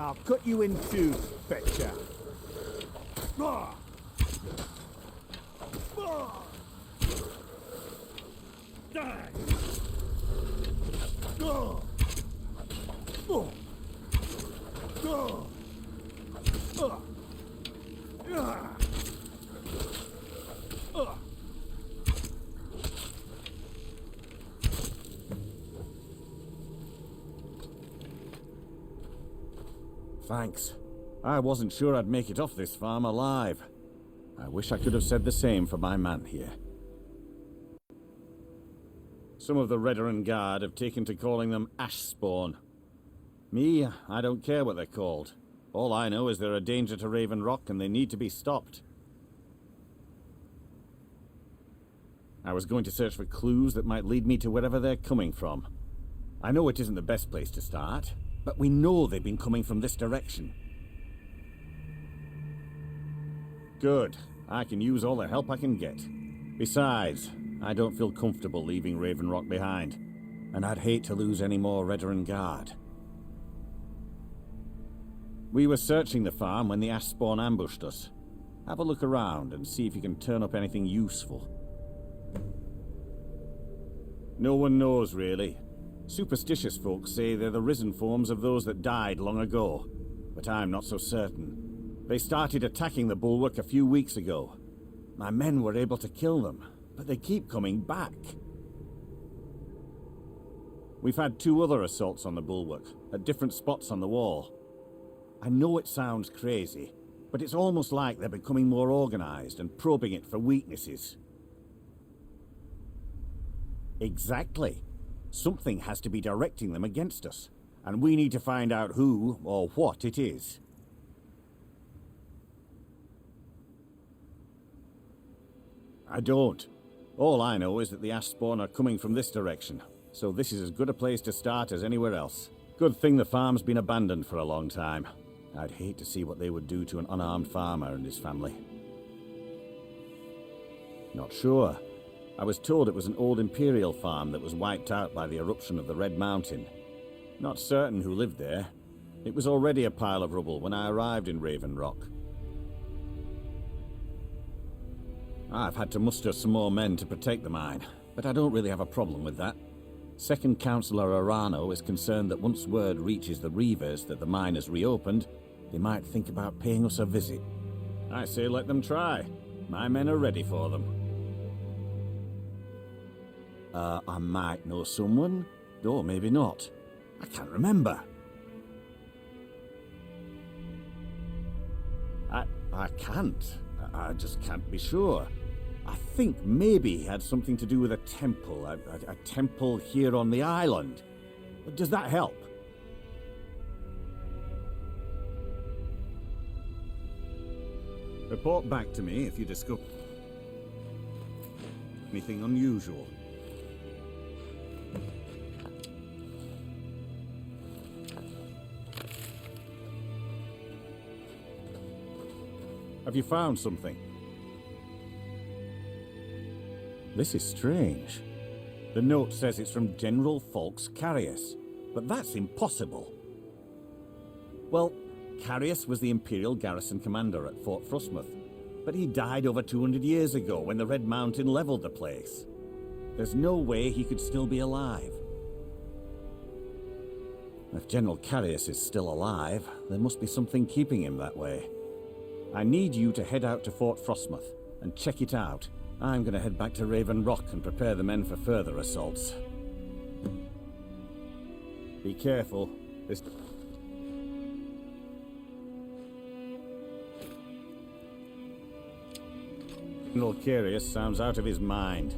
I'll cut you in two, Fetcher. Ah! Ah! Die! Ah! Oh! Ah! Ah! Ah! Ah! Thanks. I wasn't sure I'd make it off this farm alive. I wish I could have said the same for my man here. Some of the Redoran Guard have taken to calling them ash spawn. Me, I don't care what they're called. All I know is they're a danger to Raven Rock and they need to be stopped. I was going to search for clues that might lead me to wherever they're coming from. I know it isn't the best place to start, but we know they've been coming from this direction. Good. I can use all the help I can get. Besides, I don't feel comfortable leaving Raven Rock behind, and I'd hate to lose any more Redoran Guard. We were searching the farm when the ash spawn ambushed us. Have a look around and see if you can turn up anything useful. No one knows, really. Superstitious folks say they're the risen forms of those that died long ago, but I'm not so certain. They started attacking the bulwark a few weeks ago. My men were able to kill them, but they keep coming back. We've had 2 other assaults on the bulwark, at different spots on the wall. I know it sounds crazy, but it's almost like they're becoming more organized and probing it for weaknesses. Exactly. Something has to be directing them against us, and we need to find out who or what it is. I don't. All I know is that the ash spawn are coming from this direction, so this is as good a place to start as anywhere else. Good thing the farm's been abandoned for a long time. I'd hate to see what they would do to an unarmed farmer and his family. Not sure. I was told it was an old Imperial farm that was wiped out by the eruption of the Red Mountain. Not certain who lived there. It was already a pile of rubble when I arrived in Raven Rock. I've had to muster some more men to protect the mine, but I don't really have a problem with that. Second Councillor Arano is concerned that once word reaches the Reavers that the mine has reopened, they might think about paying us a visit. I say let them try. My men are ready for them. I might know someone, or maybe not. I can't remember. I can't. I just can't be sure. I think maybe he had something to do with a temple. A temple here on the island. Does that help? Report back to me if you discover anything unusual. Have you found something? This is strange. The note says it's from General Falks Carius, but that's impossible. Well, Carius was the Imperial garrison commander at Fort Frostmoth, but he died over 200 years ago when the Red Mountain leveled the place. There's no way he could still be alive. If General Carius is still alive, there must be something keeping him that way. I need you to head out to Fort Frostmoth and check it out. I'm going to head back to Raven Rock and prepare the men for further assaults. Be careful. This... General Carius sounds out of his mind.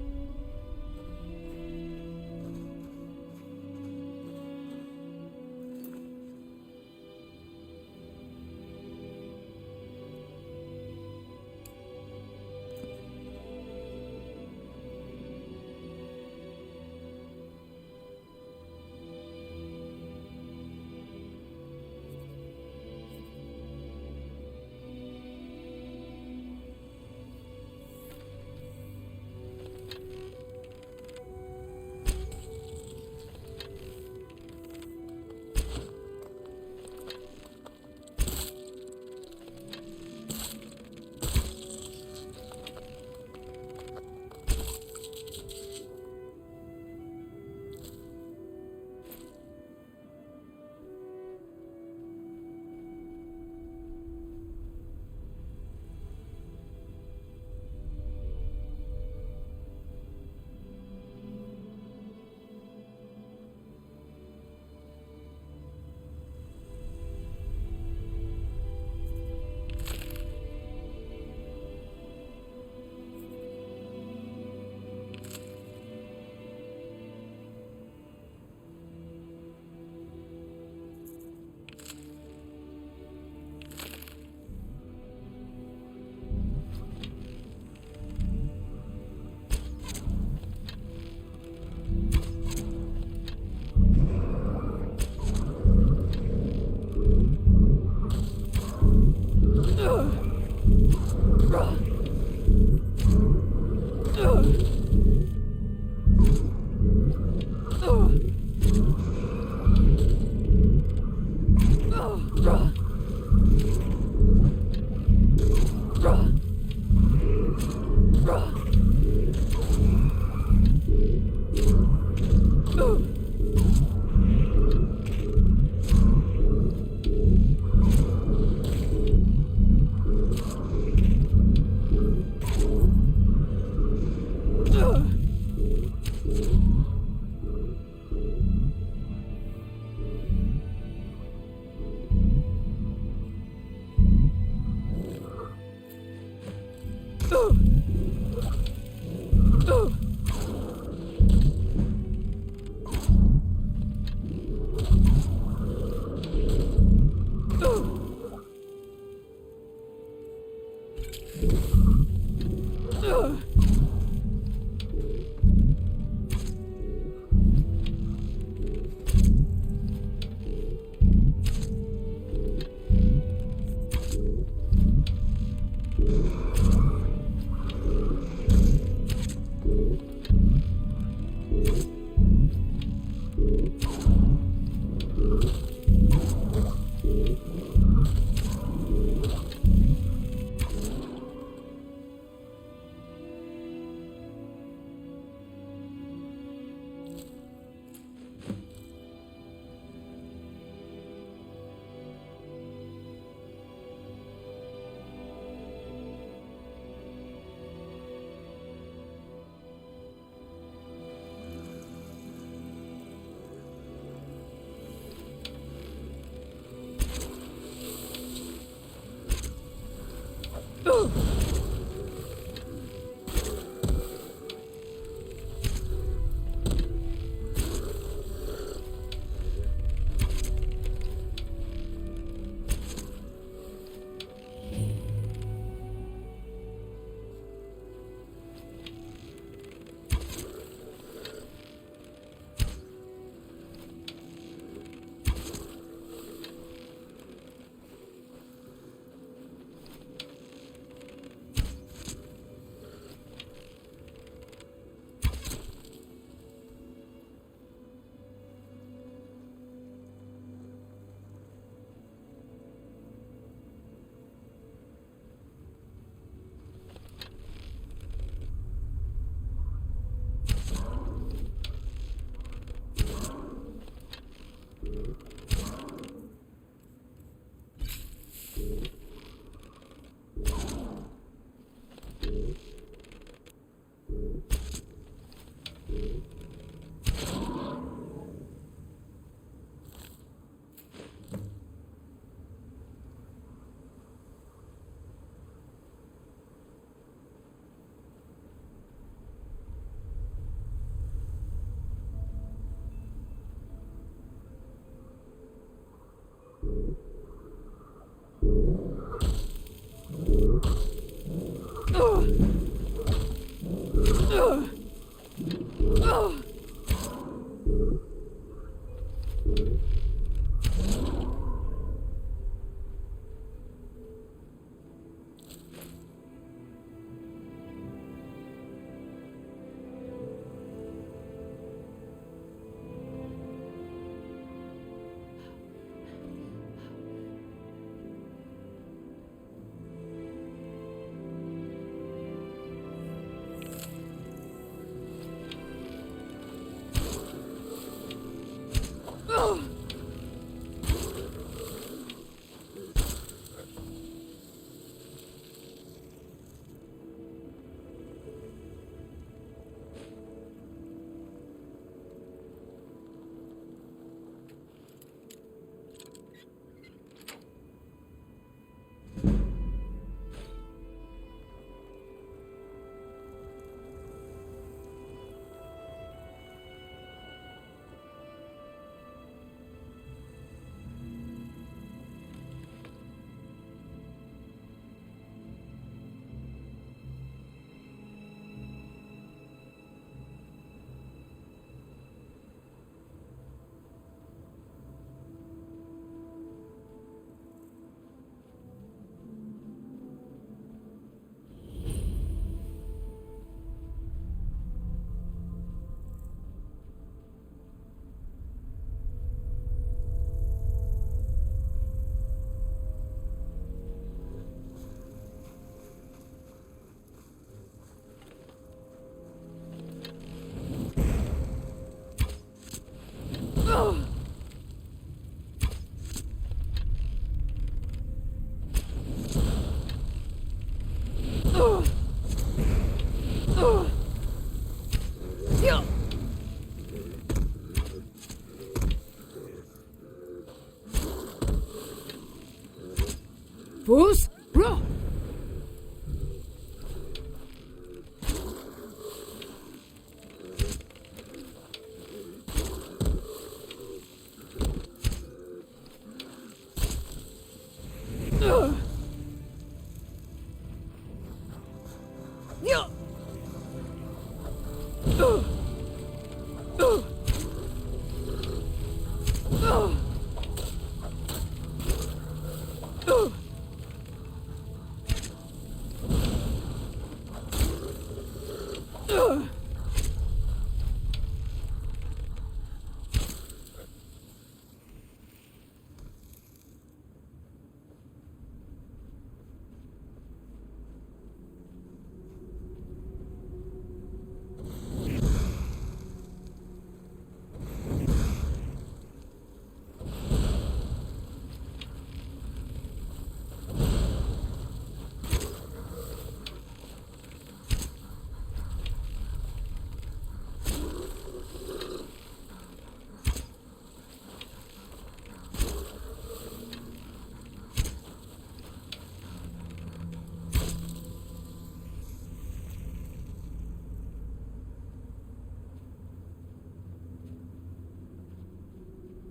Boost! Roll!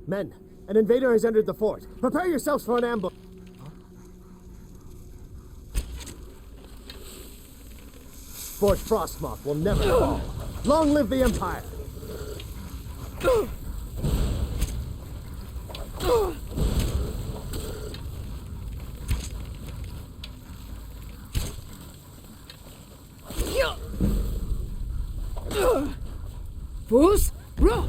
Men, an invader has entered the fort. Prepare yourselves for an ambush. Fort Frostmoth will never fall. Long live the Empire! Boost! Roll!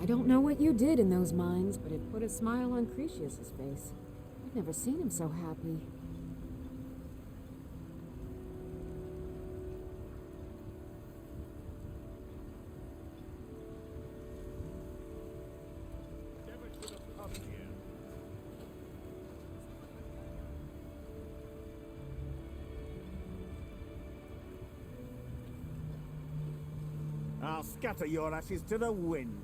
I don't know what you did in those mines, but it put a smile on Cretius's face. I've never seen him so happy. I'll scatter your ashes to the wind.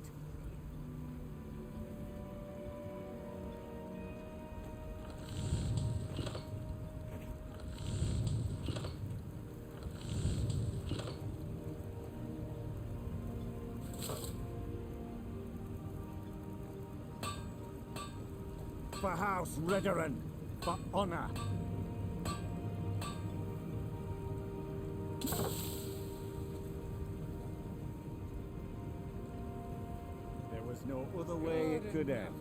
For House Redoran, for honor. There was no other way it could end.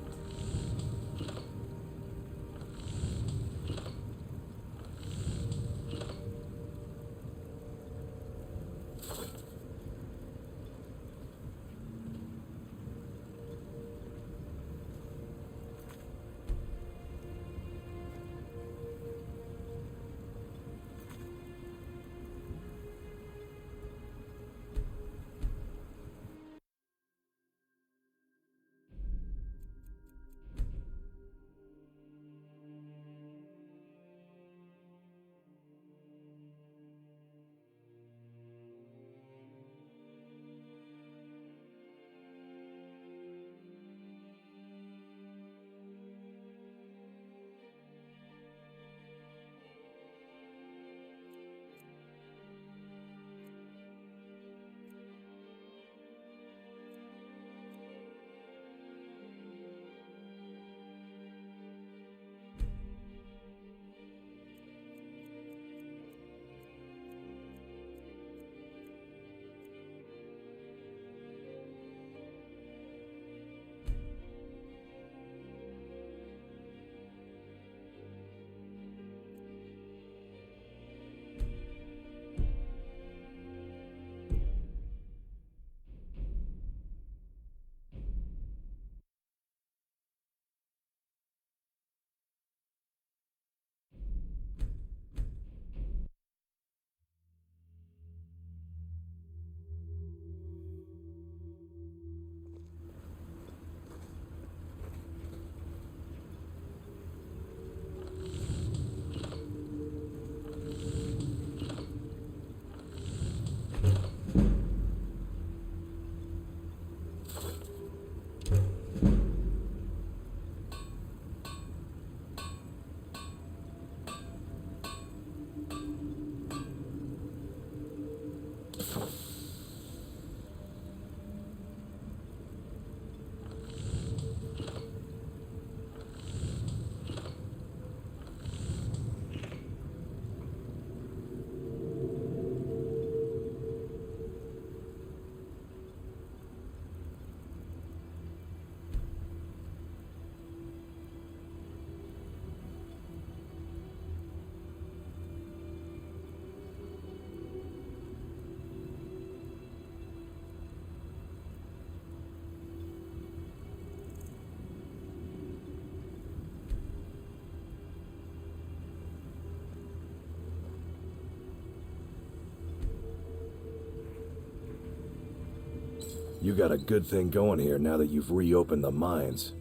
You got a good thing going here now that you've reopened the mines.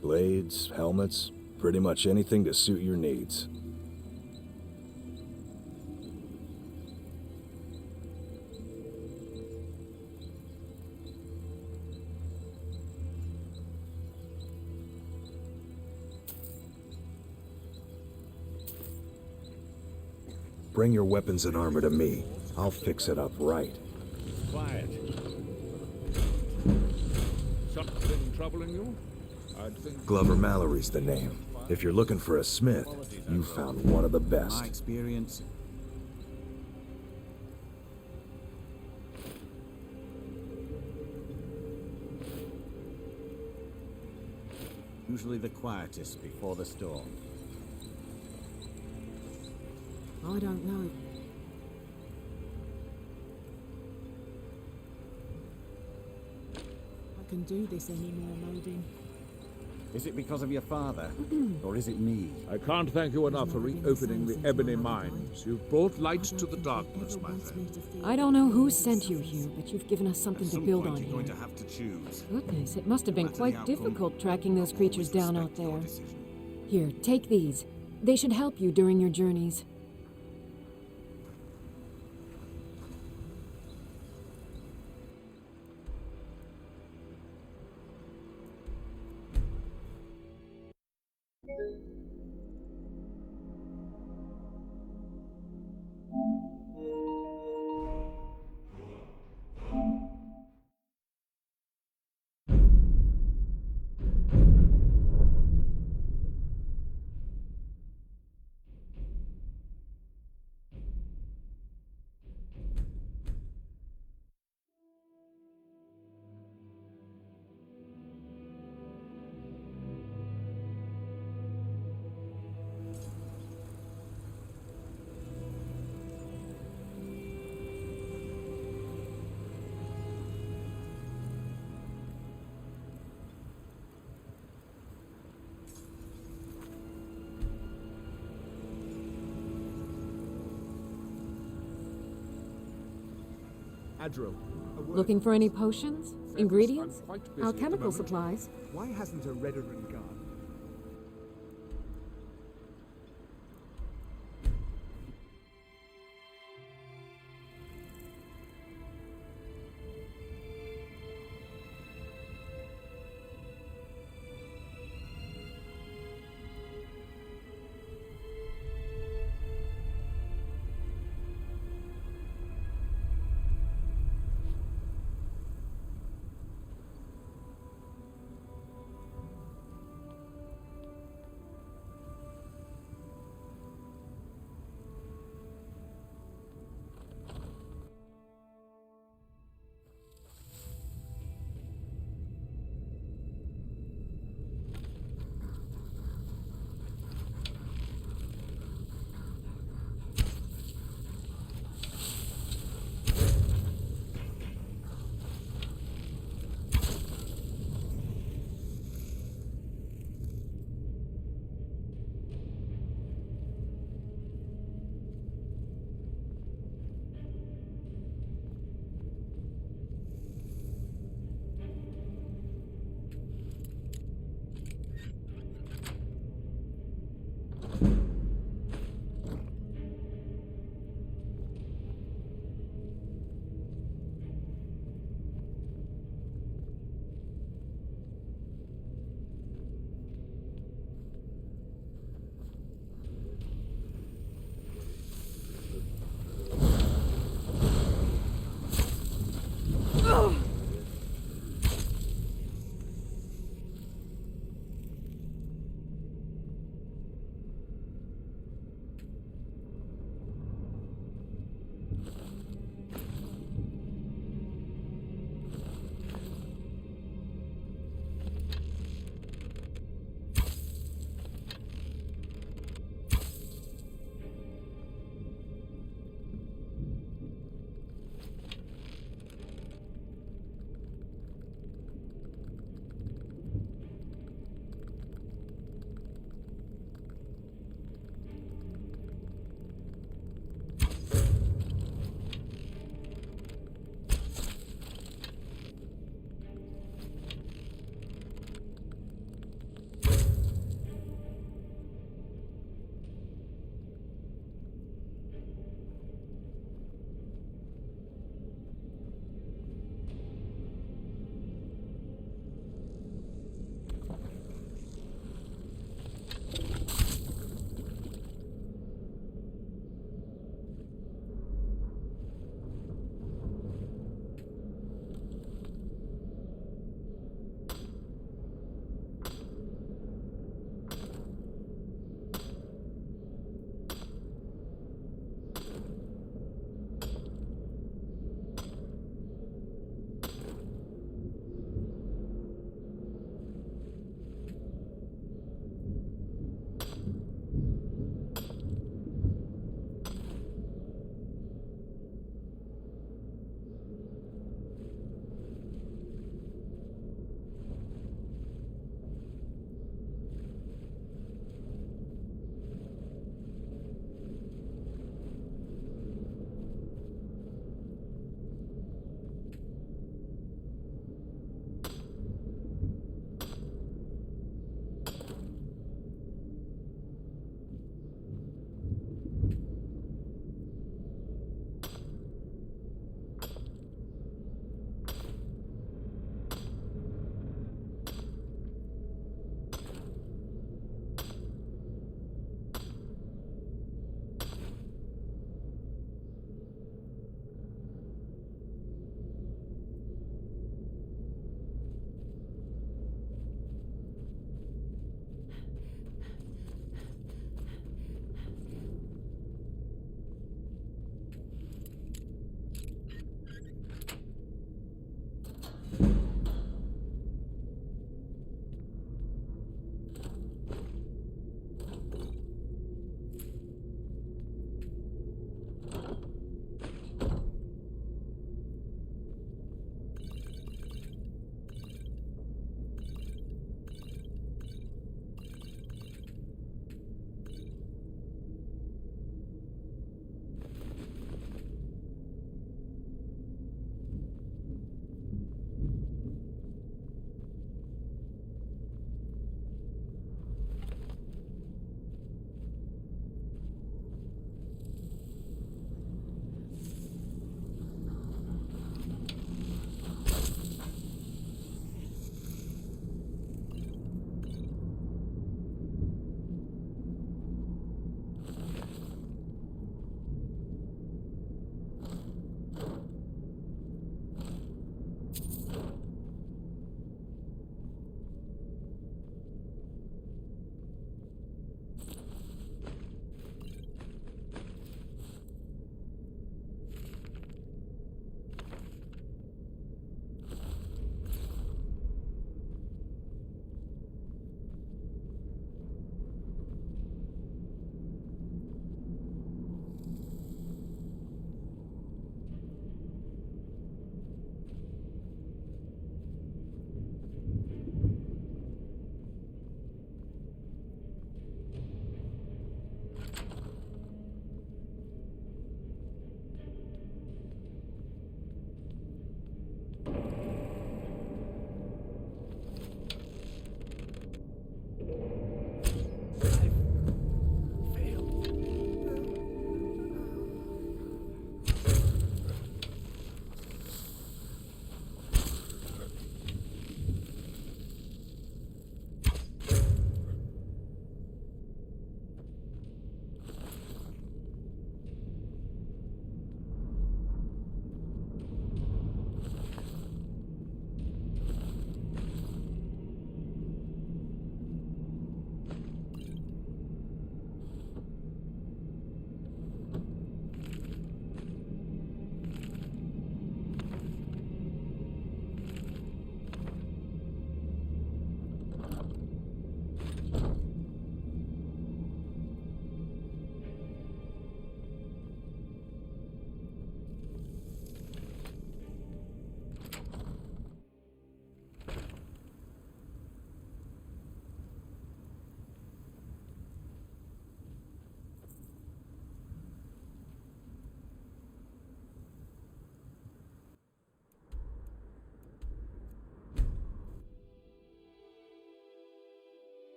Blades, helmets, pretty much anything to suit your needs. Bring your weapons and armor to me. I'll fix it up right. Quiet. Something troubling you? I'd think... Glover Mallory's the name. If you're looking for a smith, you found one of the My best. experience. Usually the quietest before the storm. Oh, I don't know. can do this anymore, Modin. Is it because of your father? Or is it me? I can't thank you enough for reopening the Ebony Mines. You've brought light to the darkness, my friend. I don't know who sent you here, but you've given us something At to some build point on you're going here. to have to choose. Goodness, it must have been No matter quite the outcome, difficult tracking those I'll creatures always down out respect your there. decision. Here, take these. They should help you during your journeys. Adril, a word. Looking for any potions? Ingredients? I'm quite busy Our at the chemical moment. supplies? Why hasn't a Redoran guard?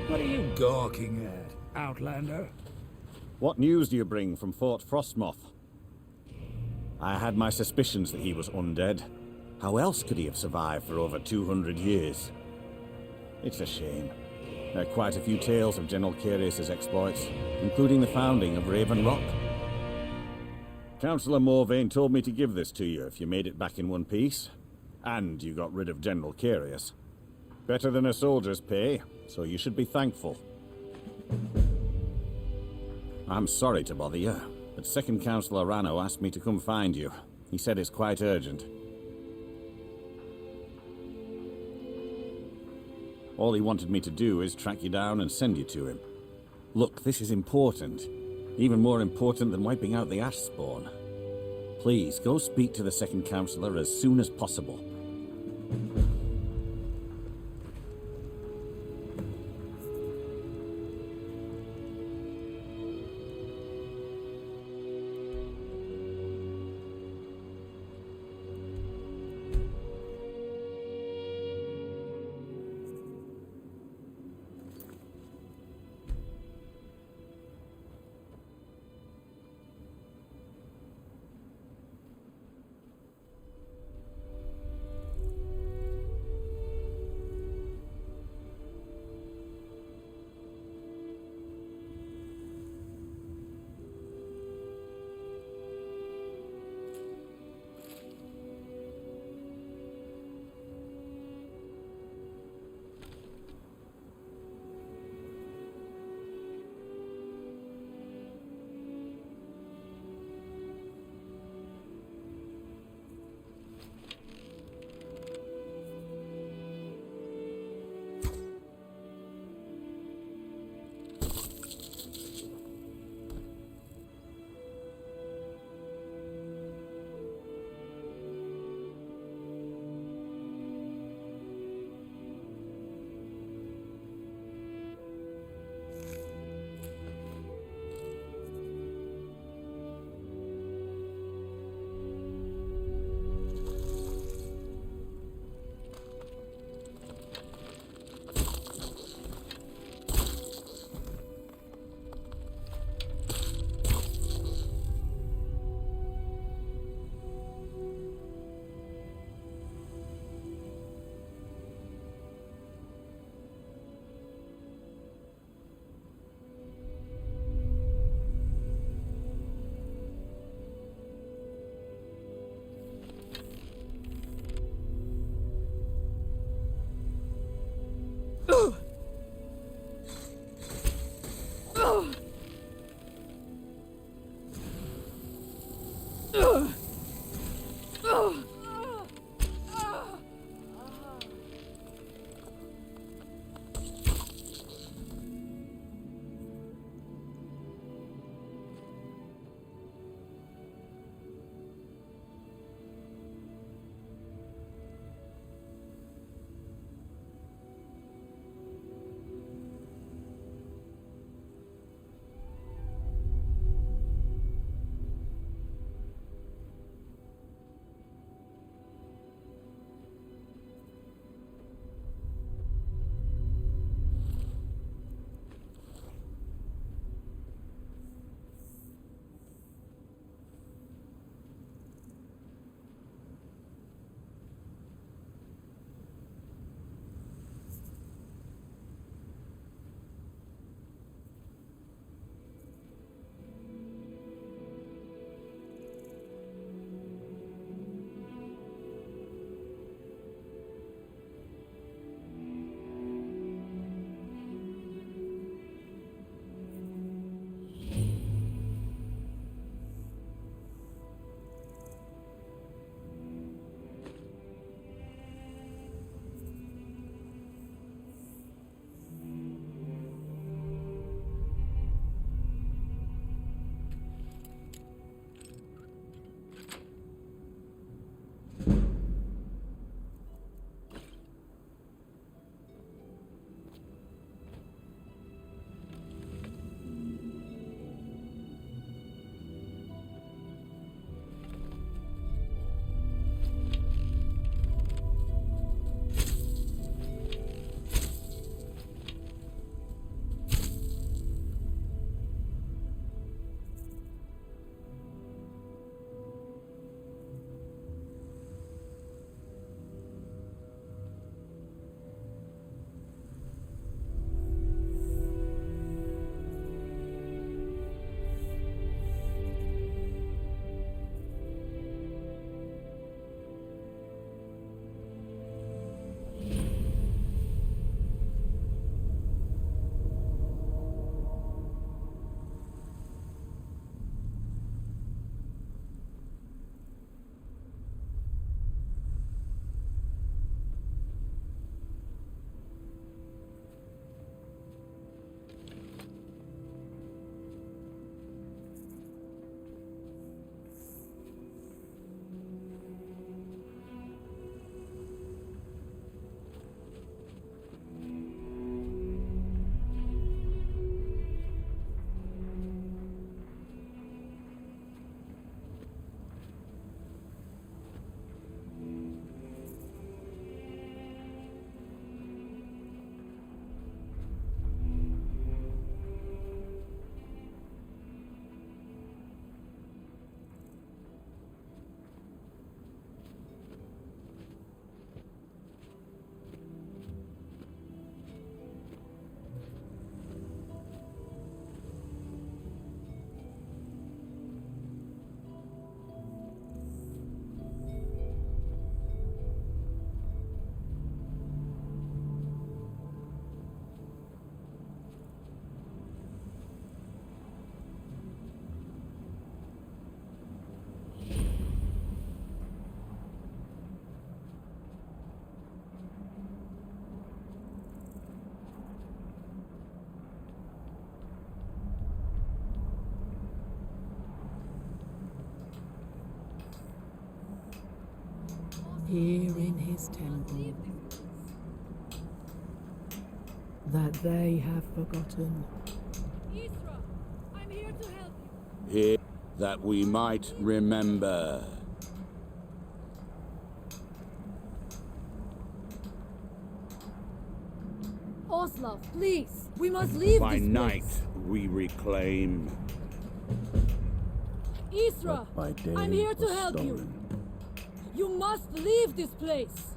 What are you gawking at, Outlander? What news do you bring from Fort Frostmoth? I had my suspicions that he was undead. How else could he have survived for over 200 years? It's a shame. There are quite a few tales of General Carius's exploits, including the founding of Raven Rock. Councillor Morvain told me to give this to you if you made it back in one piece. And you got rid of General Carius. Better than a soldier's pay, so you should be thankful. I'm sorry to bother you, but Second Councillor Rano asked me to come find you. He said it's quite urgent. All he wanted me to do is track you down and send you to him. Look, this is important. Even more important than wiping out the Ash Spawn. Please, go speak to the Second Councillor as soon as possible. his temple that they have forgotten. Isra, I'm here to help you. Here, that we might remember. Oslav, please, we must leave By this night, place. we reclaim. Isra, By day I'm here to was help you. stolen. You must leave this place.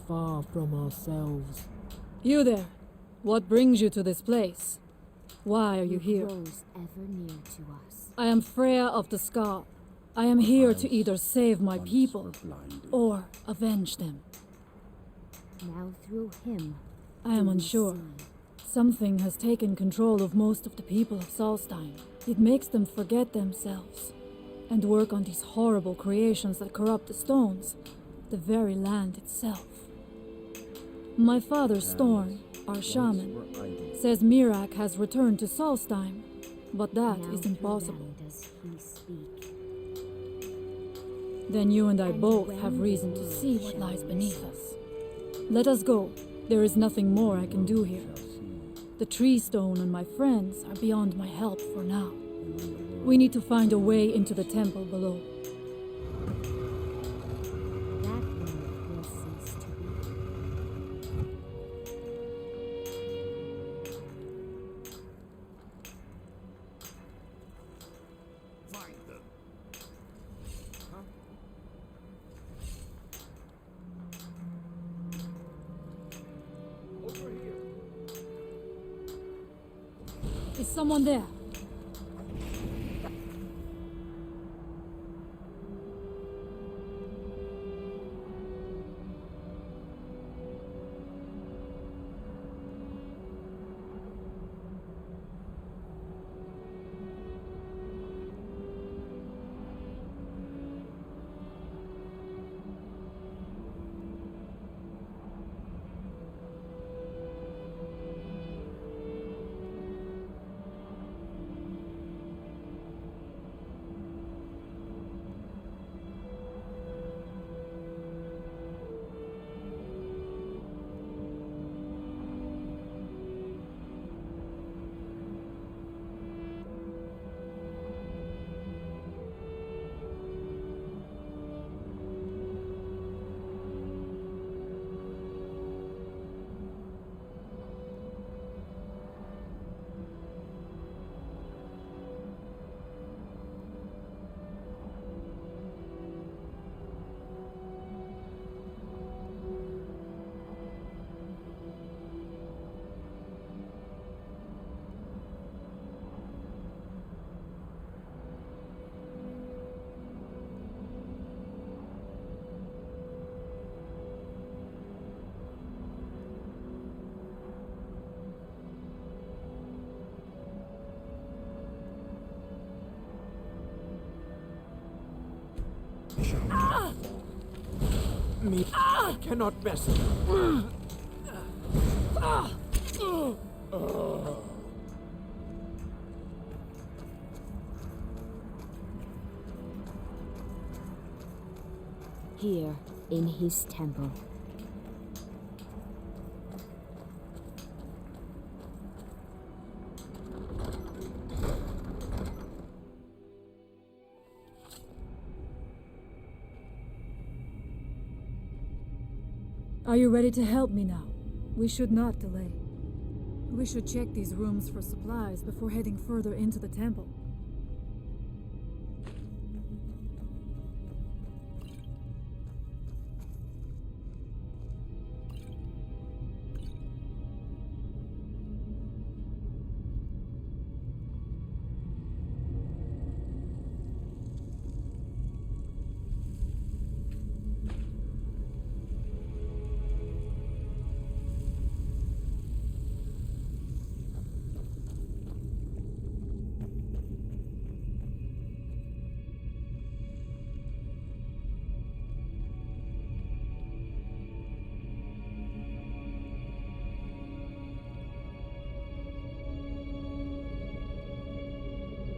Far from ourselves. You there. What brings you to this place? Why are you here? Rose ever near to us. I am Freya of the Scar. I am here to either save my Once people were blinded. or avenge them. Now through him. I am do we unsure. see. Something has taken control of most of the people of Solstein. It makes them forget themselves and work on these horrible creations that corrupt the stones, the very land itself. My father, Storm, our shaman, says Mirak has returned to Solstein, but that Now is through impossible. them does he speak. Then you and I And both when have reason the to world see what shall lies beneath listen. us. Let us go. There is nothing more I can do here. The tree stone and my friends are beyond my help for now. We need to find a way into the temple below. That world will cease to be. Is someone there? Me cannot best. Here, in his temple. Are you ready to help me now? We should not delay. We should check these rooms for supplies before heading further into the temple.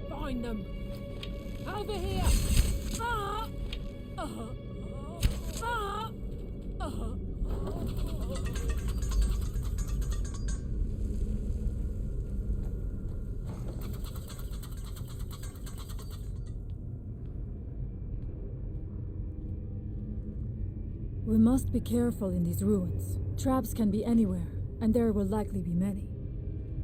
Find them! Over here! We must be careful in these ruins. Traps can be anywhere, and there will likely be many.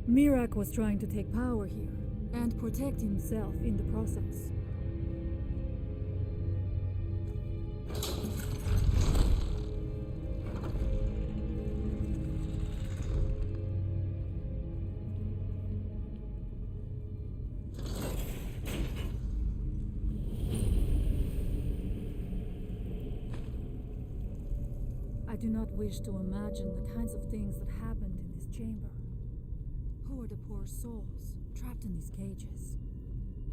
Mirak was trying to take power here, and protect himself in the process. I do not wish to imagine the kinds of things that happened in this chamber. Who are the poor souls trapped in these cages?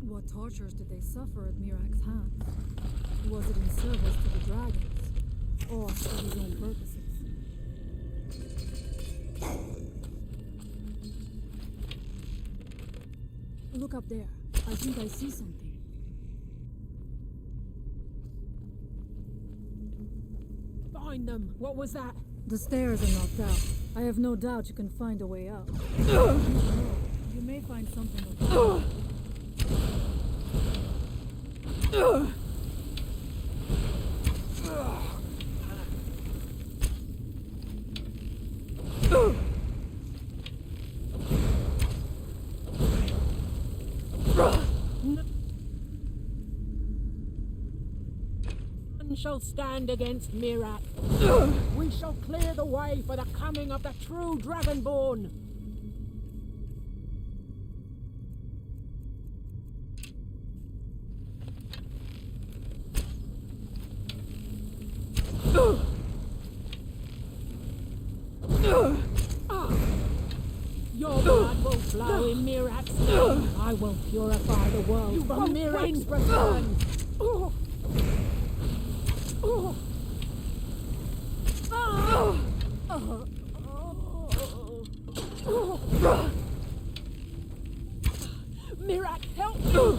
What tortures did they suffer at Mirak's hands? Was it in service to the dragons, or for his own purposes? Look up there. I think I see something. Find them. What was that? The stairs are knocked out. I have no doubt you can find a way out. You may find something of None shall stand against Mirak. We shall clear the way for the coming of the true Dragonborn. Your blood will flow in Mirak's name. I will purify the world from Mirak's return. Mirak, help me!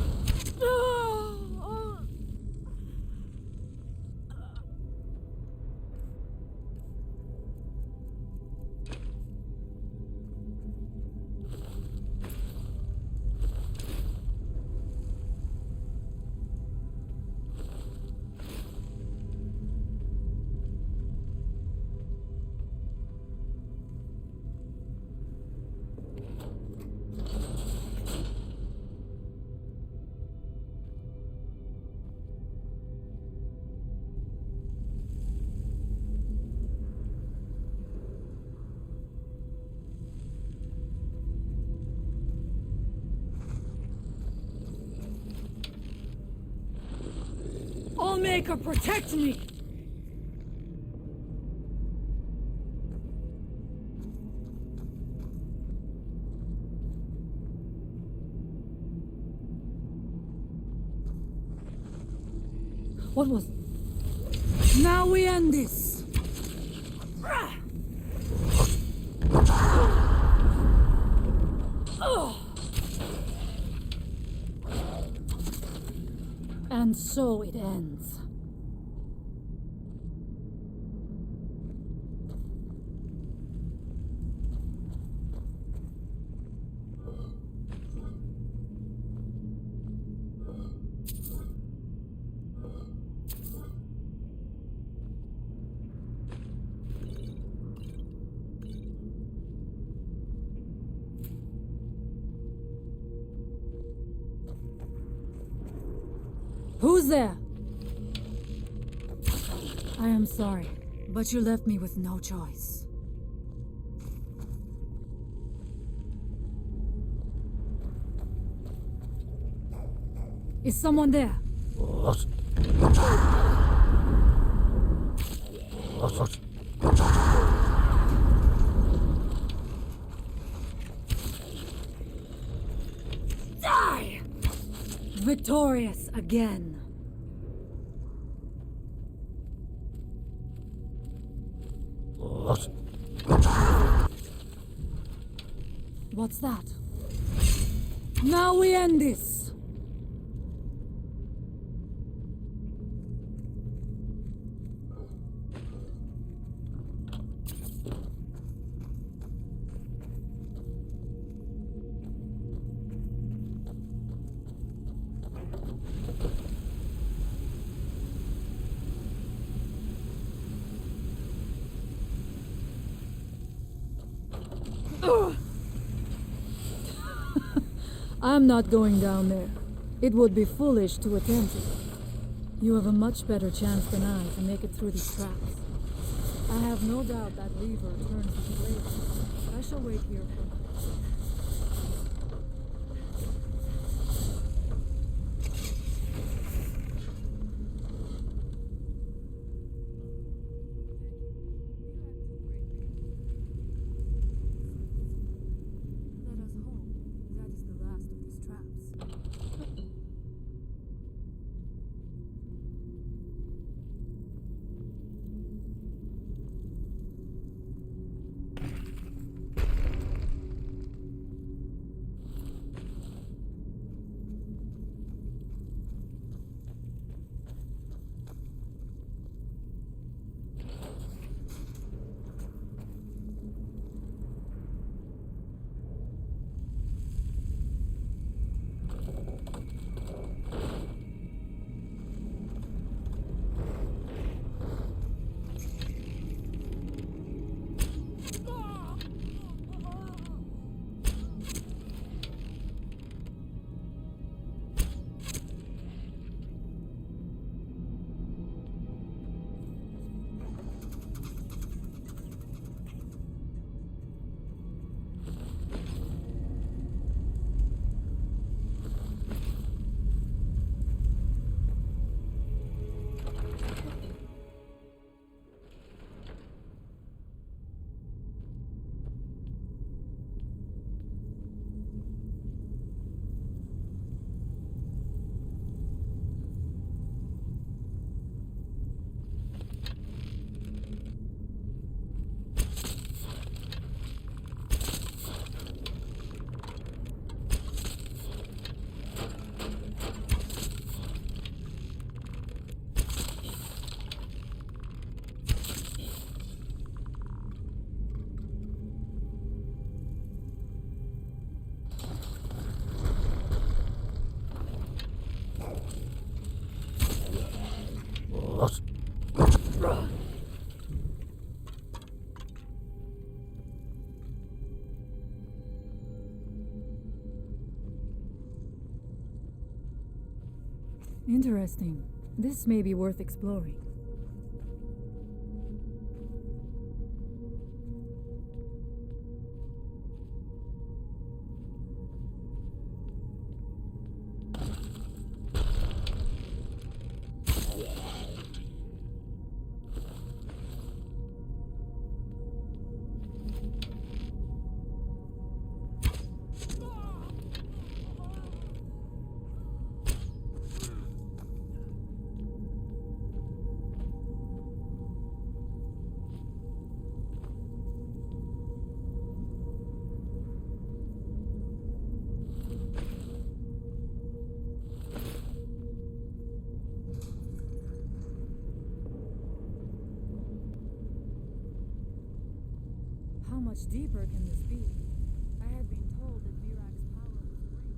Allmaker, protect me! What was... Now we end this! And so it ends. Who's there? I am sorry, but you left me with no choice. Is someone there? What? Die! Victorious again. What? What's that? Now we end this! I'm not going down there. It would be foolish to attempt it. You have a much better chance than I to make it through these traps. I have no doubt that lever turns into blades. I shall wait here for him. Let us hope that is the last of these traps. Interesting. This may be worth exploring. How much deeper can this be? I had been told that Mirak's power was great.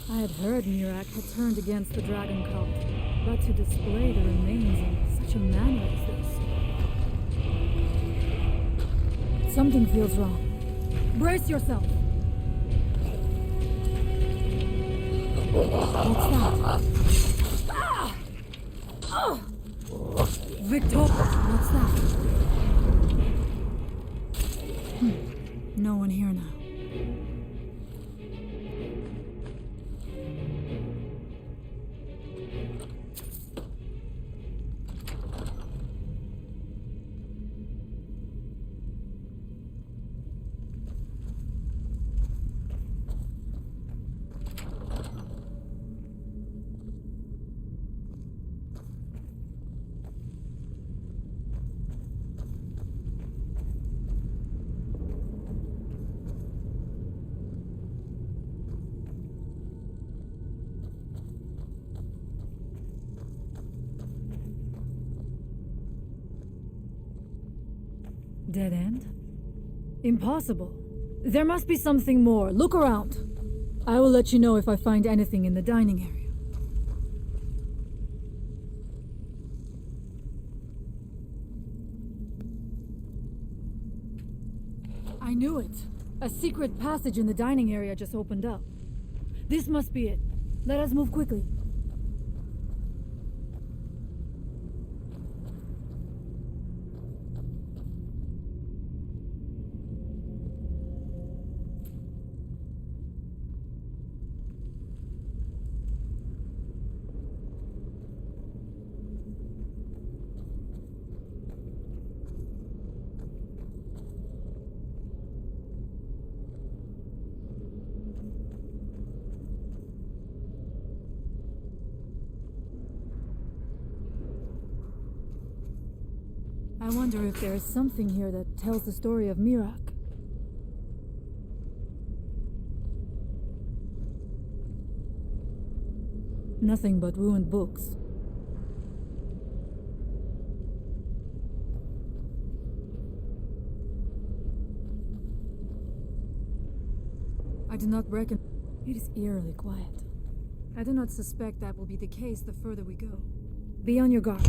I had heard Mirak had turned against the dragon cult, but to display the remains in such a manner as this... Something feels wrong. Brace yourself! What's that? Victor! What's that? No one here now. Dead end? Impossible. There must be something more. Look around. I will let you know if I find anything in the dining area. I knew it. A secret passage in the dining area just opened up. This must be it. Let us move quickly. I wonder if there is something here that tells the story of Mirak. Nothing but ruined books. I do not reckon... It is eerily quiet. I do not suspect that will be the case the further we go. Be on your guard.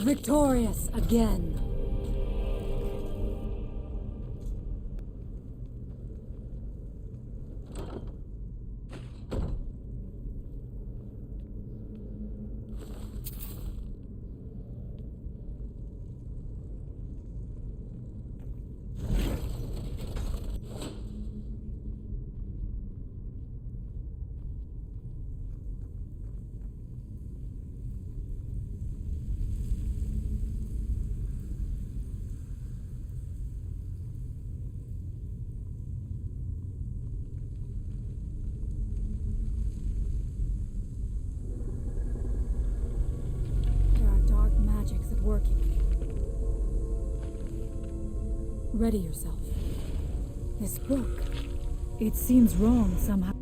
Victorious again. Working. Ready yourself. This book, it seems wrong somehow.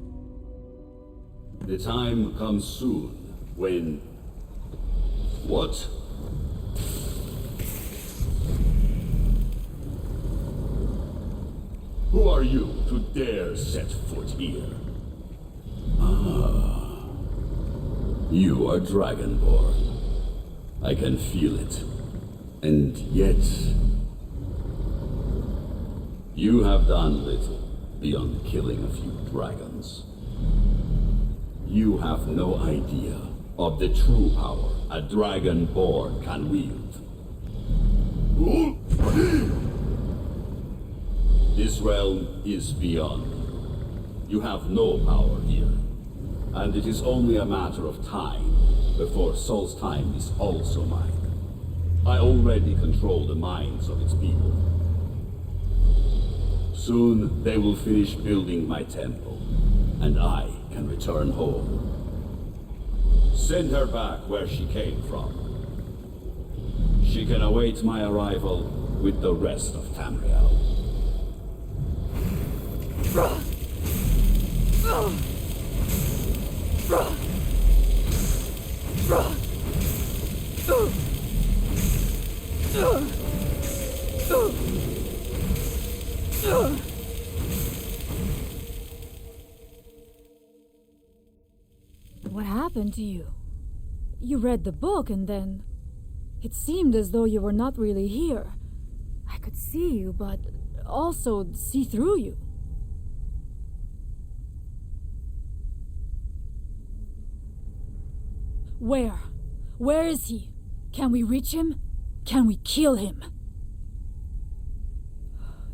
The time comes soon when... What? Who are you to dare set foot here? Ah. You are Dragonborn. I can feel it. And yet... You have done little beyond killing a few dragons. You have no idea of the true power a Dragonborn can wield. This realm is beyond. You have no power here. And it is only a matter of time before Solstheim is also mine. I already control the minds of its people. Soon they will finish building my temple, and I can return home. Send her back where she came from, She can await my arrival with the rest of Tamriel. What happened to you? You read the book and then... It seemed as though you were not really here. I could see you, but also see through you. Where? Where is he? Can we reach him? Can we kill him?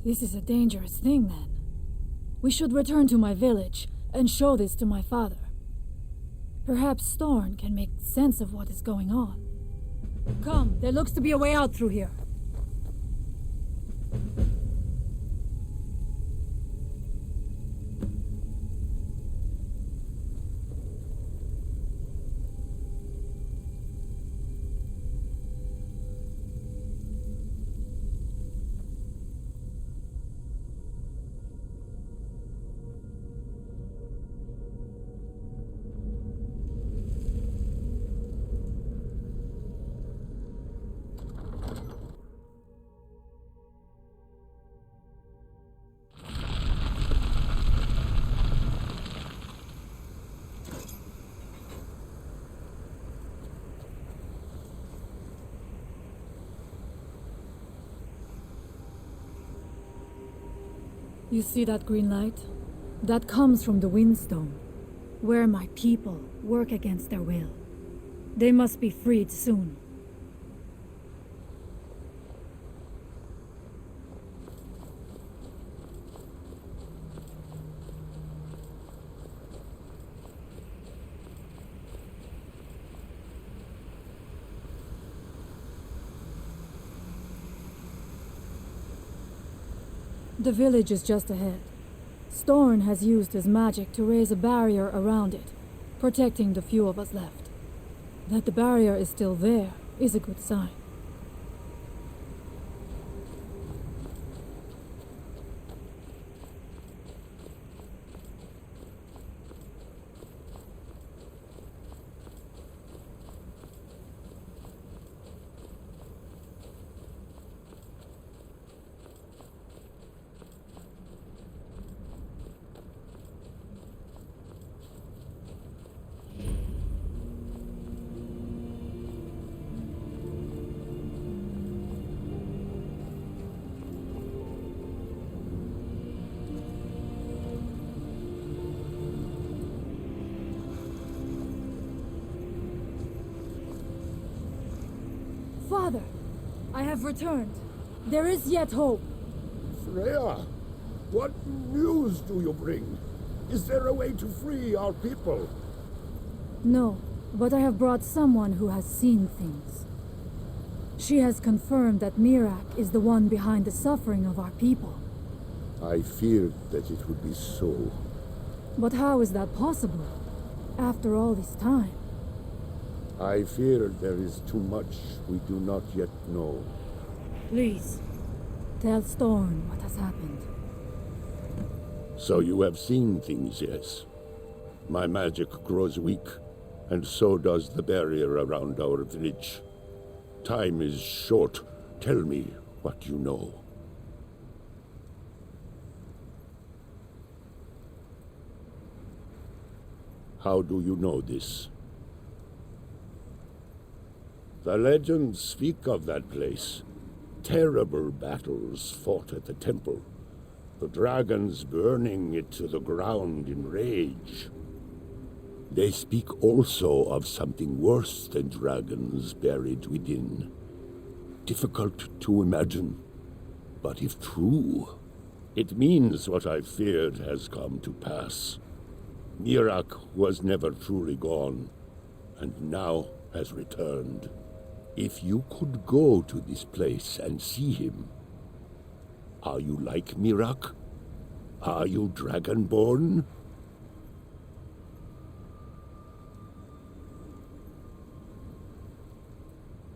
This is a dangerous thing, then. We should return to my village and show this to my father. Perhaps Storn can make sense of what is going on. Come, there looks to be a way out through here. You see that green light? That comes from the Windstone, where my people work against their will. They must be freed soon. The village is just ahead. Storn has used his magic to raise a barrier around it, protecting the few of us left. That the barrier is still there is a good sign. Father, I have returned. There is yet hope. Freya, what news do you bring? Is there a way to free our people? No, but I have brought someone who has seen things. She has confirmed that Mirak is the one behind the suffering of our people. I feared that it would be so. But how is that possible, after all this time? I fear there is too much we do not yet know. Please, tell Storn what has happened. So you have seen things, yes. My magic grows weak, and so does the barrier around our village. Time is short. Tell me what you know. How do you know this? The legends speak of that place. Terrible battles fought at the temple. The dragons burning it to the ground in rage. They speak also of something worse than dragons buried within. Difficult to imagine, but if true, it means what I feared has come to pass. Mirak was never truly gone, and now has returned. If you could go to this place and see him, are you like Mirak? Are you dragonborn?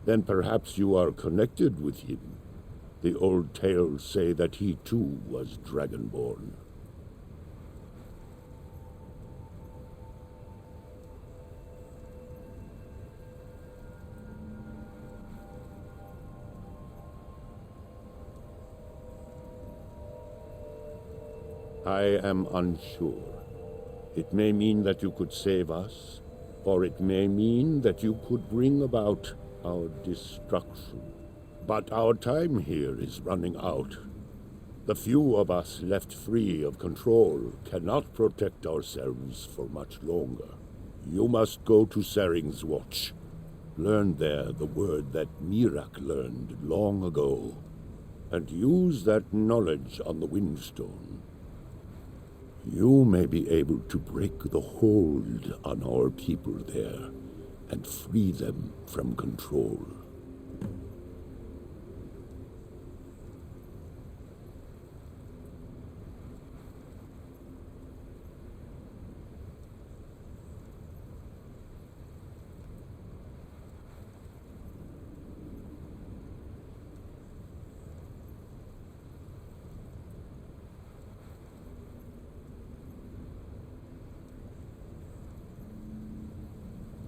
Then perhaps you are connected with him. The old tales say that he too was Dragonborn. I am unsure. It may mean that you could save us, or it may mean that you could bring about our destruction. But our time here is running out. The few of us left free of control cannot protect ourselves for much longer. You must go to Sering's Watch. Learn there the word that Mirak learned long ago, and use that knowledge on the Windstone. You may be able to break the hold on our people there and free them from control.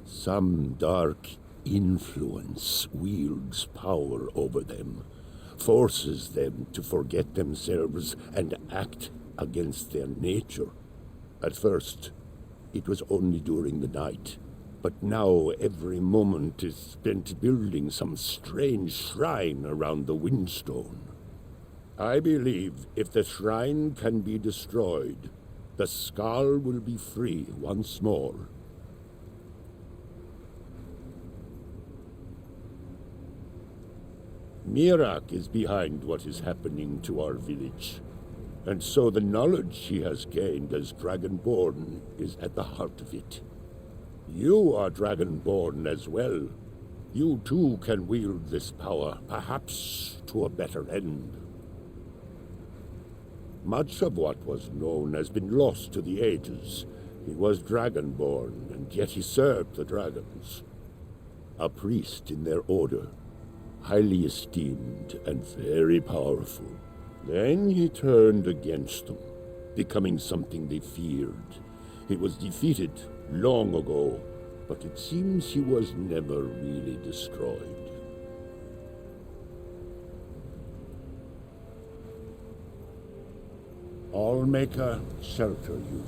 Some dark influence wields power over them, forces them to forget themselves and act against their nature. At first, it was only during the night, but now every moment is spent building some strange shrine around the Windstone. I believe if the shrine can be destroyed, the Skull will be free once more. Mirak is behind what is happening to our village, and so the knowledge she has gained as Dragonborn is at the heart of it. You are Dragonborn as well. You too can wield this power, perhaps to a better end. Much of what was known has been lost to the ages. He was Dragonborn, and yet he served the dragons. A priest in their order, highly esteemed and very powerful. Then he turned against them, becoming something they feared. He was defeated long ago, but it seems he was never really destroyed. Allmaker, shelter you.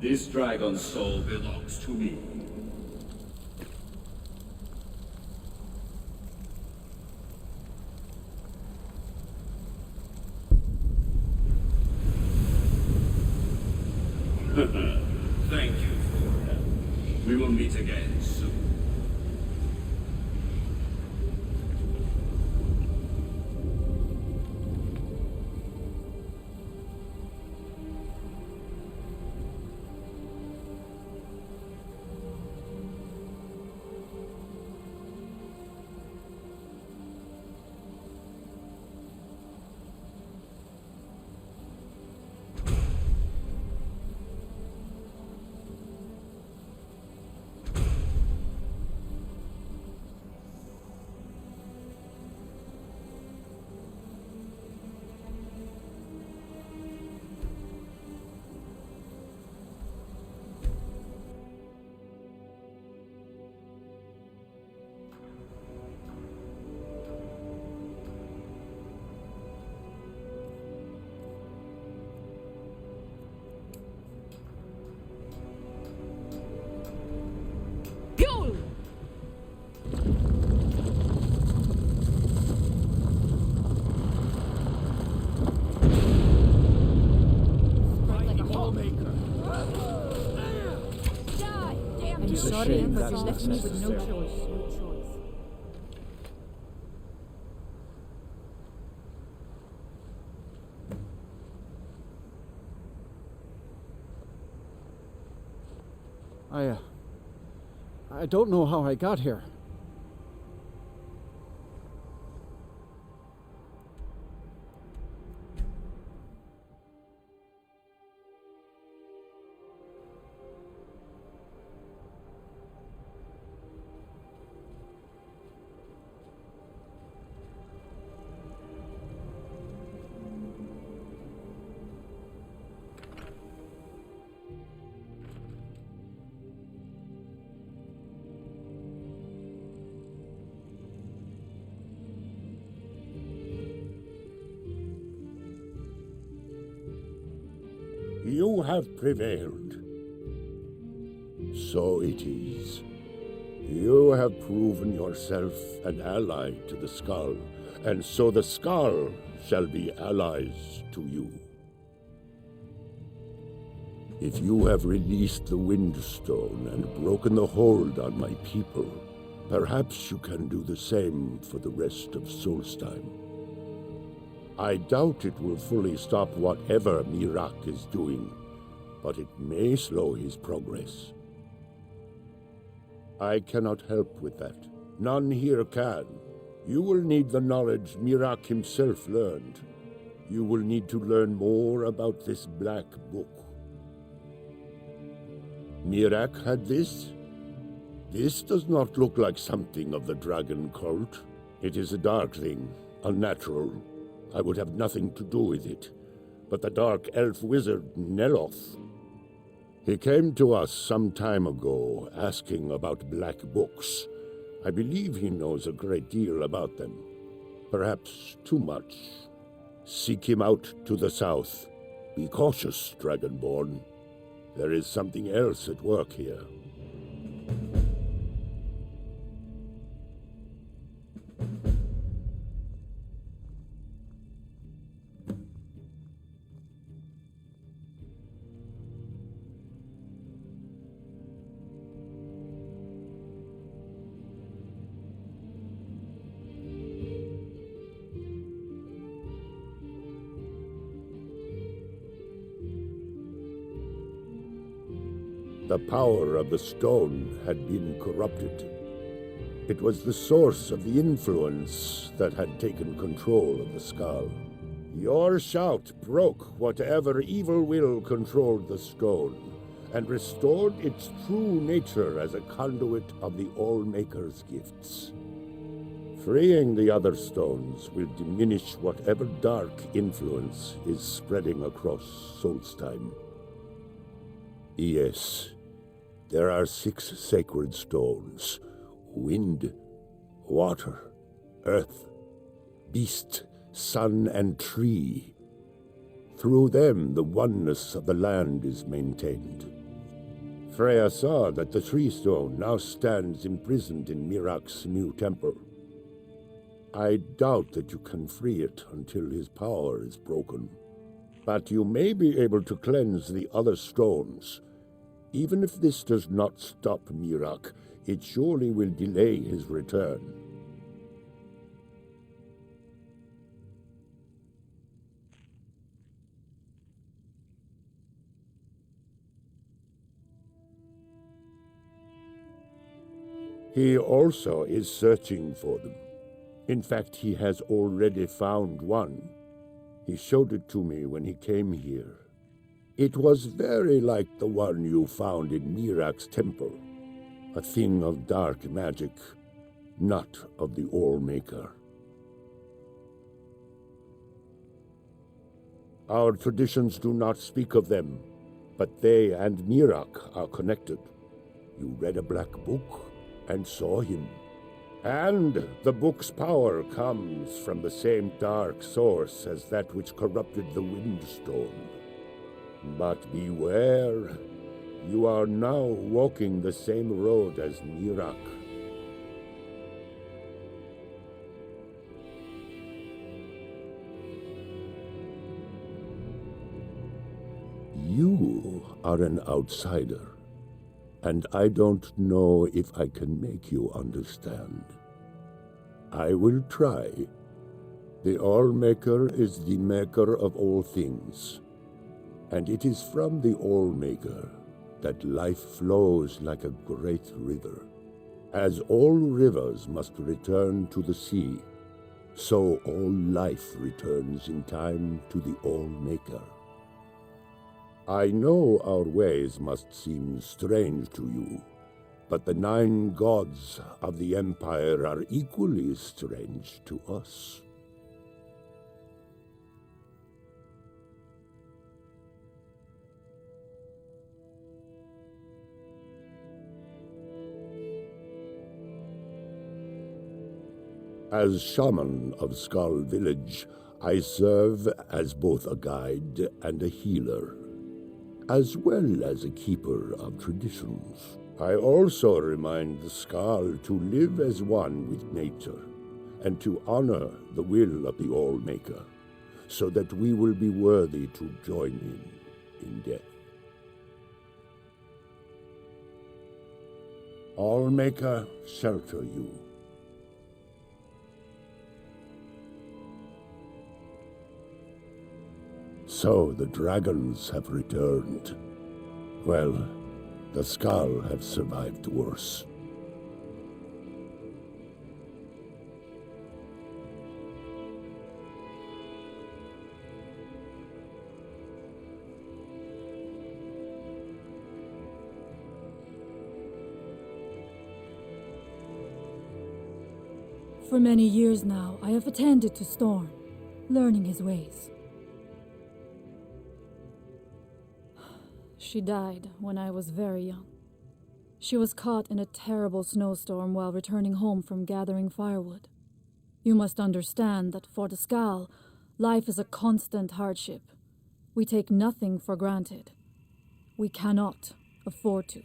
This dragon's soul belongs to me. Thank you for your help. We will meet again soon. Sorry, but you left me with no choice. I don't know how I got here. You have prevailed. So it is. You have proven yourself an ally to the Skull, and so the Skull shall be allies to you. If you have released the Windstone and broken the hold on my people, perhaps you can do the same for the rest of Solstheim. I doubt it will fully stop whatever Miraak is doing, but it may slow his progress. I cannot help with that. None here can. You will need the knowledge Miraak himself learned. You will need to learn more about this Black Book. Miraak had this? This does not look like something of the dragon cult. It is a dark thing, unnatural. I would have nothing to do with it. But the dark elf wizard, Neloth, he came to us some time ago, asking about black books. I believe he knows a great deal about them. Perhaps too much. Seek him out to the south. Be cautious, Dragonborn. There is something else at work here. The power of the stone had been corrupted. It was the source of the influence that had taken control of the skull. Your shout broke whatever evil will controlled the stone, and restored its true nature as a conduit of the All-Maker's gifts. Freeing the other stones will diminish whatever dark influence is spreading across Solstheim. Yes, there are 6 sacred stones: wind, water, earth, beast, sun, and tree. Through them, the oneness of the land is maintained. Freya saw that the tree stone now stands imprisoned in Mirak's new temple. I doubt that you can free it until his power is broken. But you may be able to cleanse the other stones. Even if this does not stop Mirak, it surely will delay his return. He also is searching for them. In fact, he has already found one. He showed it to me when he came here. It was very like the one you found in Mirak's temple. A thing of dark magic, not of the All-Maker. Our traditions do not speak of them, but they and Mirak are connected. You read a black book and saw him. And the book's power comes from the same dark source as that which corrupted the Windstone. But beware, you are now walking the same road as Mirak. You are an outsider, and I don't know if I can make you understand. I will try. The All-Maker is the maker of all things, and it is from the All-Maker that life flows like a great river. As all rivers must return to the sea, so all life returns in time to the All-Maker. I know our ways must seem strange to you, but the 9 gods of the Empire are equally strange to us. As shaman of Skull Village, I serve as both a guide and a healer, as well as a keeper of traditions. I also remind the Skull to live as one with nature, and to honor the will of the All-Maker, so that we will be worthy to join him in death. All-Maker, shelter you. So the dragons have returned. Well, the Skull have survived worse. For many years now, I have attended to Storm, learning his ways. She died when I was very young. She was caught in a terrible snowstorm while returning home from gathering firewood. You must understand that for the Skal, life is a constant hardship. We take nothing for granted. We cannot afford to.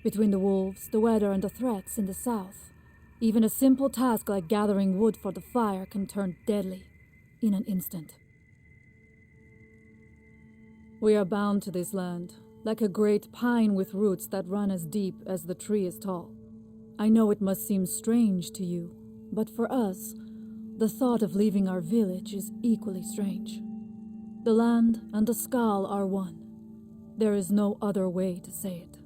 Between the wolves, the weather, and the threats in the south, even a simple task like gathering wood for the fire can turn deadly in an instant. We are bound to this land, like a great pine with roots that run as deep as the tree is tall. I know it must seem strange to you, but for us, the thought of leaving our village is equally strange. The land and the Skal are one. There is no other way to say it.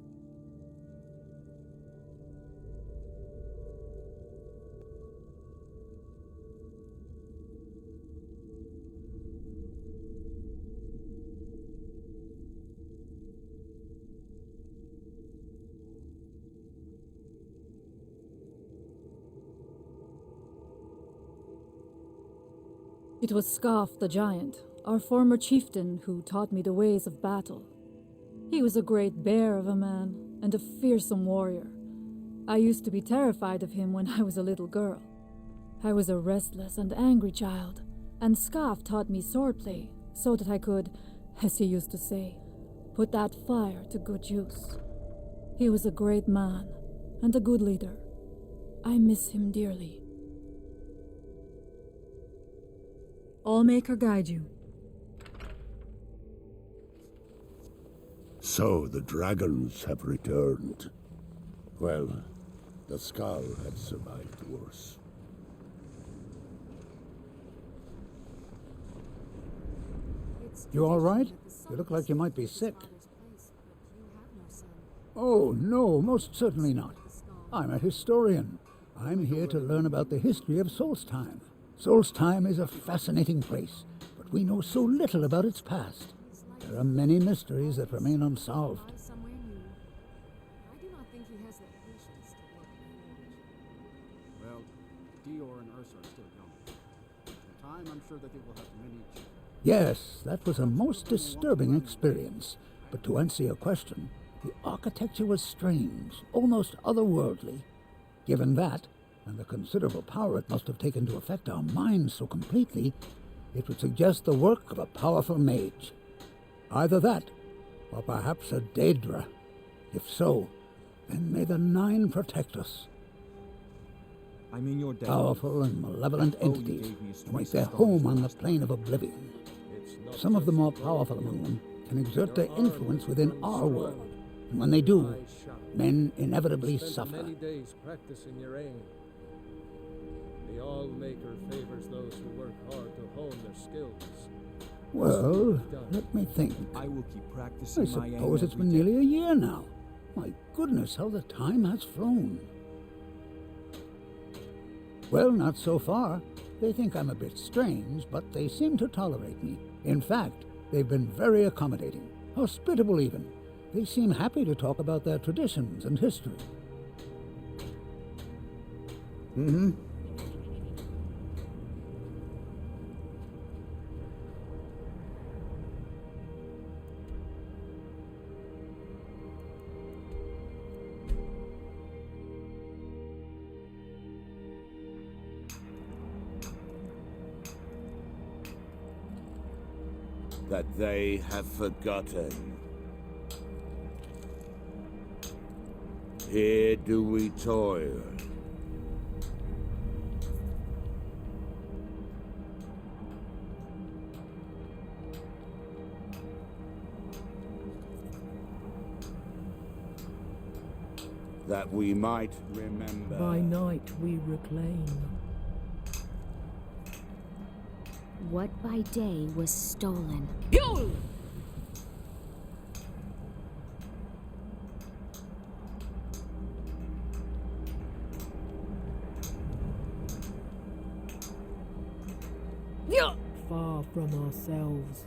It was Scarf the Giant, our former chieftain, who taught me the ways of battle. He was a great bear of a man, and a fearsome warrior. I used to be terrified of him when I was a little girl. I was a restless and angry child, and Scarf taught me swordplay, so that I could, as he used to say, put that fire to good use. He was a great man, and a good leader. I miss him dearly. Allmaker guide you. So the dragons have returned. Well, the Skal had survived worse. You all right? You look like you might be sick. Oh, no, most certainly not. I'm a historian. I'm here to learn about the history of Solstheim. Solstheim is a fascinating place, but we know so little about its past. There are many mysteries that remain unsolved. Well, Dior and Ursa are still young. In time, I'm sure that they will have many children. Yes, that was a most disturbing experience. But to answer your question, the architecture was strange, almost otherworldly. Given that, and the considerable power it must have taken to affect our minds so completely, it would suggest the work of a powerful mage. Either that, or perhaps a Daedra. If so, then may the Nine protect us. I mean your dad. Powerful and malevolent entities who make their home on the plane of oblivion. Some of the more powerful among them can exert their influence within our world, and when they do, men inevitably suffer. Many days practicing your aim. The All-Maker favors those who work hard to hone their skills. Well, let me think. I will keep practicing I suppose it's been nearly a year now. My goodness, how the time has flown. Well, not so far. They think I'm a bit strange, but they seem to tolerate me. In fact, they've been very accommodating, hospitable even. They seem happy to talk about their traditions and history. Mm-hmm. That they have forgotten. Here do we toil. That we might remember. By night we reclaim. What by day was stolen. Fuel! Far from ourselves.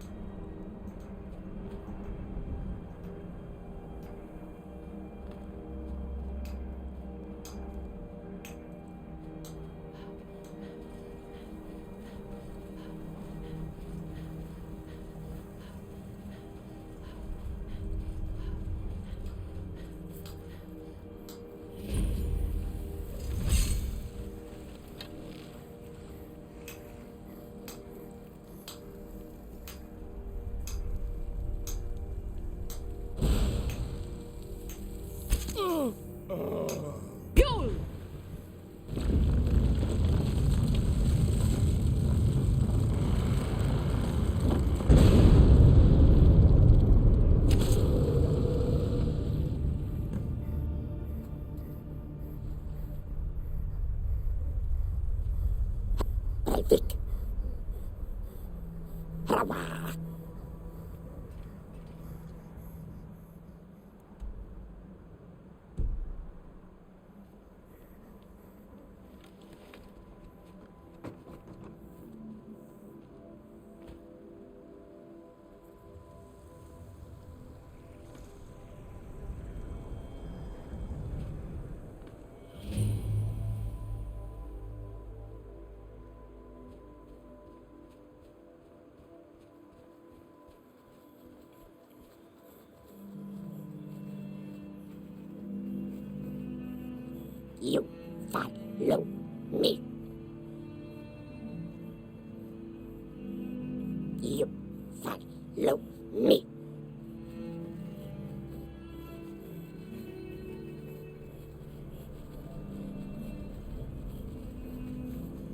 stick. Hurrah! You follow me. You follow me.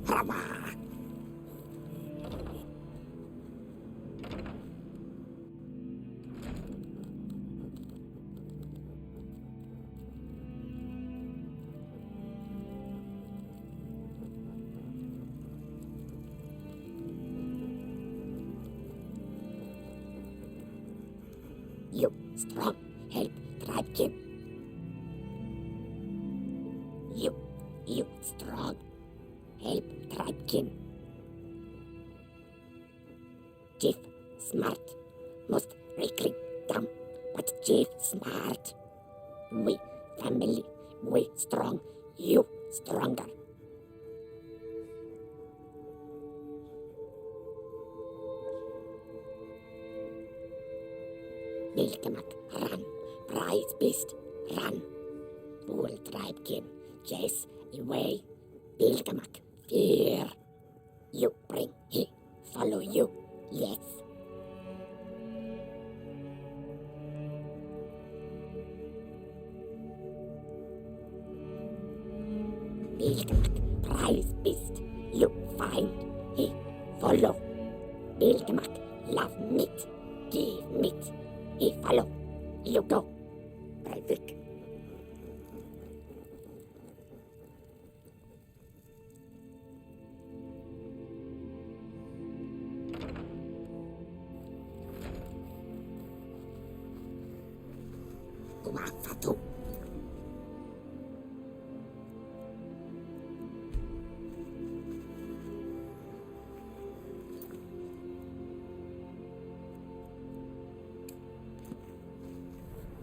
Hurrah! You strong, help tribe king. You strong, help tribe king. Chief smart, must recruit dumb, but chief smart. We family, we strong, you stronger. Bilkamak, run, prize beast, run. Bull tribe king, chase away. Bilkamak, fear. You bring, he follow you, yes. Bilkamak, prize beast, you find, he follow. Bilkamak, love meat, give meat, he follow, you go. Private. Wafatu.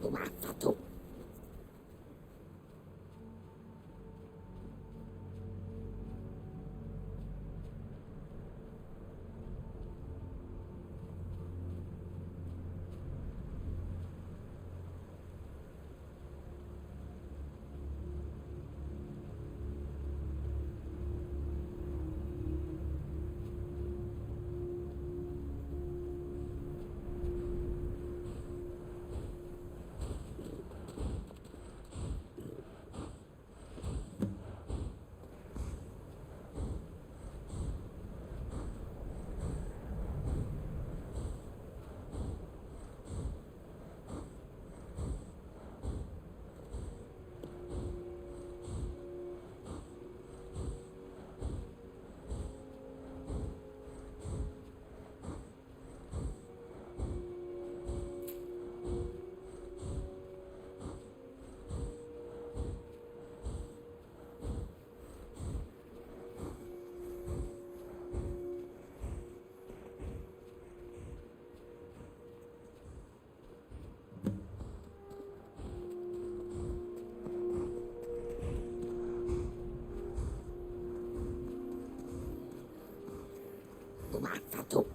Wafatu. Wafatu.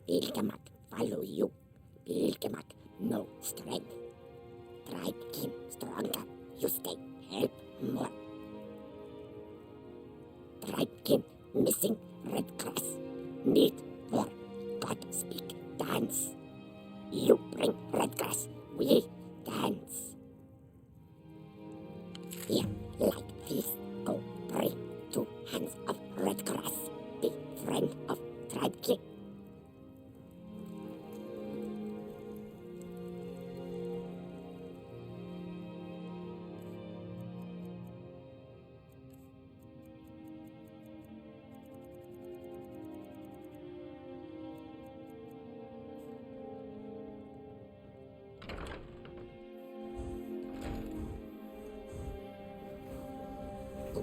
Vilgamak follow you. Vilgamak no strength. Tribekin stronger. You stay. Help more. Tribekin missing red grass. Need more. God speak. Dance. You bring red grass. We dance. Here, like this. Go bring 2 hands of red grass. Be friend of Tribe King.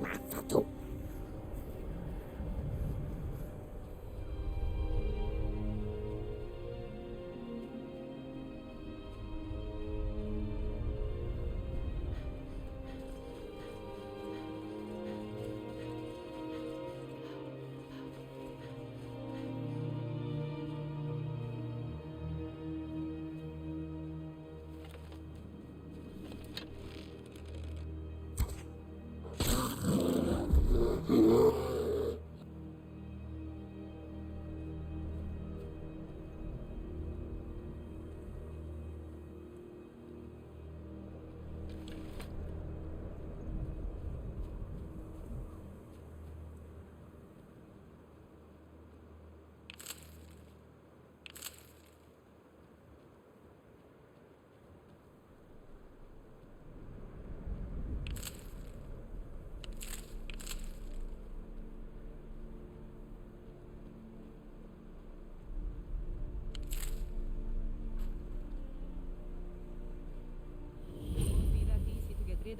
Mafatu.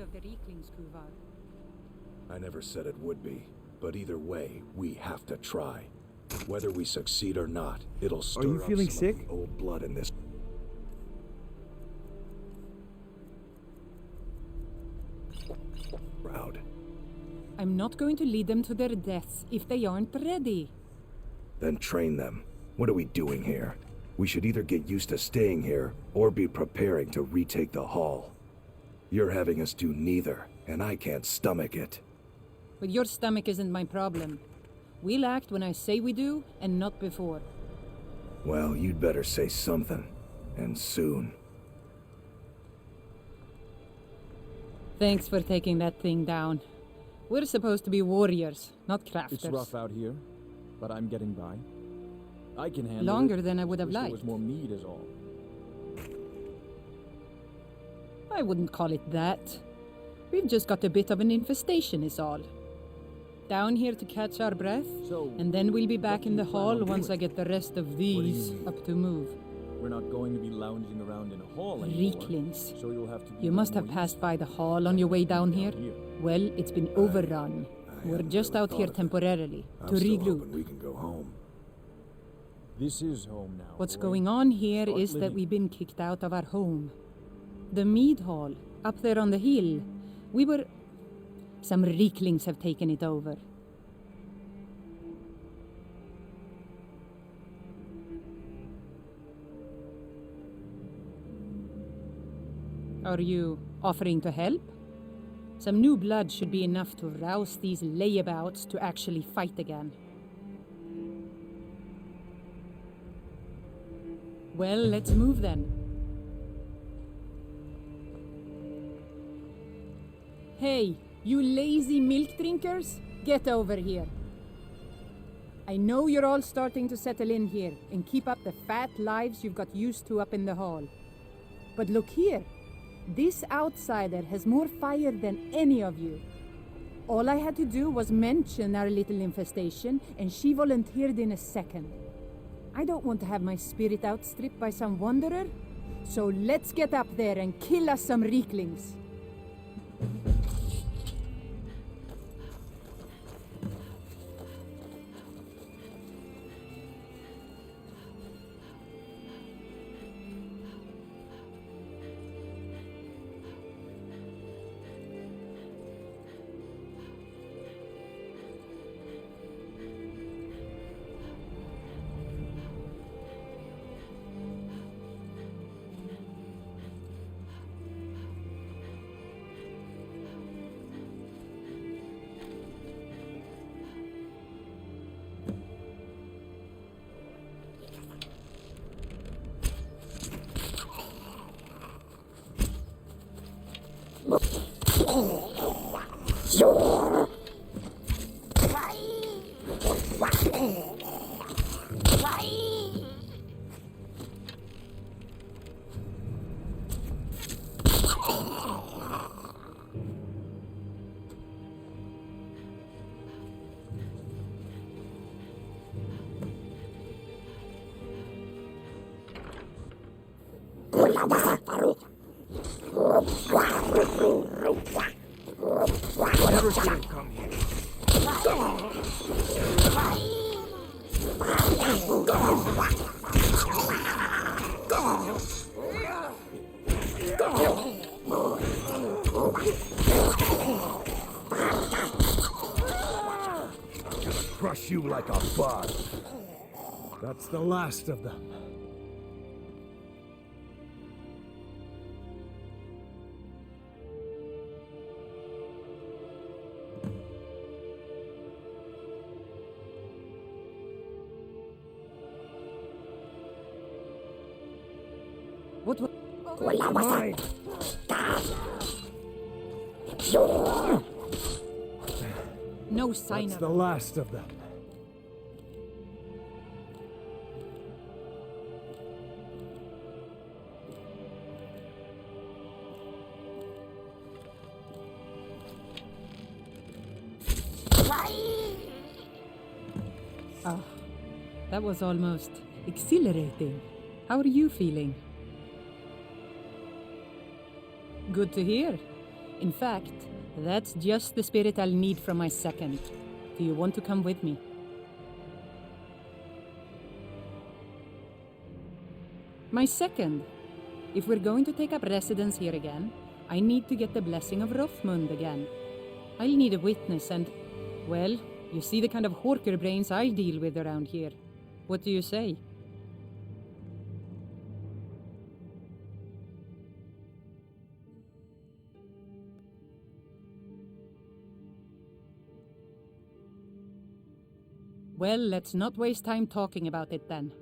Of the Reeklings, Kuvar. I never said it would be, but either way, we have to try. Whether we succeed or not, it'll stir you up feeling some sick? of the old blood in this. Crowd. I'm not going to lead them to their deaths if they aren't ready. Then train them. What are we doing here? We should either get used to staying here, or be preparing to retake the hall. You're having us do neither, and I can't stomach it. But your stomach isn't my problem. We'll act when I say we do, and not before. Well, you'd better say something. And soon. Thanks for taking that thing down. We're supposed to be warriors, not crafters. It's rough out here, but I'm getting by. I can handle Longer it. than I would have Wish there liked. was more meat is all. I wouldn't call it that. We've just got a bit of an infestation is all. Down here to catch our breath, and then we'll be back in the hall once I get the rest of these up to move. We're not going to be lounging around in a hall anymore. Reeklings. So you'll have to be You must have passed by the hall on your way down here. Well, it's been overrun. We're just out here temporarily, to regroup. We can go home. This is home now. What's boy. going on here Start is that living. we've been kicked out of our home. The mead hall, up there on the hill. Some Reeklings have taken it over. Are you offering to help? Some new blood should be enough to rouse these layabouts to actually fight again. Well, let's move then. Hey, you lazy milk drinkers, get over here. I know you're all starting to settle in here and keep up the fat lives you've got used to up in the hall. But look here, this outsider has more fire than any of you. All I had to do was mention our little infestation and she volunteered in a second. I don't want to have my spirit outstripped by some wanderer, so let's get up there and kill us some Reeklings. Whatever should have come here. Crush you like a bug. That's the last of them. What was... Mine. No sign That's of the last of them. Ah, that was almost exhilarating. How are you feeling? Good to hear. In fact, that's just the spirit I'll need from my second. Do you want to come with me? My second. If we're going to take up residence here again, I need to get the blessing of Rothmund again. I'll need a witness and, well, you see the kind of horker brains I deal with around here. What do you say? Well, let's not waste time talking about it then.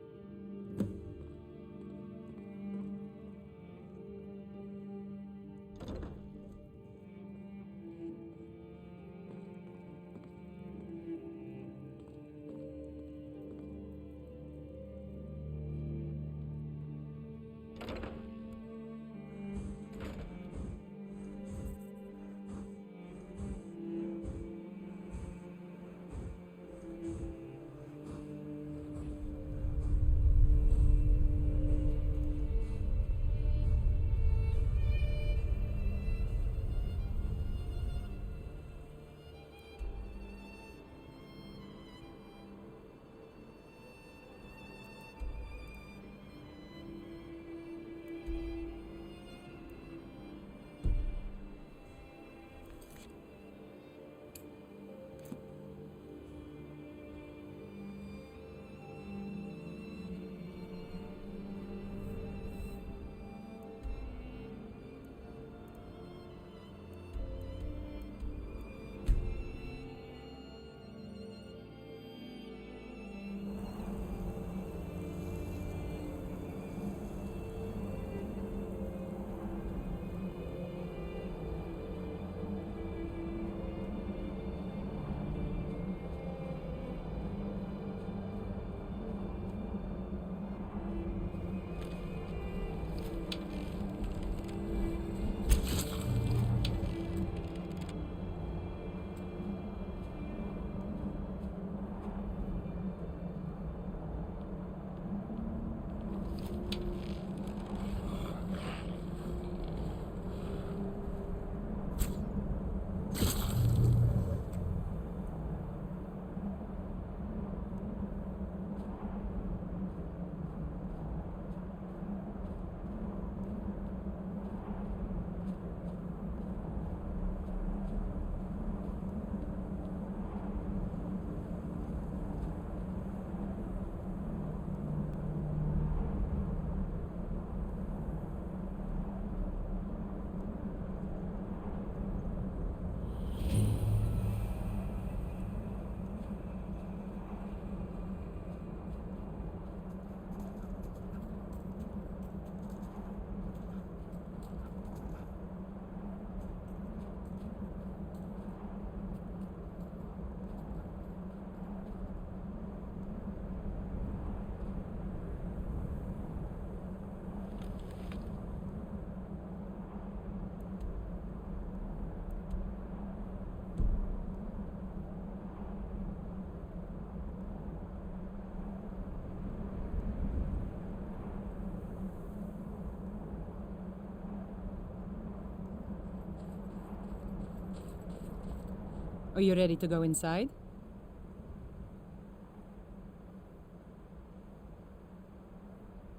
Are you ready to go inside?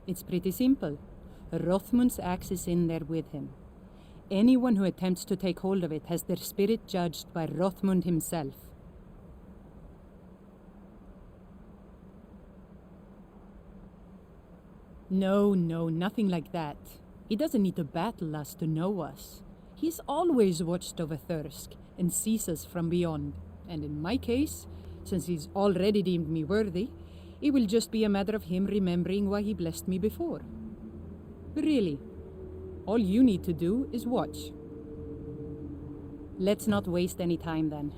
It's pretty simple. Rothmund's axe is in there with him. Anyone who attempts to take hold of it has their spirit judged by Rothmund himself. No, nothing like that. He doesn't need to battle us to know us. He's always watched over Thirsk and sees us from beyond. And in my case, since he's already deemed me worthy, it will just be a matter of him remembering why he blessed me before. Really, all you need to do is watch. Let's not waste any time then.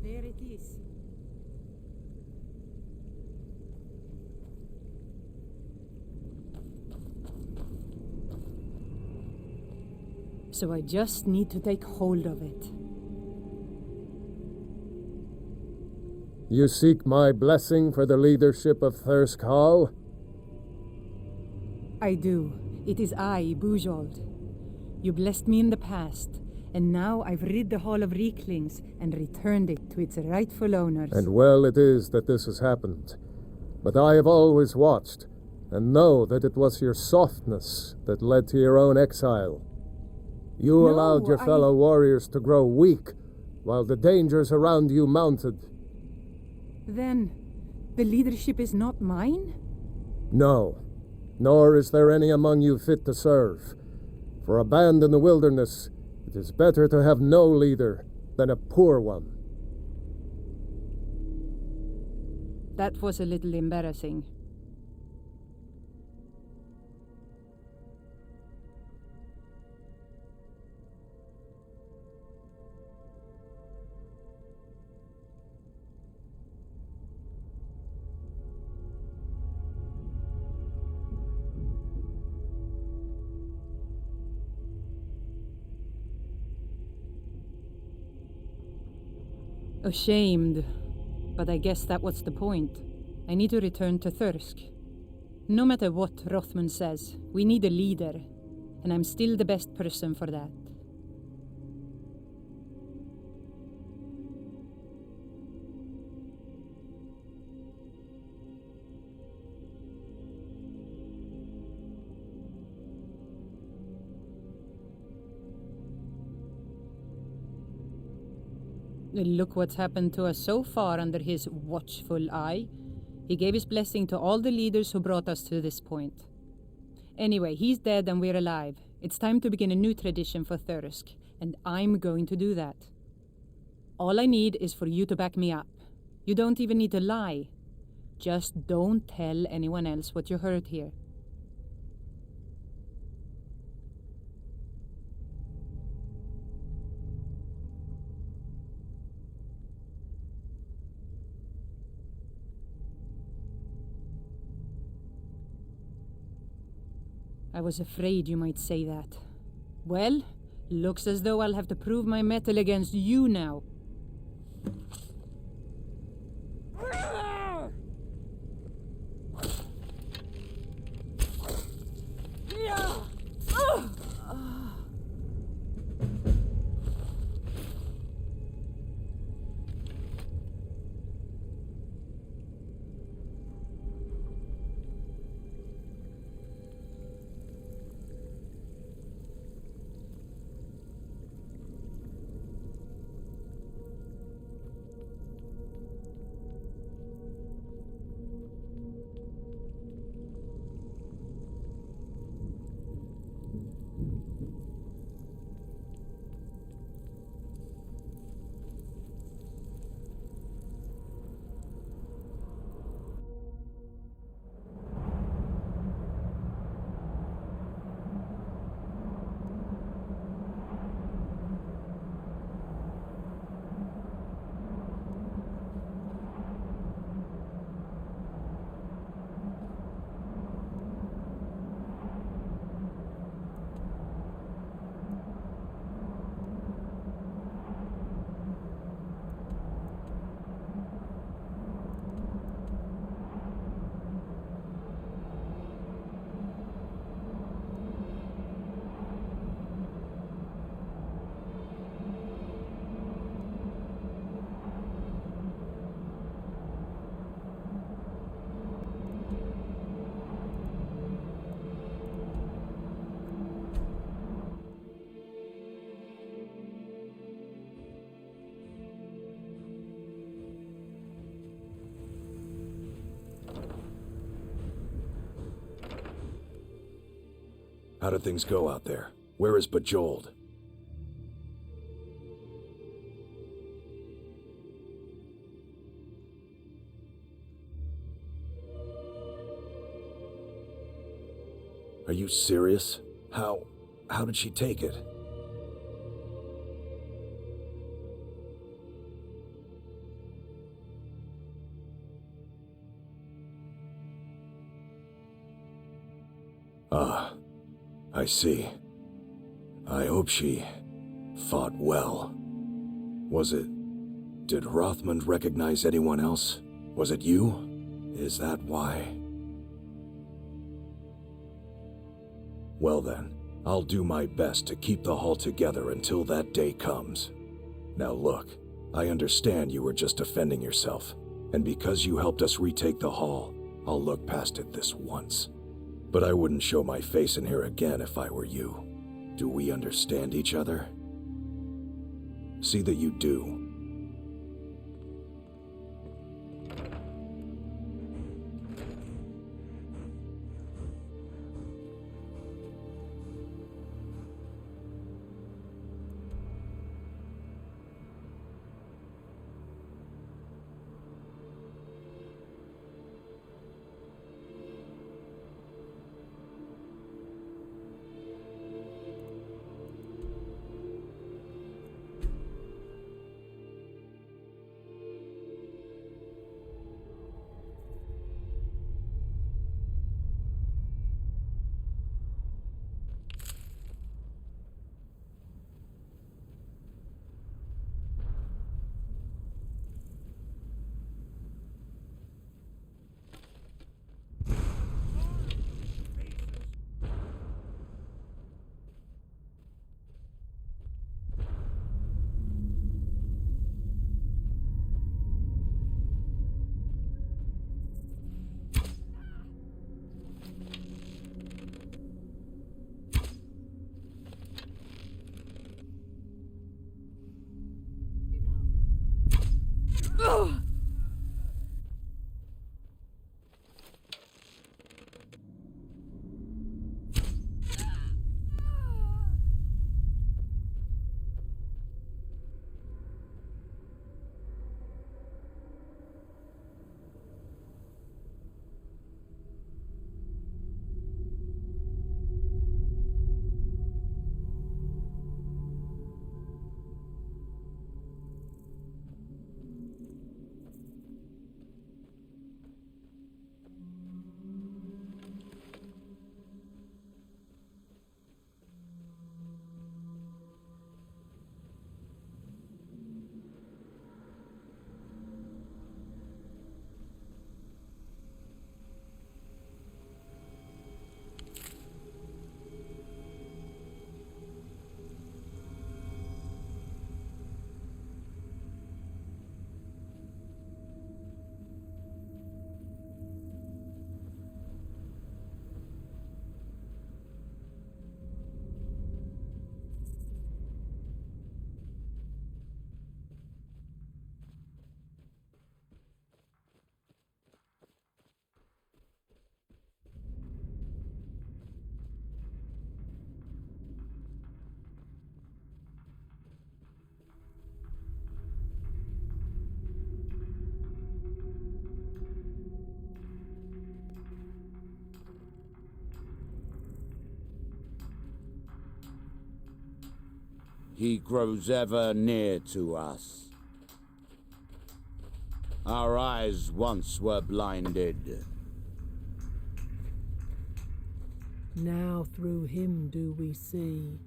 There it is. So I just need to take hold of it. You seek my blessing for the leadership of Thirsk Hall? I do. It is I, Bujold. You blessed me in the past, and now I've rid the Hall of Reeklings and returned it to its rightful owners. And well it is that this has happened. But I have always watched, and know that it was your softness that led to your own exile. You allowed your fellow warriors to grow weak, while the dangers around you mounted. Then, the leadership is not mine? No, nor is there any among you fit to serve. For a band in the wilderness, it is better to have no leader than a poor one. That was a little embarrassing. Ashamed, but I guess that was the point. I need to return to Thirsk. No matter what Rothmund says, we need a leader, and I'm still the best person for that. Look what's happened to us so far under his watchful eye. He gave his blessing to all the leaders who brought us to this point. Anyway, he's dead and we're alive. It's time to begin a new tradition for Thirsk, and I'm going to do that. All I need is for you to back me up. You don't even need to lie. Just don't tell anyone else what you heard here. I was afraid you might say that. Well, looks as though I'll have to prove my mettle against you now. How do things go out there? Where is Bejeweled? Are you serious? How did she take it? Ah, I see. I hope she fought well. Did Rothmund recognize anyone else? Was it you? Is that why? Well then, I'll do my best to keep the Hall together until that day comes. Now look, I understand you were just defending yourself, and because you helped us retake the Hall, I'll look past it this once. But I wouldn't show my face in here again if I were you. Do we understand each other? See that you do. He grows ever near to us. Our eyes once were blinded. Now through him do we see.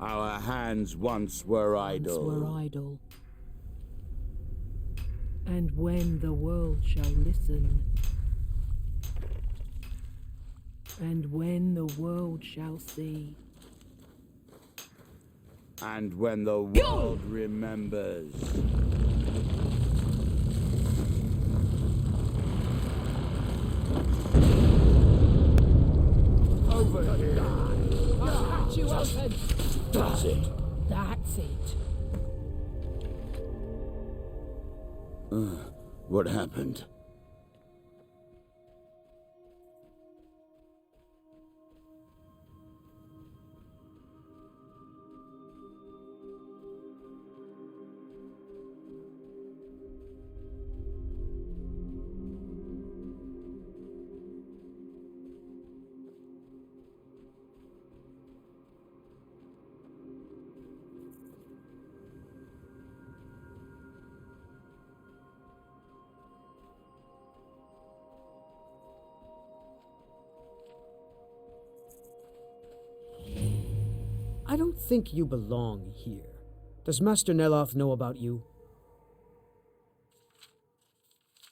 Our hands once were idle. And when the world shall listen, and when the world shall see, And when the world remembers. Over here. I'll cut you open. That's it. That's it. What happened? I don't think you belong here. Does Master Neloth know about you?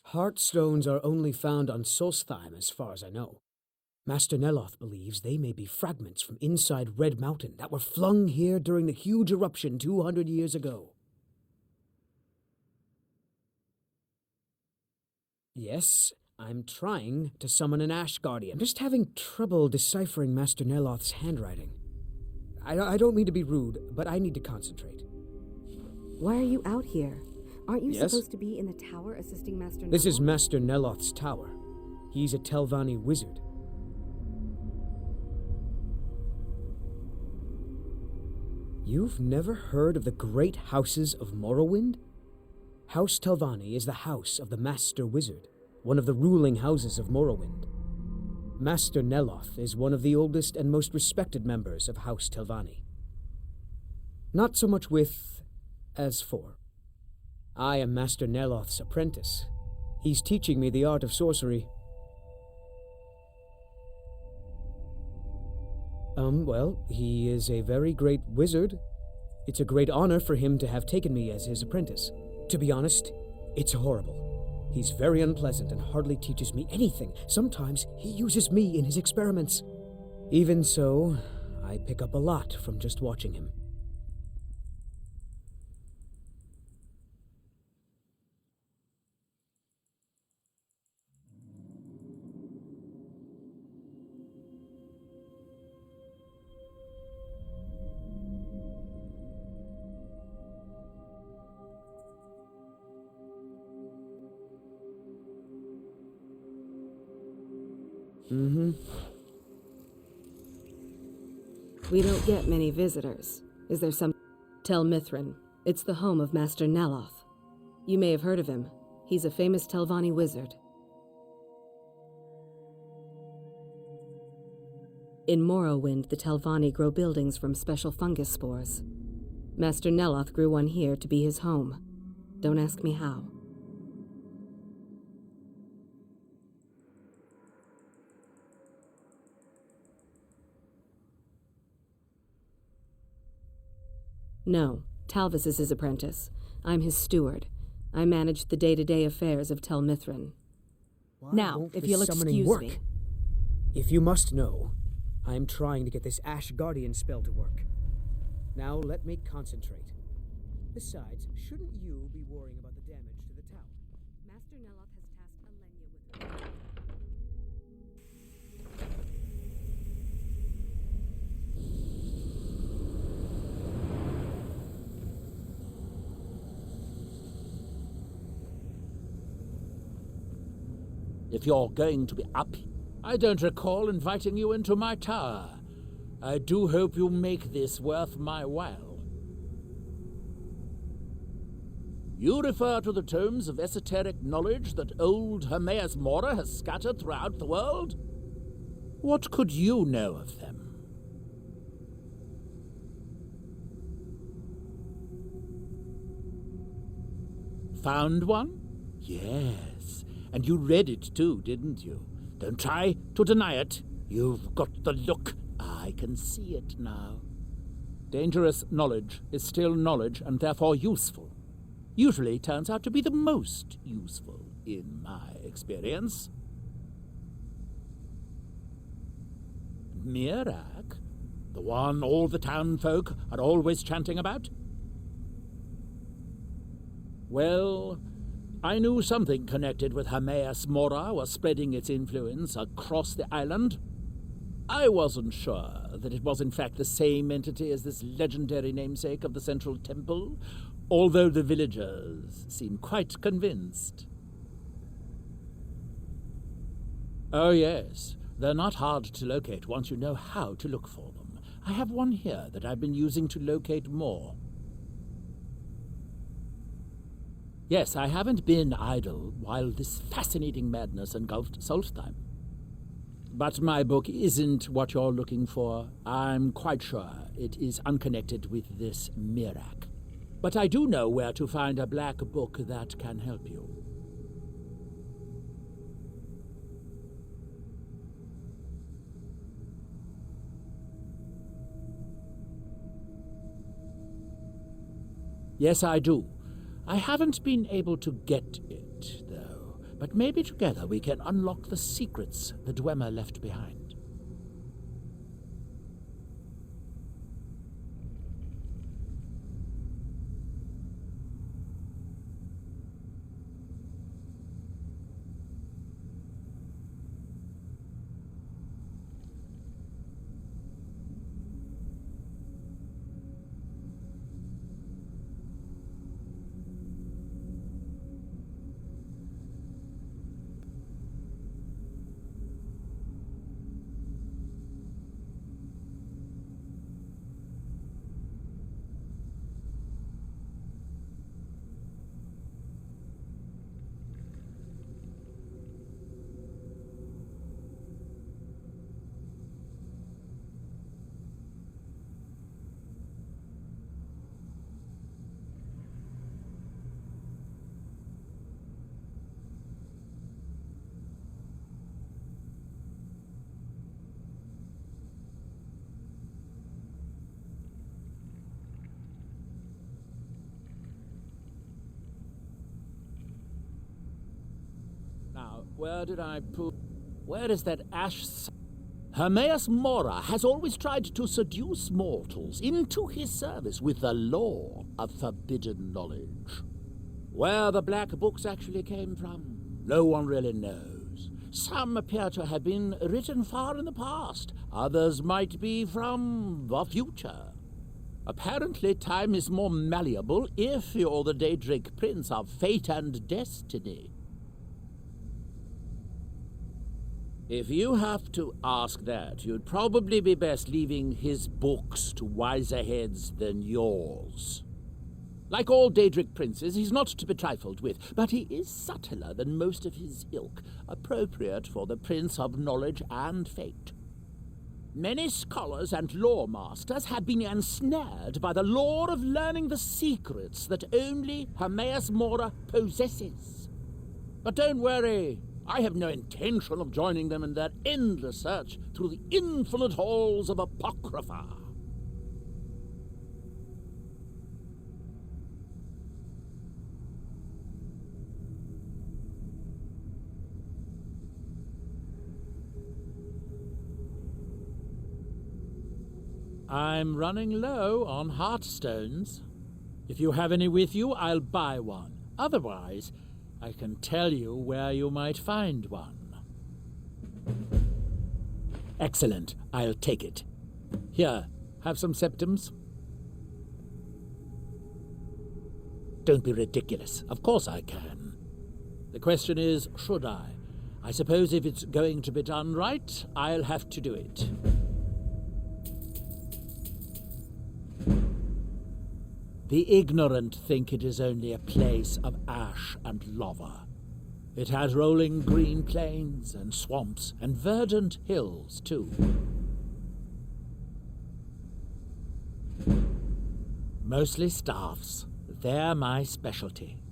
Heartstones are only found on Solstheim, as far as I know. Master Neloth believes they may be fragments from inside Red Mountain that were flung here during the huge eruption 200 years ago. Yes, I'm trying to summon an Ash Guardian. I'm just having trouble deciphering Master Neloth's handwriting. I don't mean to be rude, but I need to concentrate. Why are you out here? Aren't you Yes? supposed to be in the tower assisting Master Neloth? This is Master Neloth's tower. He's a Telvanni wizard. You've never heard of the great houses of Morrowind? House Telvanni is the house of the Master Wizard, one of the ruling houses of Morrowind. Master Neloth is one of the oldest and most respected members of House Telvanni. Not so much with as for. I am Master Neloth's apprentice. He's teaching me the art of sorcery. Well, he is a very great wizard. It's a great honor for him to have taken me as his apprentice. To be honest, it's horrible. He's very unpleasant and hardly teaches me anything. Sometimes he uses me in his experiments. Even so, I pick up a lot from just watching him. We don't get many visitors. Is there some... Tel Mithrin. It's the home of Master Neloth. You may have heard of him. He's a famous Telvanni wizard. In Morrowind, the Telvanni grow buildings from special fungus spores. Master Neloth grew one here to be his home. Don't ask me how. No, Talvis is his apprentice. I'm his steward. I manage the day-to-day affairs of Tel Mithrin. Now, if you'll excuse me. If you must know, I am trying to get this Ash Guardian spell to work. Now let me concentrate. Besides, shouldn't you be worrying about the damage to the tower? Master Neloth has tasked Alenia with... If you're going to be up, I don't recall inviting you into my tower. I do hope you make this worth my while. You refer to the tomes of esoteric knowledge that old Hermaeus Mora has scattered throughout the world? What could you know of them? Found one? Yes. And you read it too, didn't you? Don't try to deny it. You've got the look. I can see it now. Dangerous knowledge is still knowledge and therefore useful. Usually turns out to be the most useful, in my experience. Mirak, The one all the town folk are always chanting about? Well, I knew something connected with Hermaeus Mora was spreading its influence across the island. I wasn't sure that it was in fact the same entity as this legendary namesake of the Central Temple, although the villagers seem quite convinced. Oh yes, they're not hard to locate once you know how to look for them. I have one here that I've been using to locate more. Yes, I haven't been idle while this fascinating madness engulfed Solstheim. But my book isn't what you're looking for. I'm quite sure it is unconnected with this Mirak. But I do know where to find a black book that can help you. Yes, I do. I haven't been able to get it, though. But maybe together we can unlock the secrets the Dwemer left behind. Where did I put... Where is that ash... Hermaeus Mora has always tried to seduce mortals into his service with the lore of forbidden knowledge. Where the black books actually came from, no one really knows. Some appear to have been written far in the past. Others might be from the future. Apparently, time is more malleable if you're the Daedric Prince of Fate and Destiny. If you have to ask that, you'd probably be best leaving his books to wiser heads than yours. Like all Daedric princes, he's not to be trifled with, but he is subtler than most of his ilk, appropriate for the Prince of Knowledge and Fate. Many scholars and lore masters have been ensnared by the lure of learning the secrets that only Hermaeus Mora possesses. But don't worry. I have no intention of joining them in their endless search through the infinite halls of Apocrypha. I'm running low on heartstones. If you have any with you, I'll buy one. Otherwise, I can tell you where you might find one. Excellent. I'll take it. Here, have some septums. Don't be ridiculous. Of course I can. The question is, should I? I suppose if it's going to be done right, I'll have to do it. The ignorant think it is only a place of ash and lava. It has rolling green plains and swamps and verdant hills, too. Mostly staffs. They're my specialty.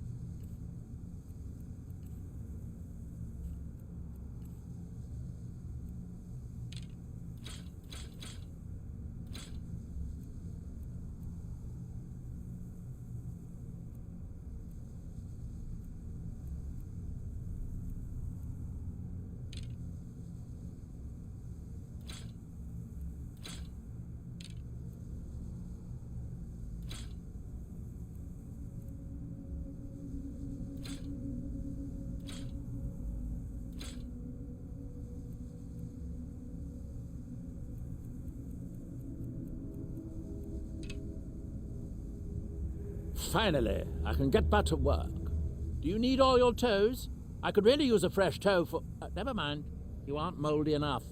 finally, I can get back to work. Do you need all your toes? I could really use a fresh toe for... never mind. You aren't moldy enough.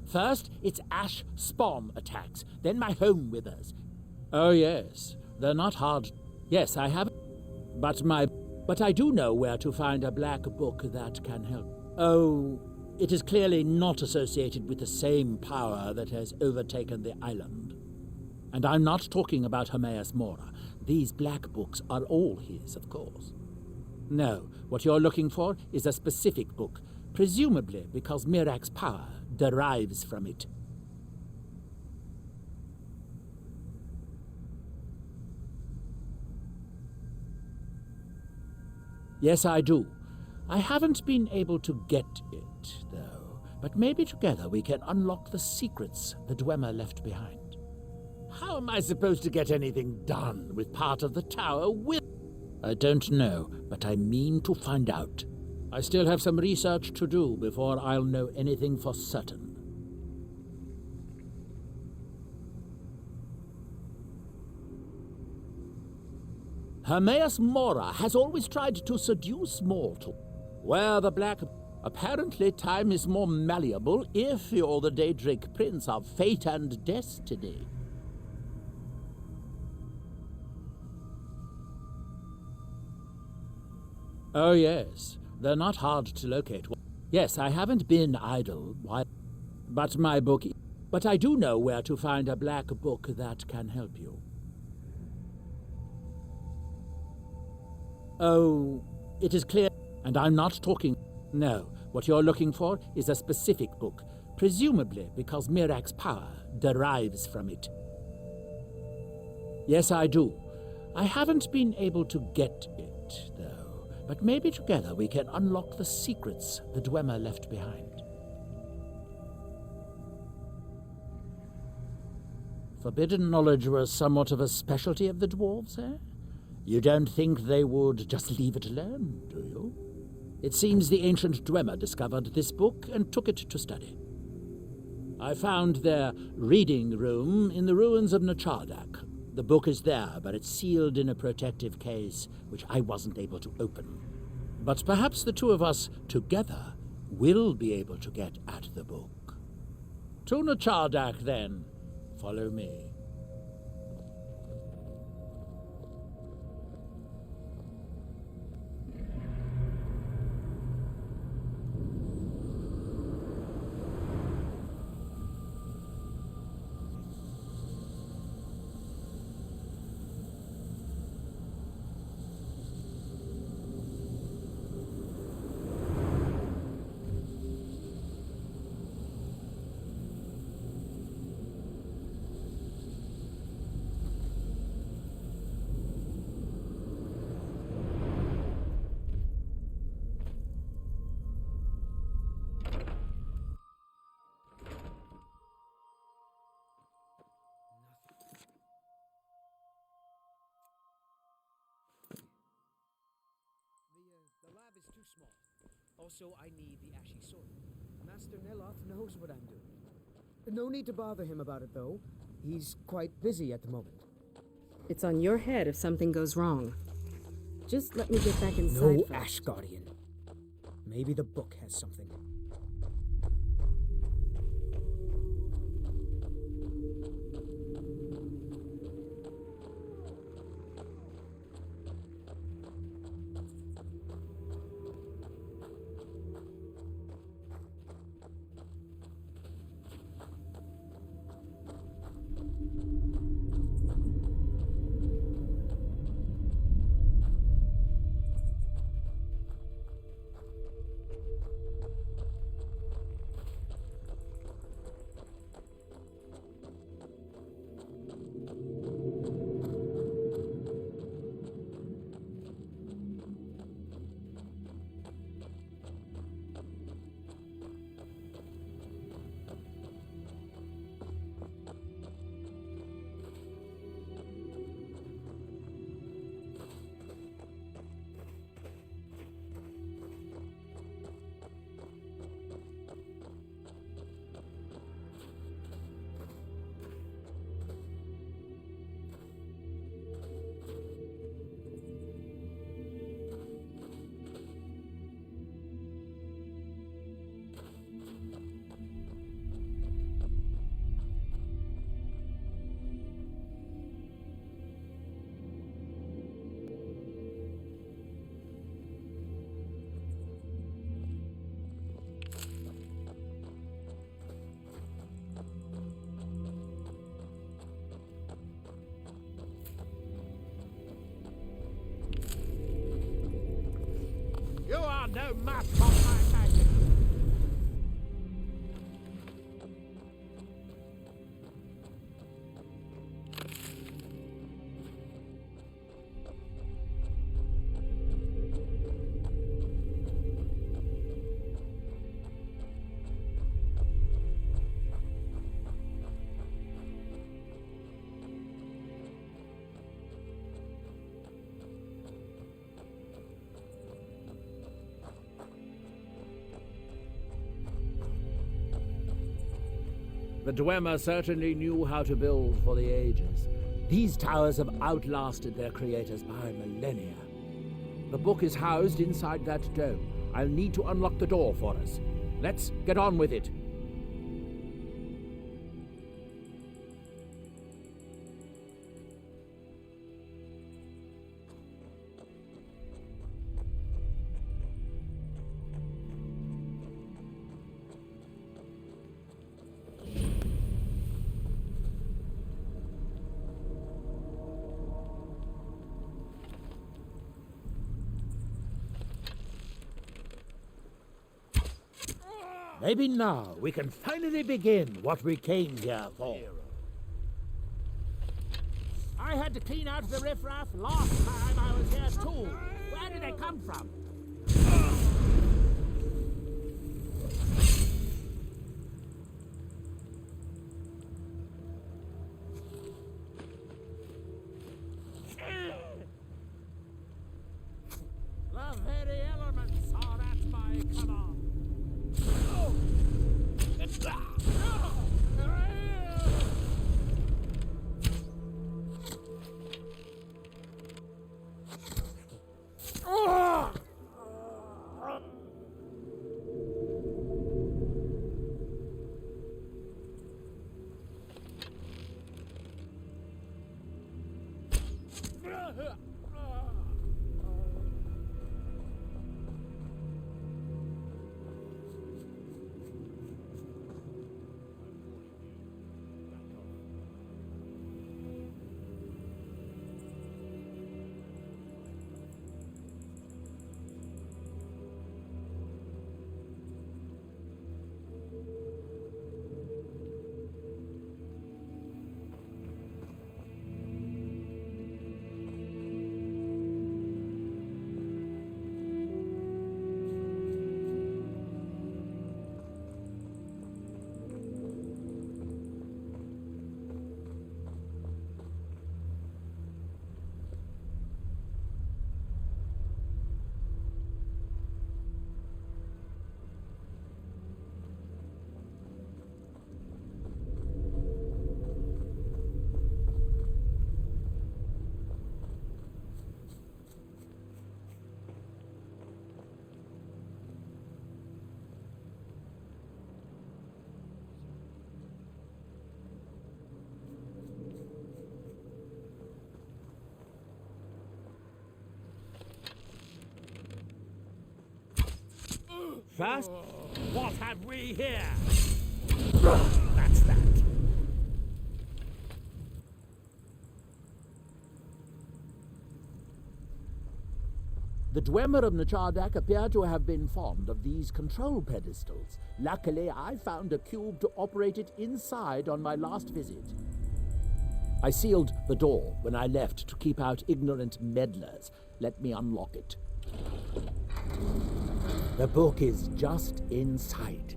First, it's ash spawn attacks, then my home withers. Oh yes, they're not hard. Yes, I have... But I do know where to find a black book that can help. Oh, it is clearly not associated with the same power that has overtaken the island. And I'm not talking about Hermaeus Mora. These black books are all his, of course. No, what you're looking for is a specific book, presumably because Mirak's power derives from it. Yes, I do. I haven't been able to get it, though. But maybe together we can unlock the secrets the Dwemer left behind. How am I supposed to get anything done with part of the tower with... I don't know, but I mean to find out. I still have some research to do before I'll know anything for certain. Hermaeus Mora has always tried to seduce mortal. Where the black... Apparently time is more malleable if you're the Daedric Prince of Fate and Destiny. Oh yes, they're not hard to locate. Yes, I haven't been idle, but I do know where to find a black book that can help you. Oh, it is clear, and I'm not talking... No, what you're looking for is a specific book, presumably because Mirak's power derives from it. Yes, I do. I haven't been able to get it, though, but maybe together we can unlock the secrets the Dwemer left behind. Forbidden knowledge was somewhat of a specialty of the dwarves, eh? You don't think they would just leave it alone, do you? It seems the ancient Dwemer discovered this book and took it to study. I found their reading room in the ruins of Nachardak. The book is there, but it's sealed in a protective case, which I wasn't able to open. But perhaps the two of us, together, will be able to get at the book. To Nachardak, then. Follow me. The lab is too small. Also, I need the ashy sword. Master Neloth knows what I'm doing. No need to bother him about it, though. He's quite busy at the moment. It's on your head if something goes wrong. Just let me get back inside No first. Ash Guardian. Maybe the book has something. The Dwemer certainly knew how to build for the ages. These towers have outlasted their creators by millennia. The book is housed inside that dome. I'll need to unlock the door for us. Let's get on with it. Maybe now we can finally begin what we came here for. I had to clean out the riffraff last time I was here too. Where did they come from? The very elements are at my command. First, what have we here? That's that. The Dwemer of Nachardak appear to have been fond of these control pedestals. Luckily, I found a cube to operate it inside on my last visit. I sealed the door when I left to keep out ignorant meddlers. Let me unlock it. The book is just inside.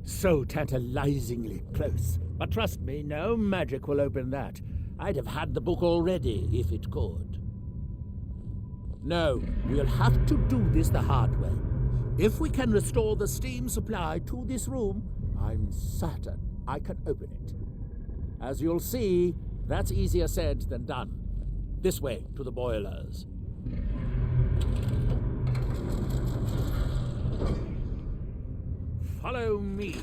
So tantalizingly close. But trust me, no magic will open that. I'd have had the book already if it could. No, we'll have to do this the hard way. If we can restore the steam supply to this room, I'm certain I can open it. As you'll see, that's easier said than done. This way to the boilers. Follow me.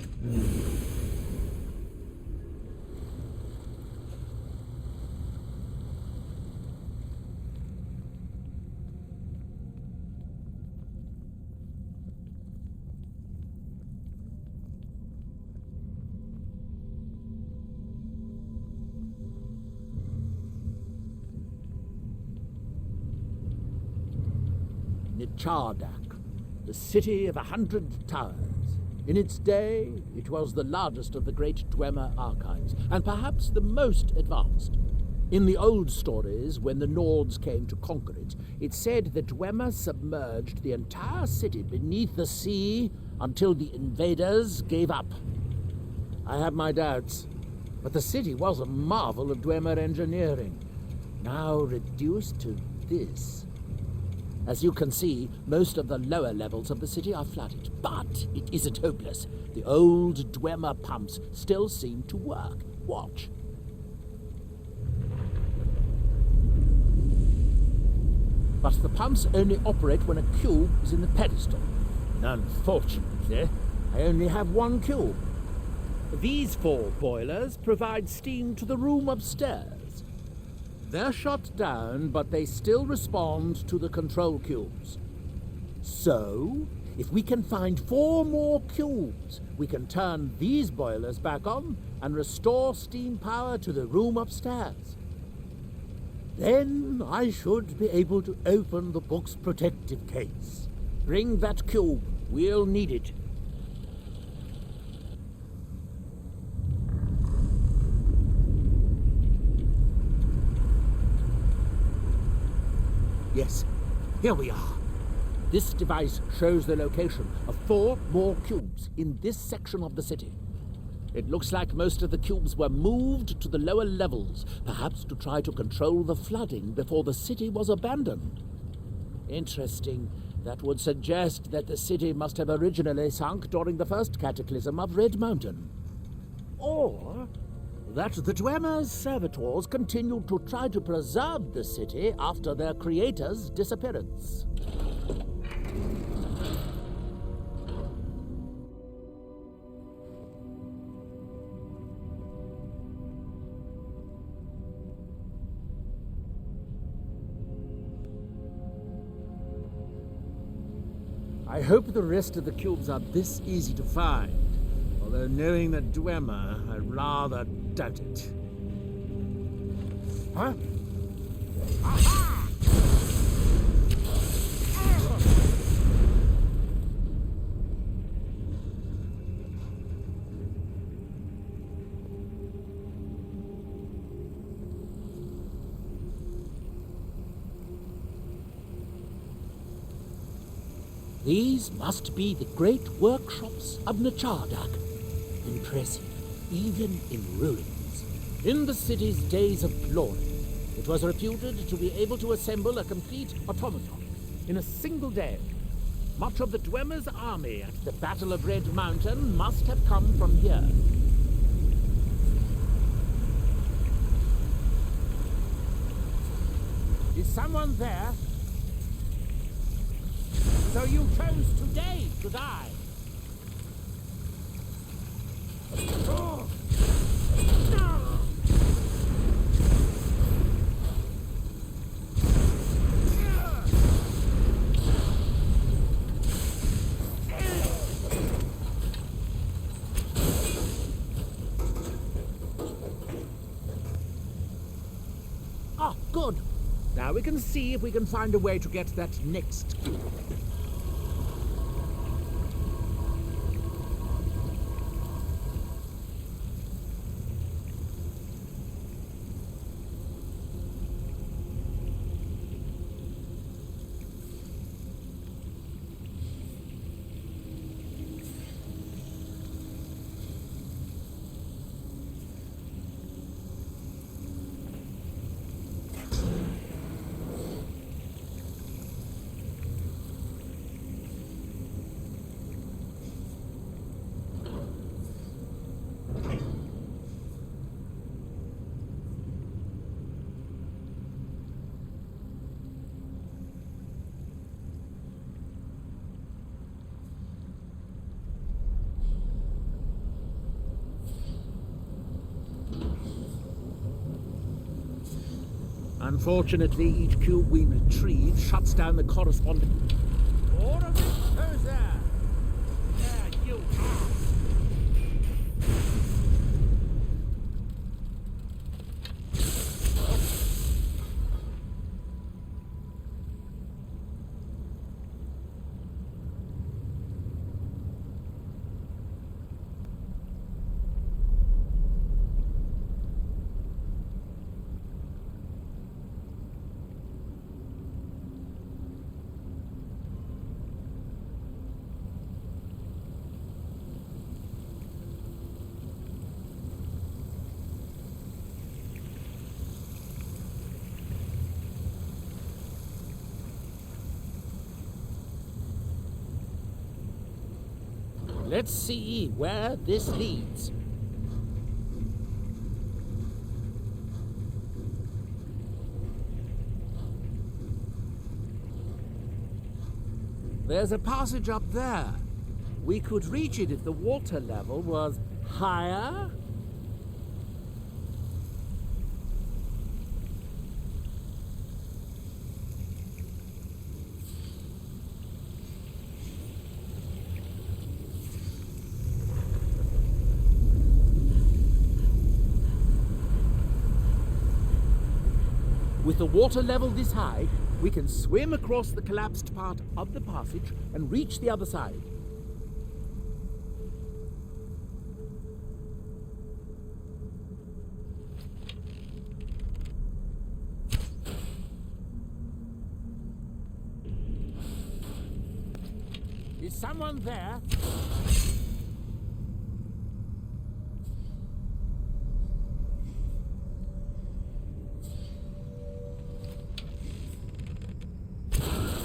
Nachardak, the city of 100 towers. In its day, it was the largest of the great Dwemer archives, and perhaps the most advanced. In the old stories, when the Nords came to conquer it, it said the Dwemer submerged the entire city beneath the sea until the invaders gave up. I have my doubts, but the city was a marvel of Dwemer engineering. Now reduced to this. As you can see, most of the lower levels of the city are flooded. But it isn't hopeless. The old Dwemer pumps still seem to work. Watch. But the pumps only operate when a cube is in the pedestal. And unfortunately, I only have one cube. These 4 boilers provide steam to the room upstairs. They're shut down, but they still respond to the control cubes. So, if we can find 4 more cubes, we can turn these boilers back on and restore steam power to the room upstairs. Then I should be able to open the book's protective case. Bring that cube. We'll need it. Yes, here we are. This device shows the location of 4 more cubes in this section of the city. It looks like most of the cubes were moved to the lower levels, perhaps to try to control the flooding before the city was abandoned. Interesting. That would suggest that the city must have originally sunk during the first cataclysm of Red Mountain. Or that the Dwemer's servitors continued to try to preserve the city after their creator's disappearance. I hope the rest of the cubes are this easy to find, although knowing the Dwemer, I rather doubt it. Huh? Aha! These must be the great workshops of Nachardak. Impressive, even in ruins. In the city's days of glory, it was reputed to be able to assemble a complete automaton in a single day. Much of the Dwemer's army at the Battle of Red Mountain must have come from here. Is someone there? So you chose today to die. Ah, good. Now we can see if we can find a way to get that next cube. Unfortunately, each cube we retrieve shuts down the corresponding... Order of it, who's there? There you are! Let's see where this leads. There's a passage up there. We could reach it if the water level was higher. With the water level this high, we can swim across the collapsed part of the passage and reach the other side. Is someone there?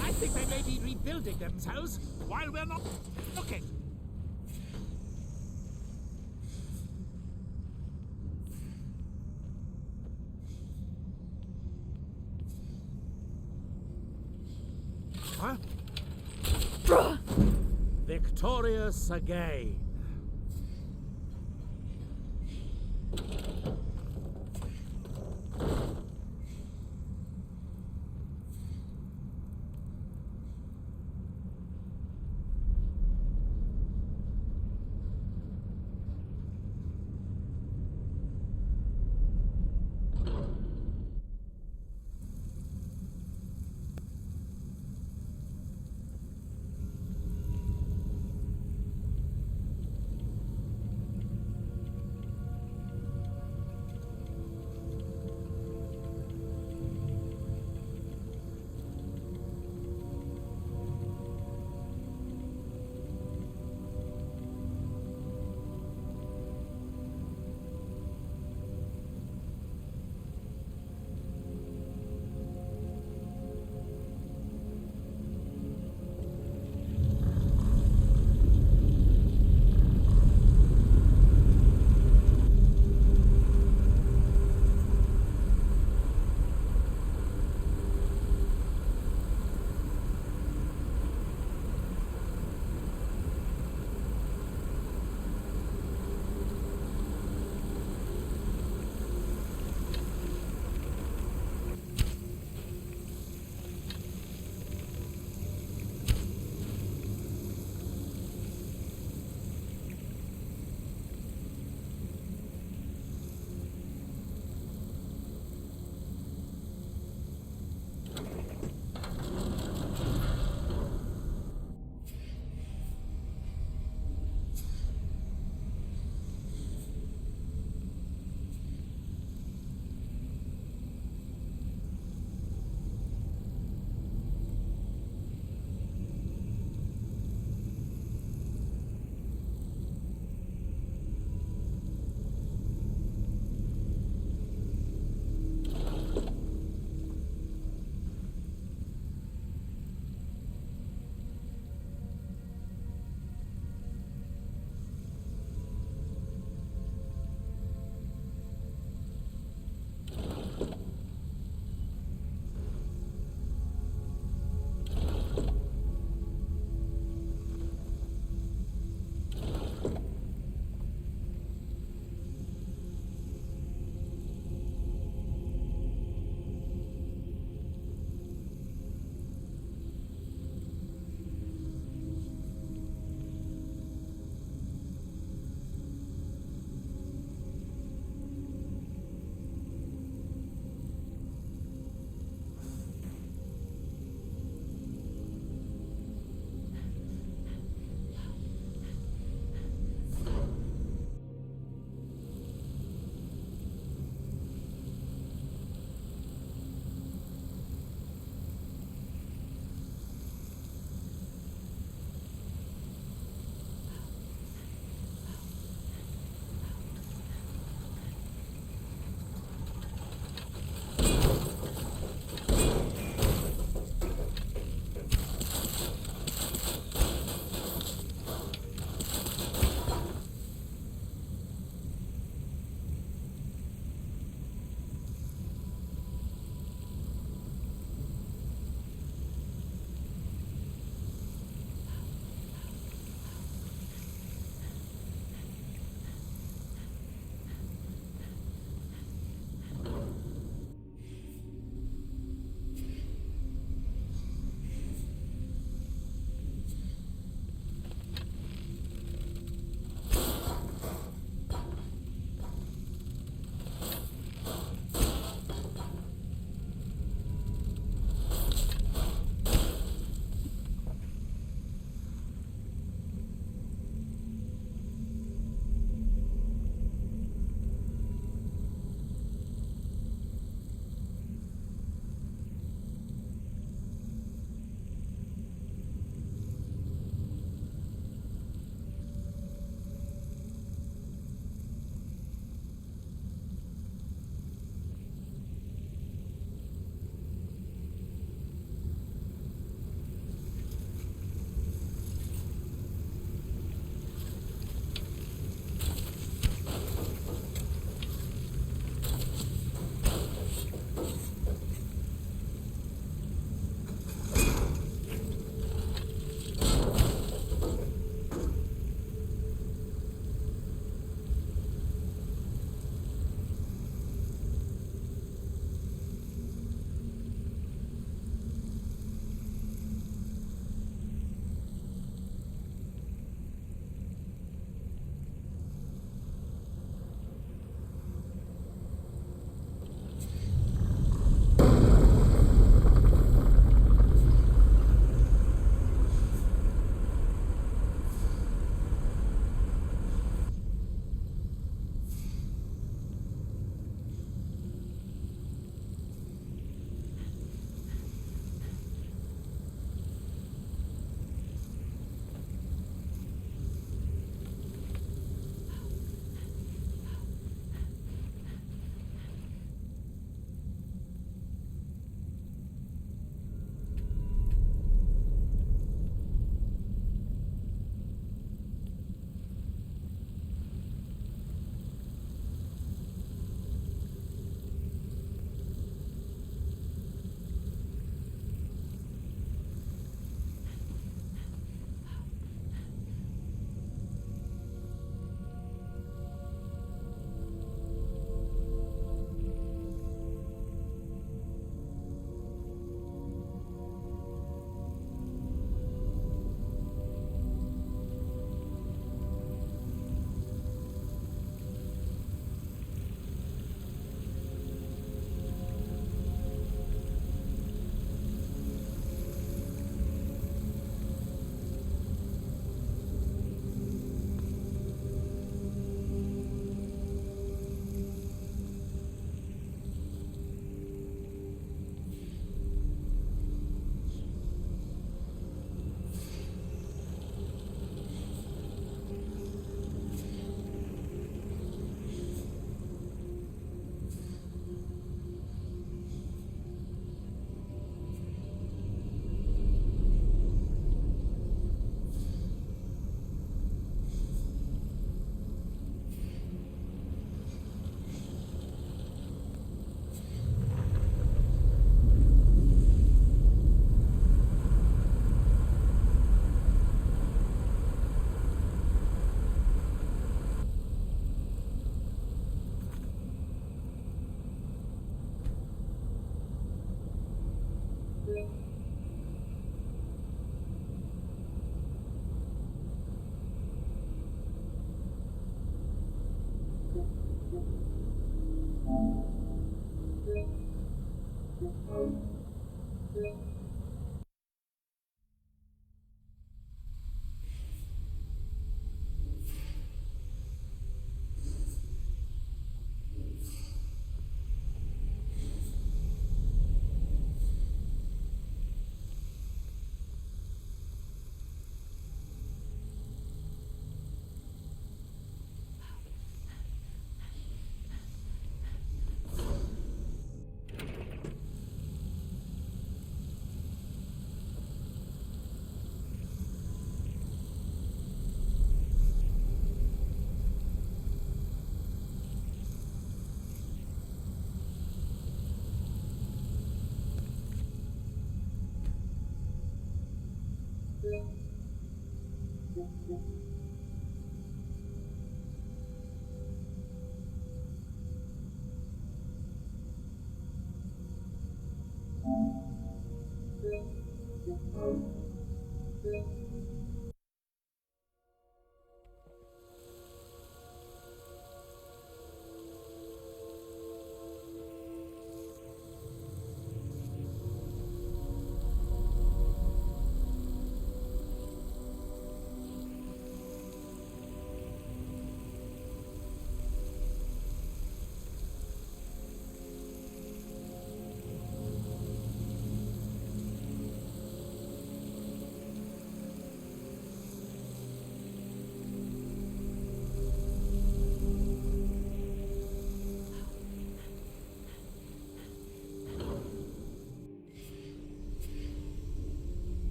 I think they may be rebuilding themselves while we're not looking. Huh? Victorious again.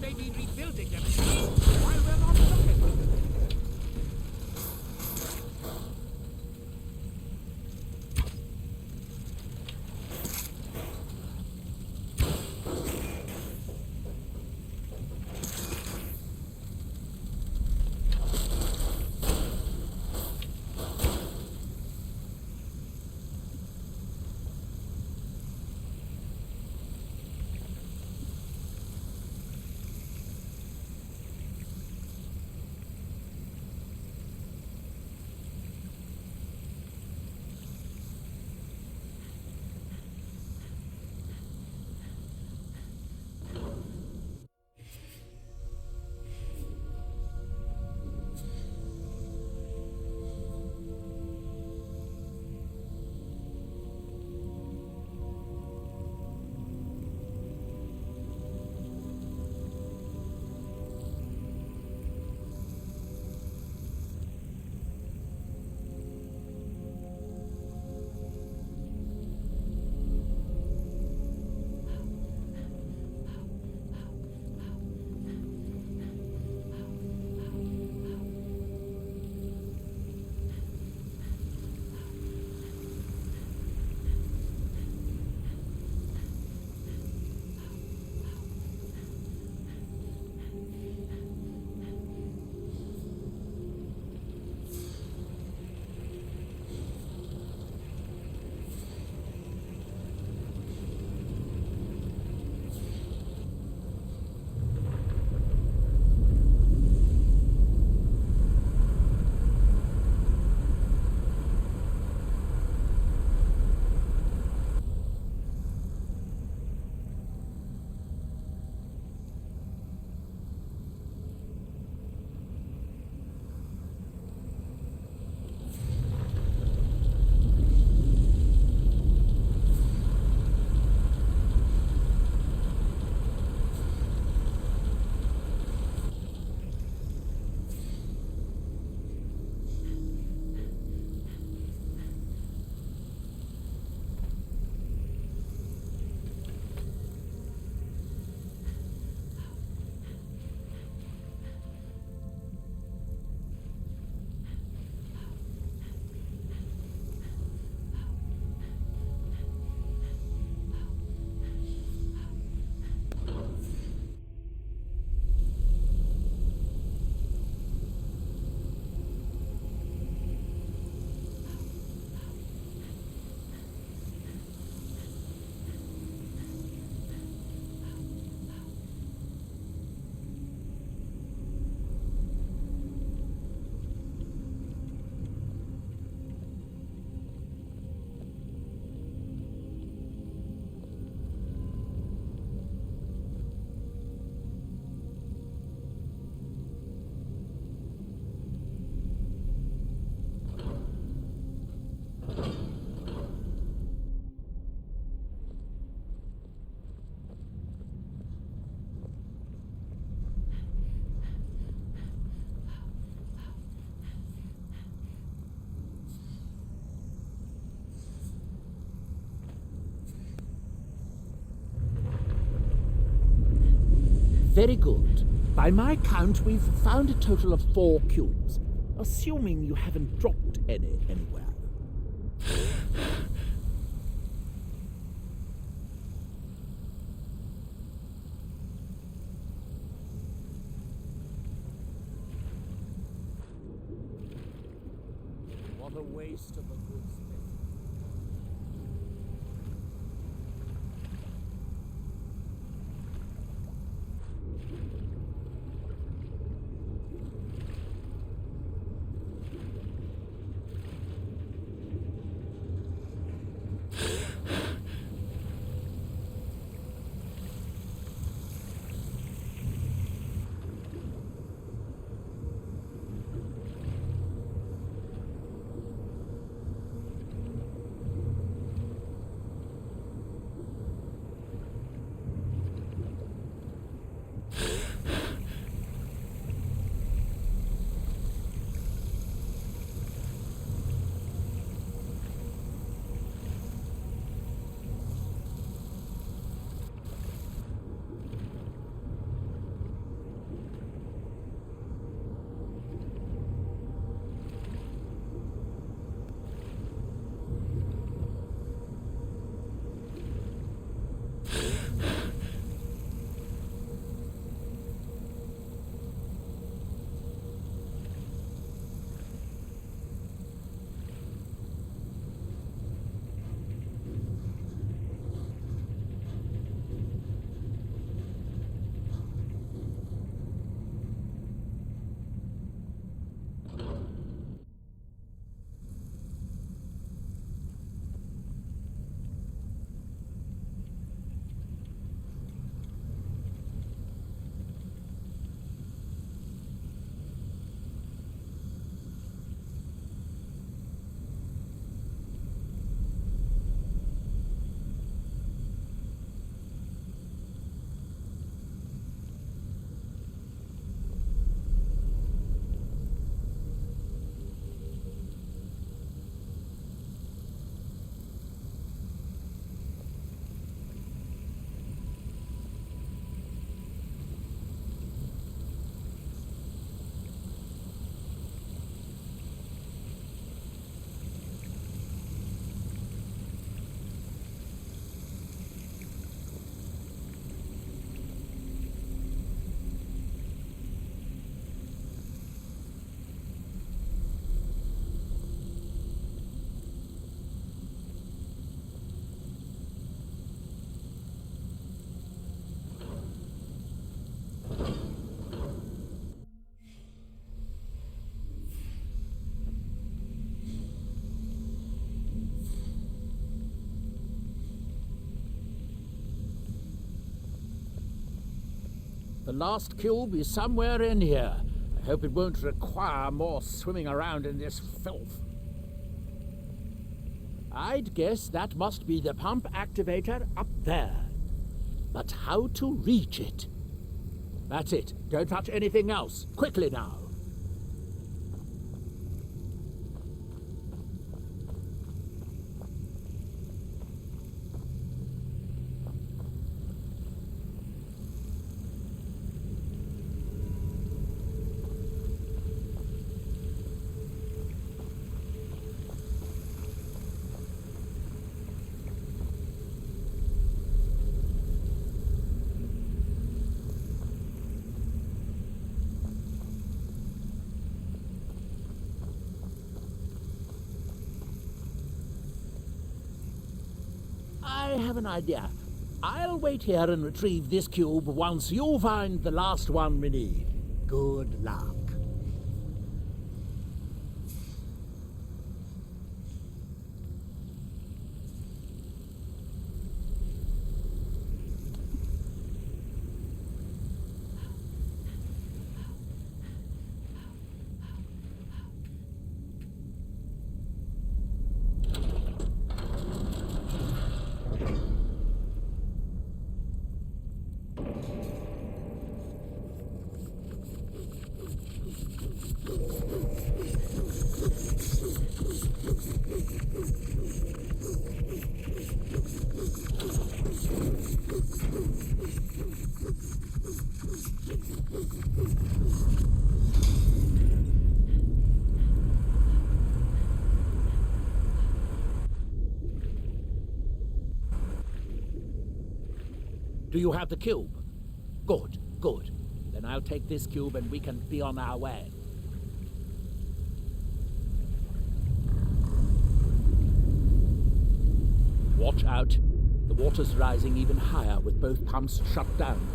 may be rebuilding them while we're not looking. Very good. By my count, we've found a total of 4 cubes, assuming you haven't dropped any anywhere. What a waste of a good space. The last cube is somewhere in here. I hope it won't require more swimming around in this filth. I'd guess that must be the pump activator up there. But how to reach it? That's it. Don't touch anything else. Quickly now. I have an idea. I'll wait here and retrieve this cube once you find the last one we need. Good luck. Do you have the cube? Good, good. Then I'll take this cube and we can be on our way. Watch out. The water's rising even higher with both pumps shut down.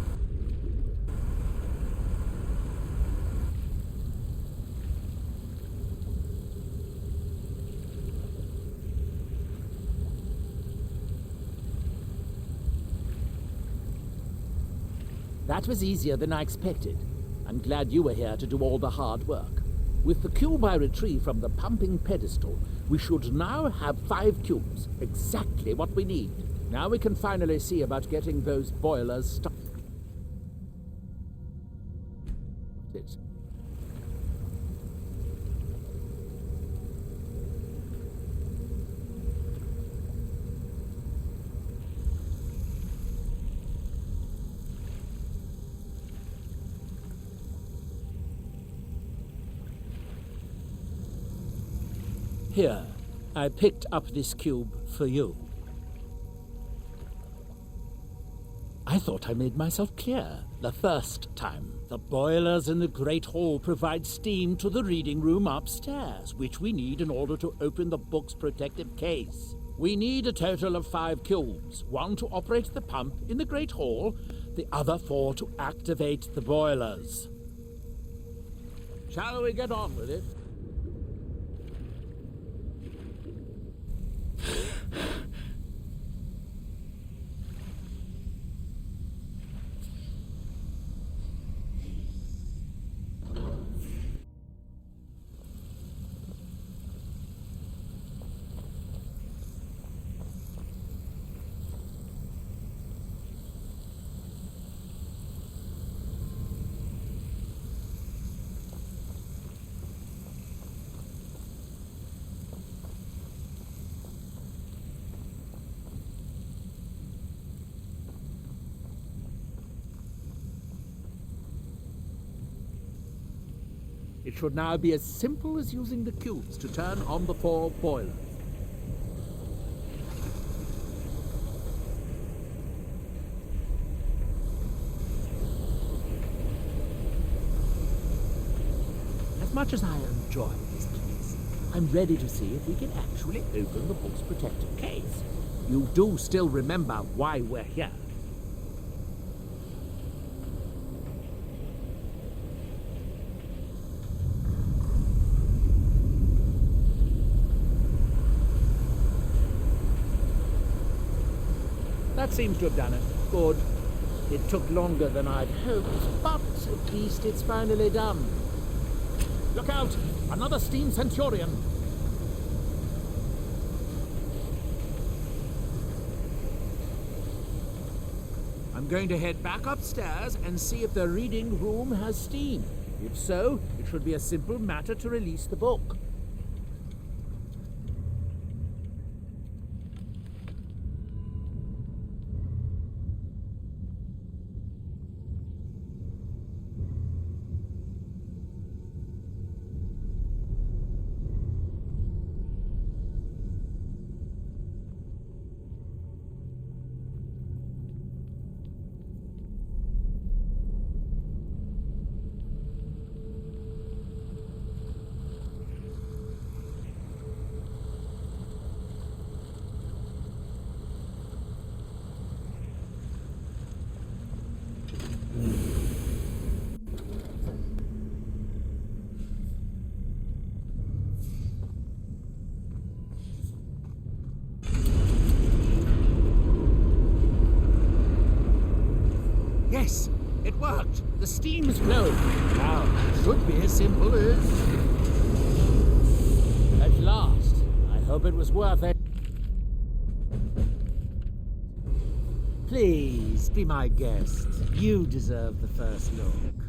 That was easier than I expected. I'm glad you were here to do all the hard work. With the cube I retrieved from the pumping pedestal, we should now have 5 cubes. Exactly what we need. Now we can finally see about getting those boilers started. Here, I picked up this cube for you. I thought I made myself clear the first time. The boilers in the Great Hall provide steam to the reading room upstairs, which we need in order to open the book's protective case. We need a total of 5 cubes, 1 to operate the pump in the Great Hall, the other 4 to activate the boilers. Shall we get on with it? It should now be as simple as using the cubes to turn on the 4 boilers. As much as I enjoy this place, I'm ready to see if we can actually open the book's protective case. You do still remember why we're here. That seems to have done it. Good. It took longer than I'd hoped, but at least it's finally done. Look out! Another steam Centurion! I'm going to head back upstairs and see if the reading room has steam. If so, it should be a simple matter to release the book. Yes, it worked. The steam's flowing. Now, it should be as simple as... At last. I hope it was worth it. Please, be my guest. You deserve the first look.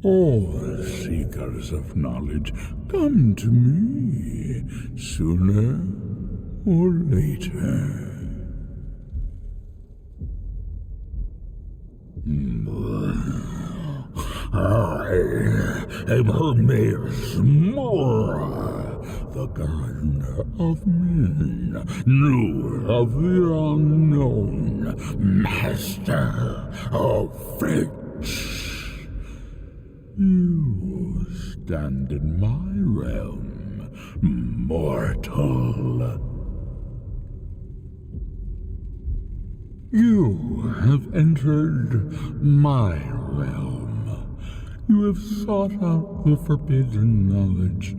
All seekers of knowledge come to me, sooner or later. I am Hermes Mora, the gardener of men, knower of the unknown, master of fates. You stand in my realm, mortal. You have entered my realm. You have sought out the forbidden knowledge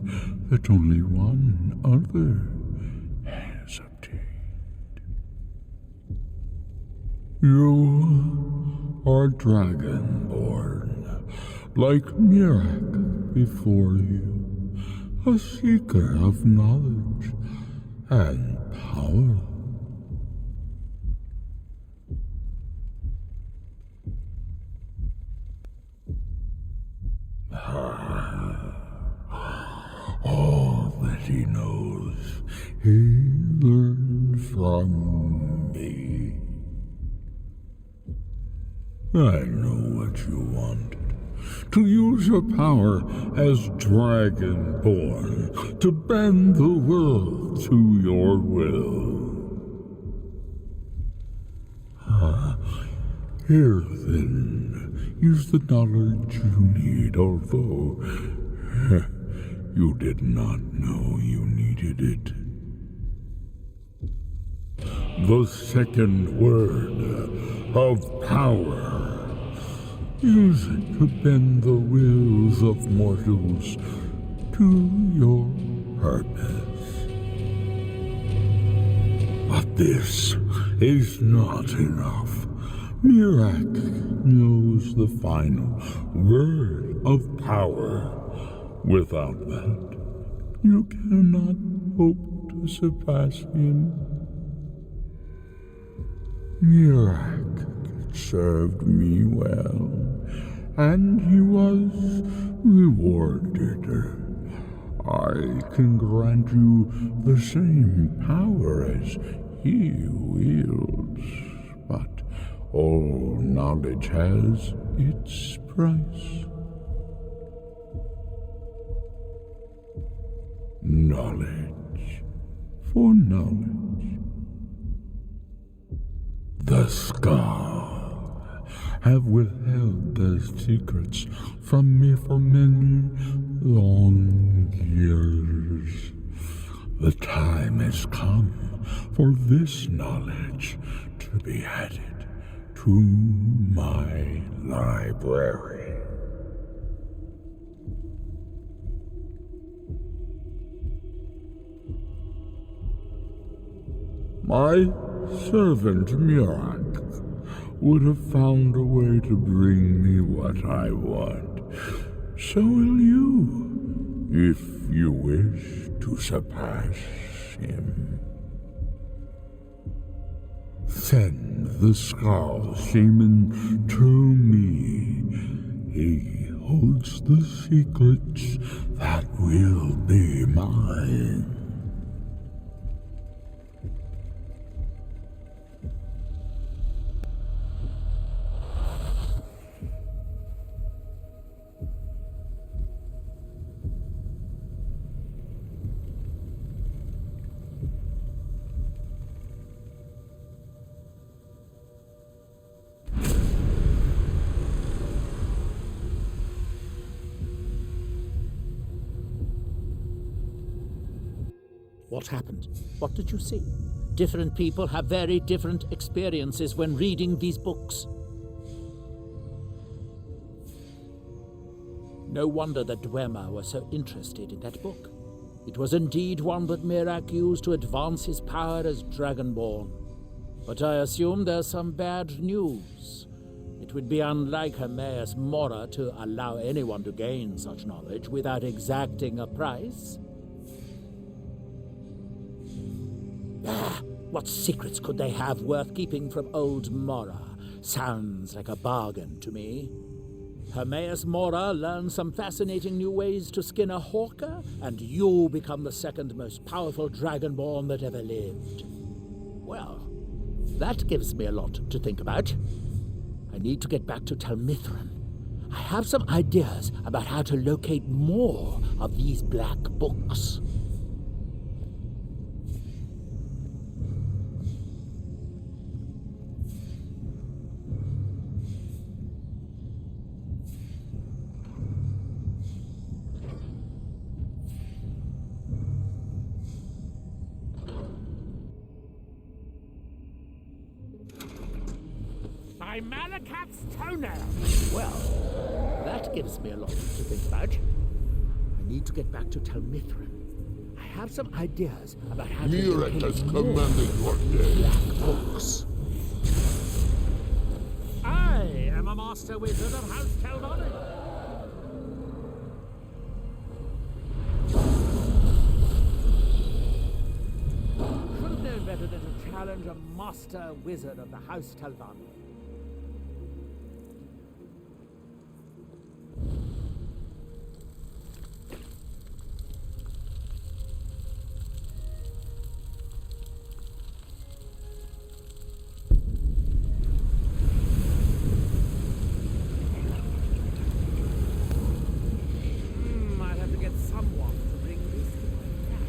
that only one other has obtained. You are dragonborn, like Mirak before you, a seeker of knowledge and power. All that he knows, he learned from me. I know what you wanted. To use your power as Dragonborn, to bend the world to your will. Here, then, is the knowledge you need, although you did not know you needed it. The second word of power. Use it to bend the wills of mortals to your purpose. But this is not enough. Mirak knows the final word of power. Without that, you cannot hope to surpass him. Mirak served me well, and he was rewarded. I can grant you the same power as he wields, but all knowledge has its price. Knowledge for knowledge. The Scar have withheld their secrets from me for many long years. The time has come for this knowledge to be added to my library. My servant Mirak would have found a way to bring me what I want. So will you, if you wish to surpass him. Send the Skull Shaman to me. He holds the secrets that will be mine. What happened? What did you see? Different people have very different experiences when reading these books. No wonder that Dwemer was so interested in that book. It was indeed one that Mirak used to advance his power as Dragonborn. But I assume there's some bad news. It would be unlike Hermes Mora to allow anyone to gain such knowledge without exacting a price. What secrets could they have worth keeping from old Mora? Sounds like a bargain to me. Hermaeus Mora learns some fascinating new ways to skin a hawker, and you become the second most powerful dragonborn that ever lived. Well, that gives me a lot to think about. I need to get back to Tel Mithrin. I have some ideas about how to locate more of these black books. By Malakat's toenail! Well, that gives me a lot to think about. I need to get back to Tel Mithrin. I have some ideas about how to Mirek locate has more commanded your day. black books. I am a master wizard of House Telvanni. Should have known better than to challenge a master wizard of the House Telvanni. I'll have to get someone to bring this to my camp.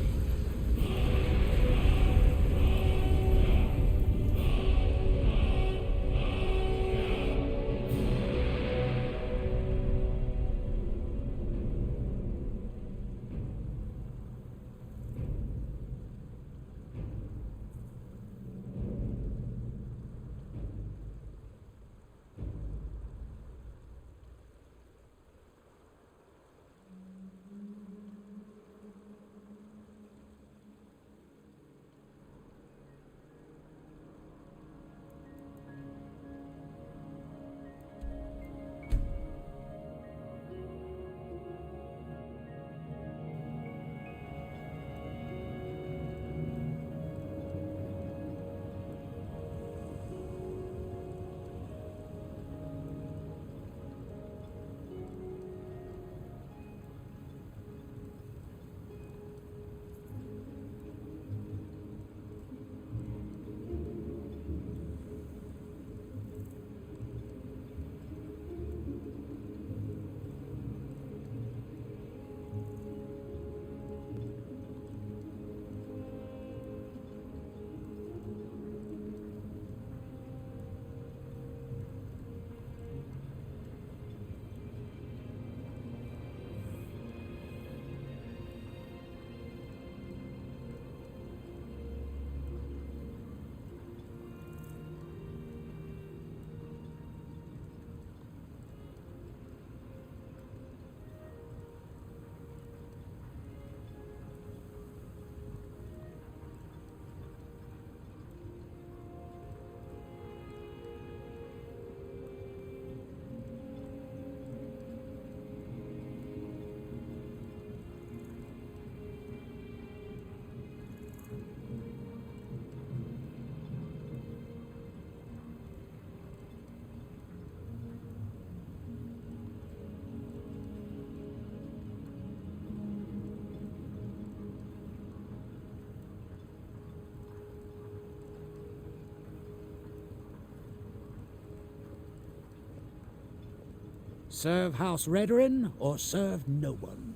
Serve House Redorin or serve no one.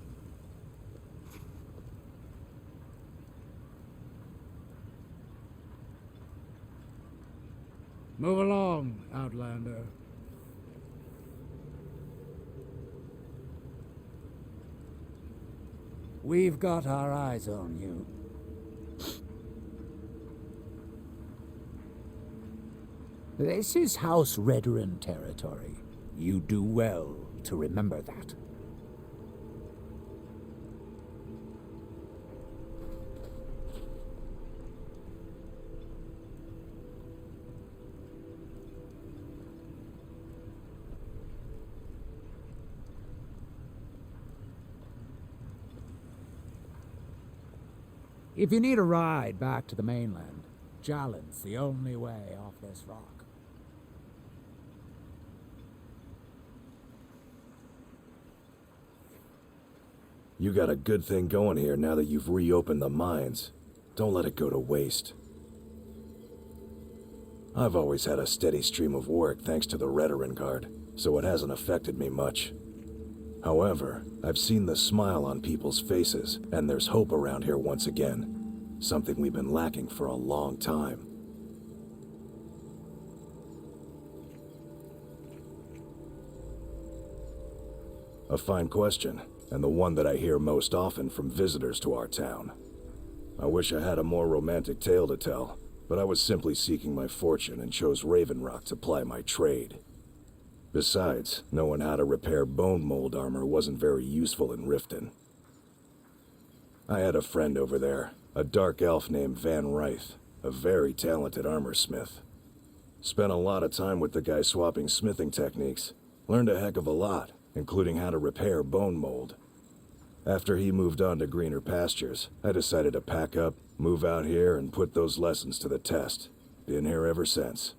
Move along, Outlander. We've got our eyes on you. This is House Redorin territory. You do well to remember that. If you need a ride back to the mainland, Jalen's the only way off this rock. You got a good thing going here now that you've reopened the mines. Don't let it go to waste. I've always had a steady stream of work thanks to the Redoran Guard, so it hasn't affected me much. However, I've seen the smile on people's faces, and there's hope around here once again. Something we've been lacking for a long time. A fine question, and the one that I hear most often from visitors to our town. I wish I had a more romantic tale to tell, but I was simply seeking my fortune and chose Raven Rock to ply my trade. Besides, knowing how to repair bone mold armor wasn't very useful in Riften. I had a friend over there, a dark elf named Van Ryth, a very talented armor smith. Spent a lot of time with the guy swapping smithing techniques, learned a heck of a lot, including how to repair bone mold. After he moved on to greener pastures, I decided to pack up, move out here, and put those lessons to the test. Been here ever since.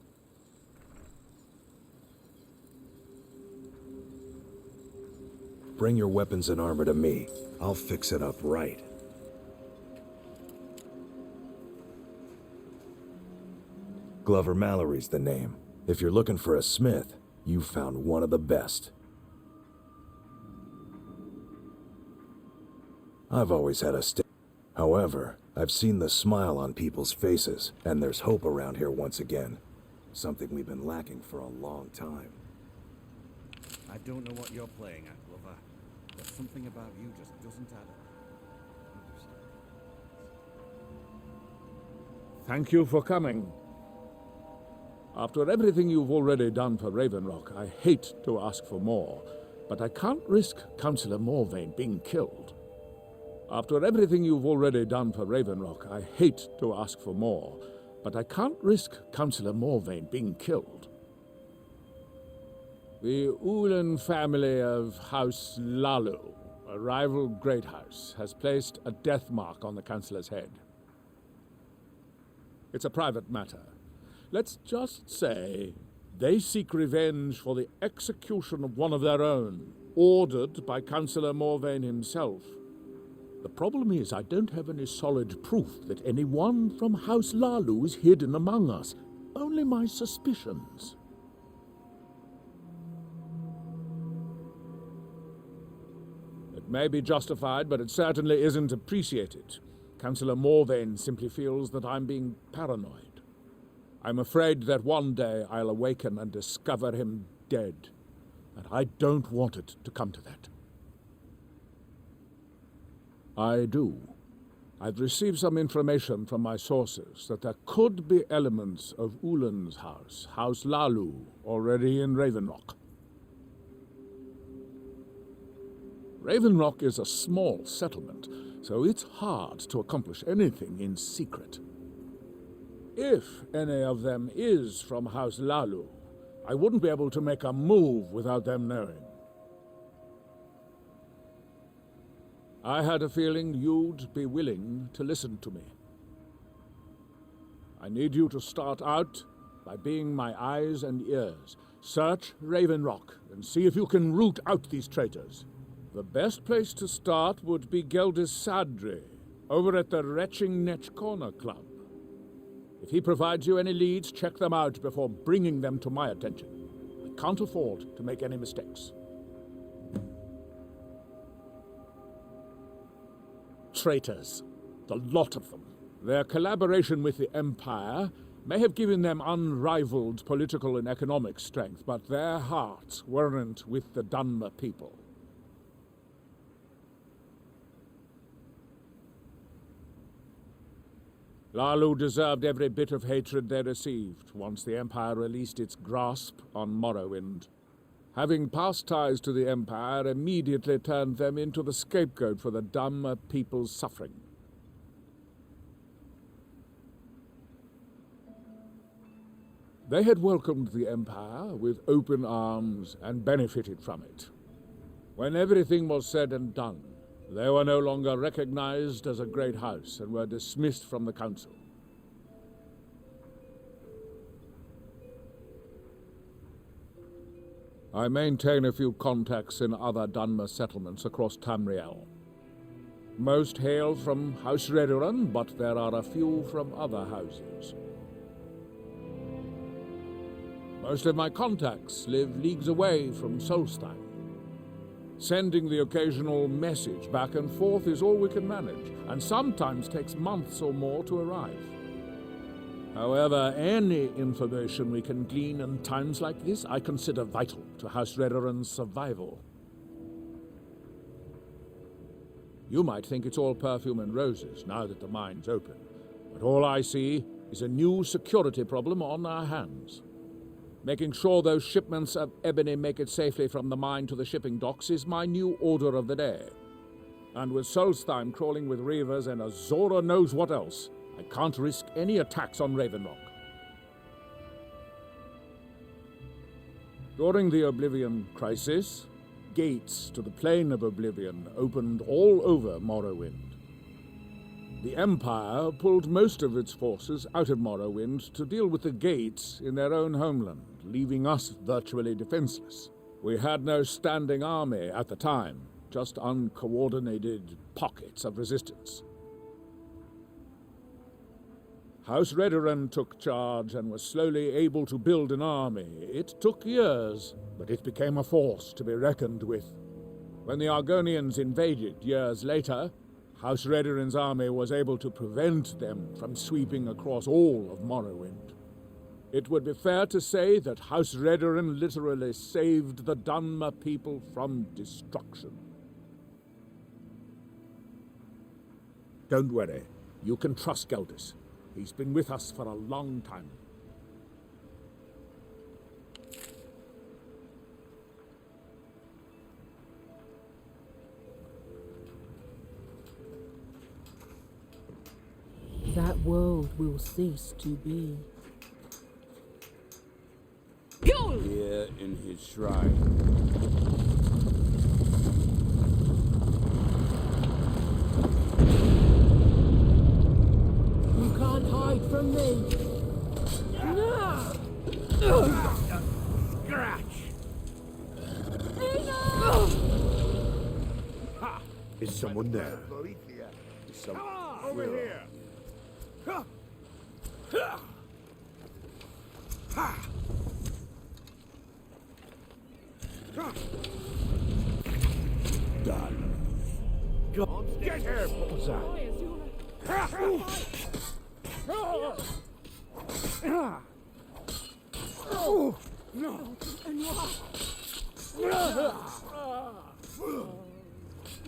Bring your weapons and armor to me. I'll fix it up right. Glover Mallory's the name. If you're looking for a smith, you've found one of the best. I've always had a However, I've seen the smile on people's faces, and there's hope around here once again. Something we've been lacking for a long time. I don't know what you're playing at, Glover, but something about you just doesn't add up. Thank you for coming. After everything you've already done for Raven Rock, I hate to ask for more, but I can't risk Councillor Morvain being killed. After everything you've already done for Raven Rock, I hate to ask for more, but I can't risk Councillor Morvain being killed. The Ulan family of House Lalu, a rival great house, has placed a death mark on the Councillor's head. It's a private matter. Let's just say they seek revenge for the execution of one of their own, ordered by Councillor Morvain himself. The problem is I don't have any solid proof that anyone from House Lalu is hidden among us. Only my suspicions. It may be justified, but it certainly isn't appreciated. Councillor Morvain simply feels that I'm being paranoid. I'm afraid that one day I'll awaken and discover him dead, and I don't want it to come to that. I do. I've received some information from my sources that there could be elements of Ulan's house, House Lalu, already in Raven Rock. Raven Rock is a small settlement, so it's hard to accomplish anything in secret. If any of them is from House Lalu, I wouldn't be able to make a move without them knowing. I had a feeling you'd be willing to listen to me. I need you to start out by being my eyes and ears. Search Raven Rock and see if you can root out these traitors. The best place to start would be Geldis Sadri, over at the Retching Netch Corner Club. If he provides you any leads, check them out before bringing them to my attention. I can't afford to make any mistakes. Traitors, the lot of them. Their collaboration with the Empire may have given them unrivaled political and economic strength, but their hearts weren't with the Dunmer people. Lalu deserved every bit of hatred they received once the Empire released its grasp on Morrowind. Having past ties to the Empire immediately turned them into the scapegoat for the Dunmer people's suffering. They had welcomed the Empire with open arms and benefited from it. When everything was said and done, they were no longer recognized as a great house and were dismissed from the council. I maintain a few contacts in other Dunmer settlements across Tamriel. Most hail from House Redoran, but there are a few from other houses. Most of my contacts live leagues away from Solstein. Sending the occasional message back and forth is all we can manage, and sometimes takes months or more to arrive. However, any information we can glean in times like this I consider vital to House Redoran's survival. You might think it's all perfume and roses now that the mine's open, but all I see is a new security problem on our hands. Making sure those shipments of ebony make it safely from the mine to the shipping docks is my new order of the day. And with Solstheim crawling with reavers and Azora knows what else, I can't risk any attacks on Raven Rock. During the Oblivion Crisis, gates to the Plane of Oblivion opened all over Morrowind. The Empire pulled most of its forces out of Morrowind to deal with the gates in their own homeland, leaving us virtually defenseless. We had no standing army at the time, just uncoordinated pockets of resistance. House Redoran took charge and was slowly able to build an army. It took years, but it became a force to be reckoned with. When the Argonians invaded years later, House Redoran's army was able to prevent them from sweeping across all of Morrowind. It would be fair to say that House Redoran literally saved the Dunmer people from destruction. Don't worry, you can trust Geldis. He's been with us for a long time. That world will cease to be. Here in his shrine. You can't hide from me. Scratch! Is someone there? Is someone over here? Done. Get here, Bullseye!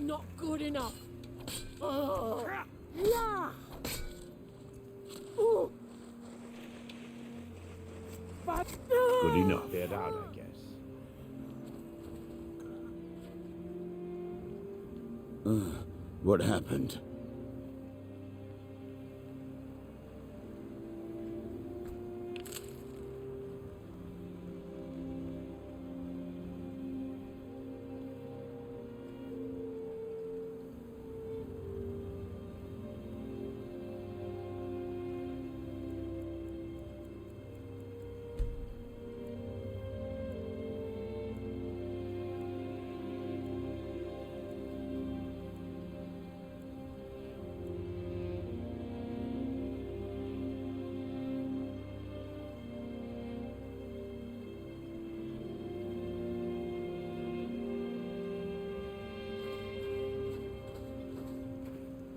Not good enough. Good enough. Get out, I guess. What happened?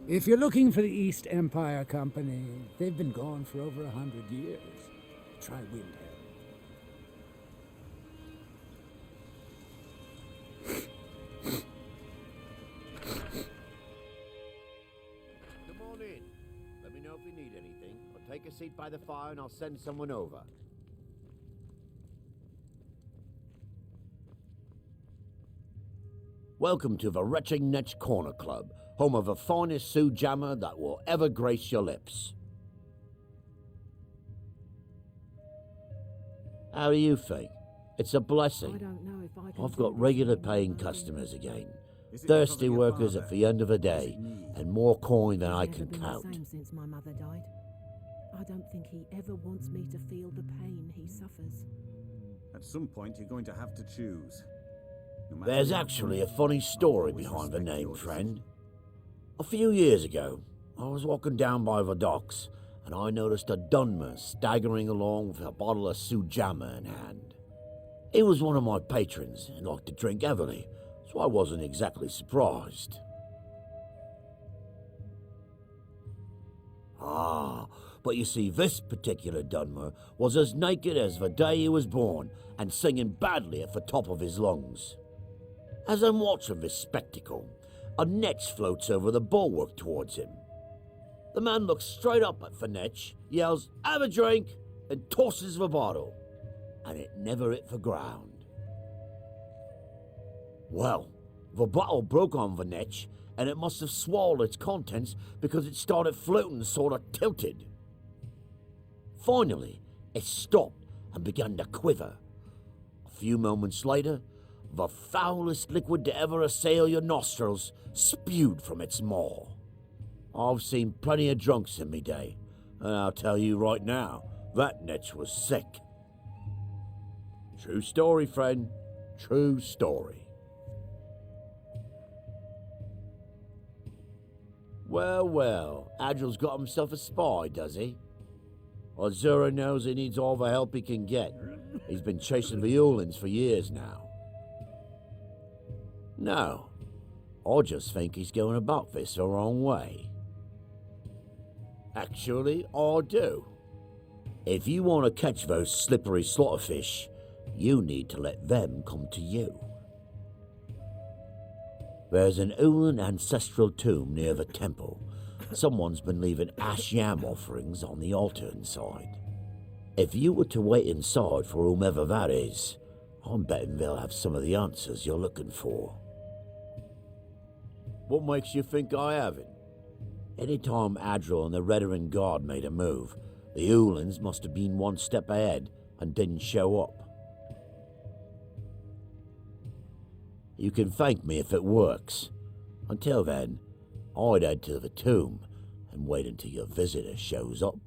If you're looking for the East Empire Company, they've been gone for over 100 years. Try Windhelm. Come on in. Let me know if you need anything, or take a seat by the fire and I'll send someone over. Welcome to the Retching Netch Corner Club, home of the finest Sioux jammer that will ever grace your lips. How do you think? It's a blessing. I don't know if I can I've got regular paying customers again. Thirsty workers at the end of the day, and more coin than I can count. Never been the same since my mother died. I don't think he ever wants me to feel the pain he suffers. At some point, you're going to have to choose. There's actually a funny story behind the name, friend. A few years ago, I was walking down by the docks, and I noticed a Dunmer staggering along with a bottle of Sujamma in hand. He was one of my patrons and liked to drink heavily, so I wasn't exactly surprised. Ah, but you see, this particular Dunmer was as naked as the day he was born and singing badly at the top of his lungs. As I'm watching this spectacle, a netch floats over the bulwark towards him. The man looks straight up at the netch, yells, "Have a drink," and tosses the bottle, and it never hit the ground. Well, the bottle broke on the netch, and it must have swallowed its contents because it started floating sort of tilted. Finally, it stopped and began to quiver. A few moments later, the foulest liquid to ever assail your nostrils spewed from its maw. I've seen plenty of drunks in me day, and I'll tell you right now, that netch was sick. True story, friend. True story. Well, well, Adril's got himself a spy, does he? Azura knows he needs all the help he can get. He's been chasing the Ulans for years now. No, I just think he's going about this the wrong way. Actually, I do. If you want to catch those slippery slaughterfish, you need to let them come to you. There's an Ulan ancestral tomb near the temple. Someone's been leaving ash yam offerings on the altar inside. If you were to wait inside for whomever that is, I'm betting they'll have some of the answers you're looking for. What makes you think I haven't? Anytime Adril and the Redarin Guard made a move, the Ulans must have been one step ahead and didn't show up. You can thank me if it works. Until then, I'd head to the tomb and wait until your visitor shows up.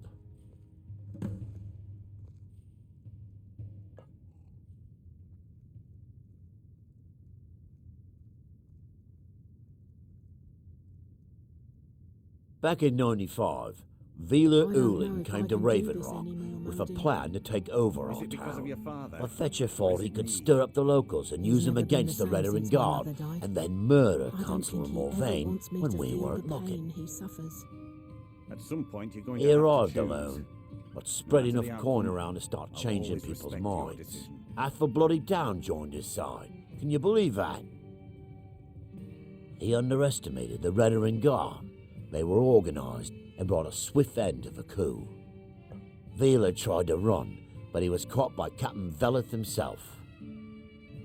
Back in 95, Vila Ulin came to Raven Rock with a plan to take over our town. But Fetcher thought he could stir up the locals and use them against the Redarin Guard, and then murder Consular Morvain when we weren't looking. At some point, you're going He to have to arrived choose. alone, but spread No matter enough the coin outcome, around to start I'll changing always people's respect your minds. decision. Half the bloody town joined his side. Can you believe that? He underestimated the Redarin Guard. They were organised and brought a swift end to the coup. Vila tried to run, but he was caught by Captain Velith himself.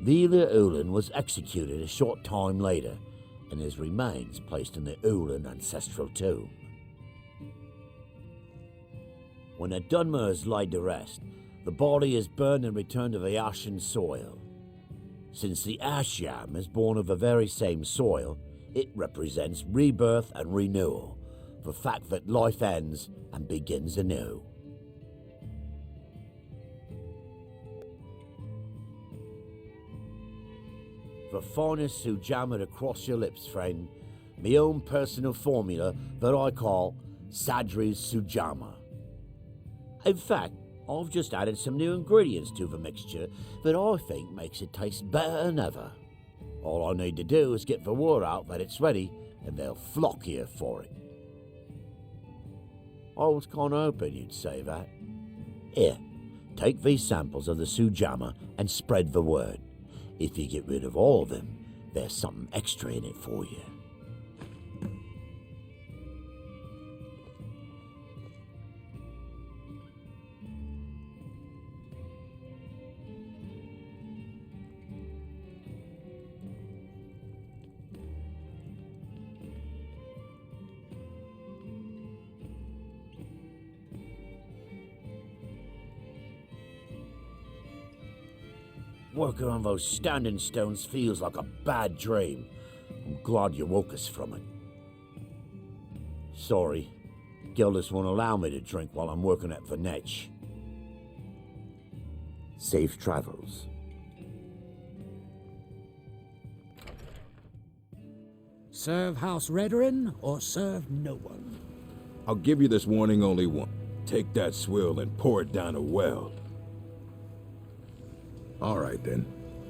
Vila Ulan was executed a short time later, and his remains placed in the Ulan ancestral tomb. When the Dunmer is laid to rest, the body is burned and returned to the ashen soil. Since the ash yam is born of the very same soil, it represents rebirth and renewal, the fact that life ends and begins anew. The finest Sujamma to cross your lips, friend. My own personal formula that I call Sadri's Sujamma. In fact, I've just added some new ingredients to the mixture that I think makes it taste better than ever. All I need to do is get the word out that it's ready, and they'll flock here for it. I was kind of hoping you'd say that. Here, take these samples of the Sujamma and spread the word. If you get rid of all of them, there's something extra in it for you. Working on those standing stones feels like a bad dream. I'm glad you woke us from it. Sorry, Gildas won't allow me to drink while I'm working at the netch. Safe travels. Serve House Redoran or serve no one. I'll give you this warning only once. Take that swill and pour it down a well. All right, then.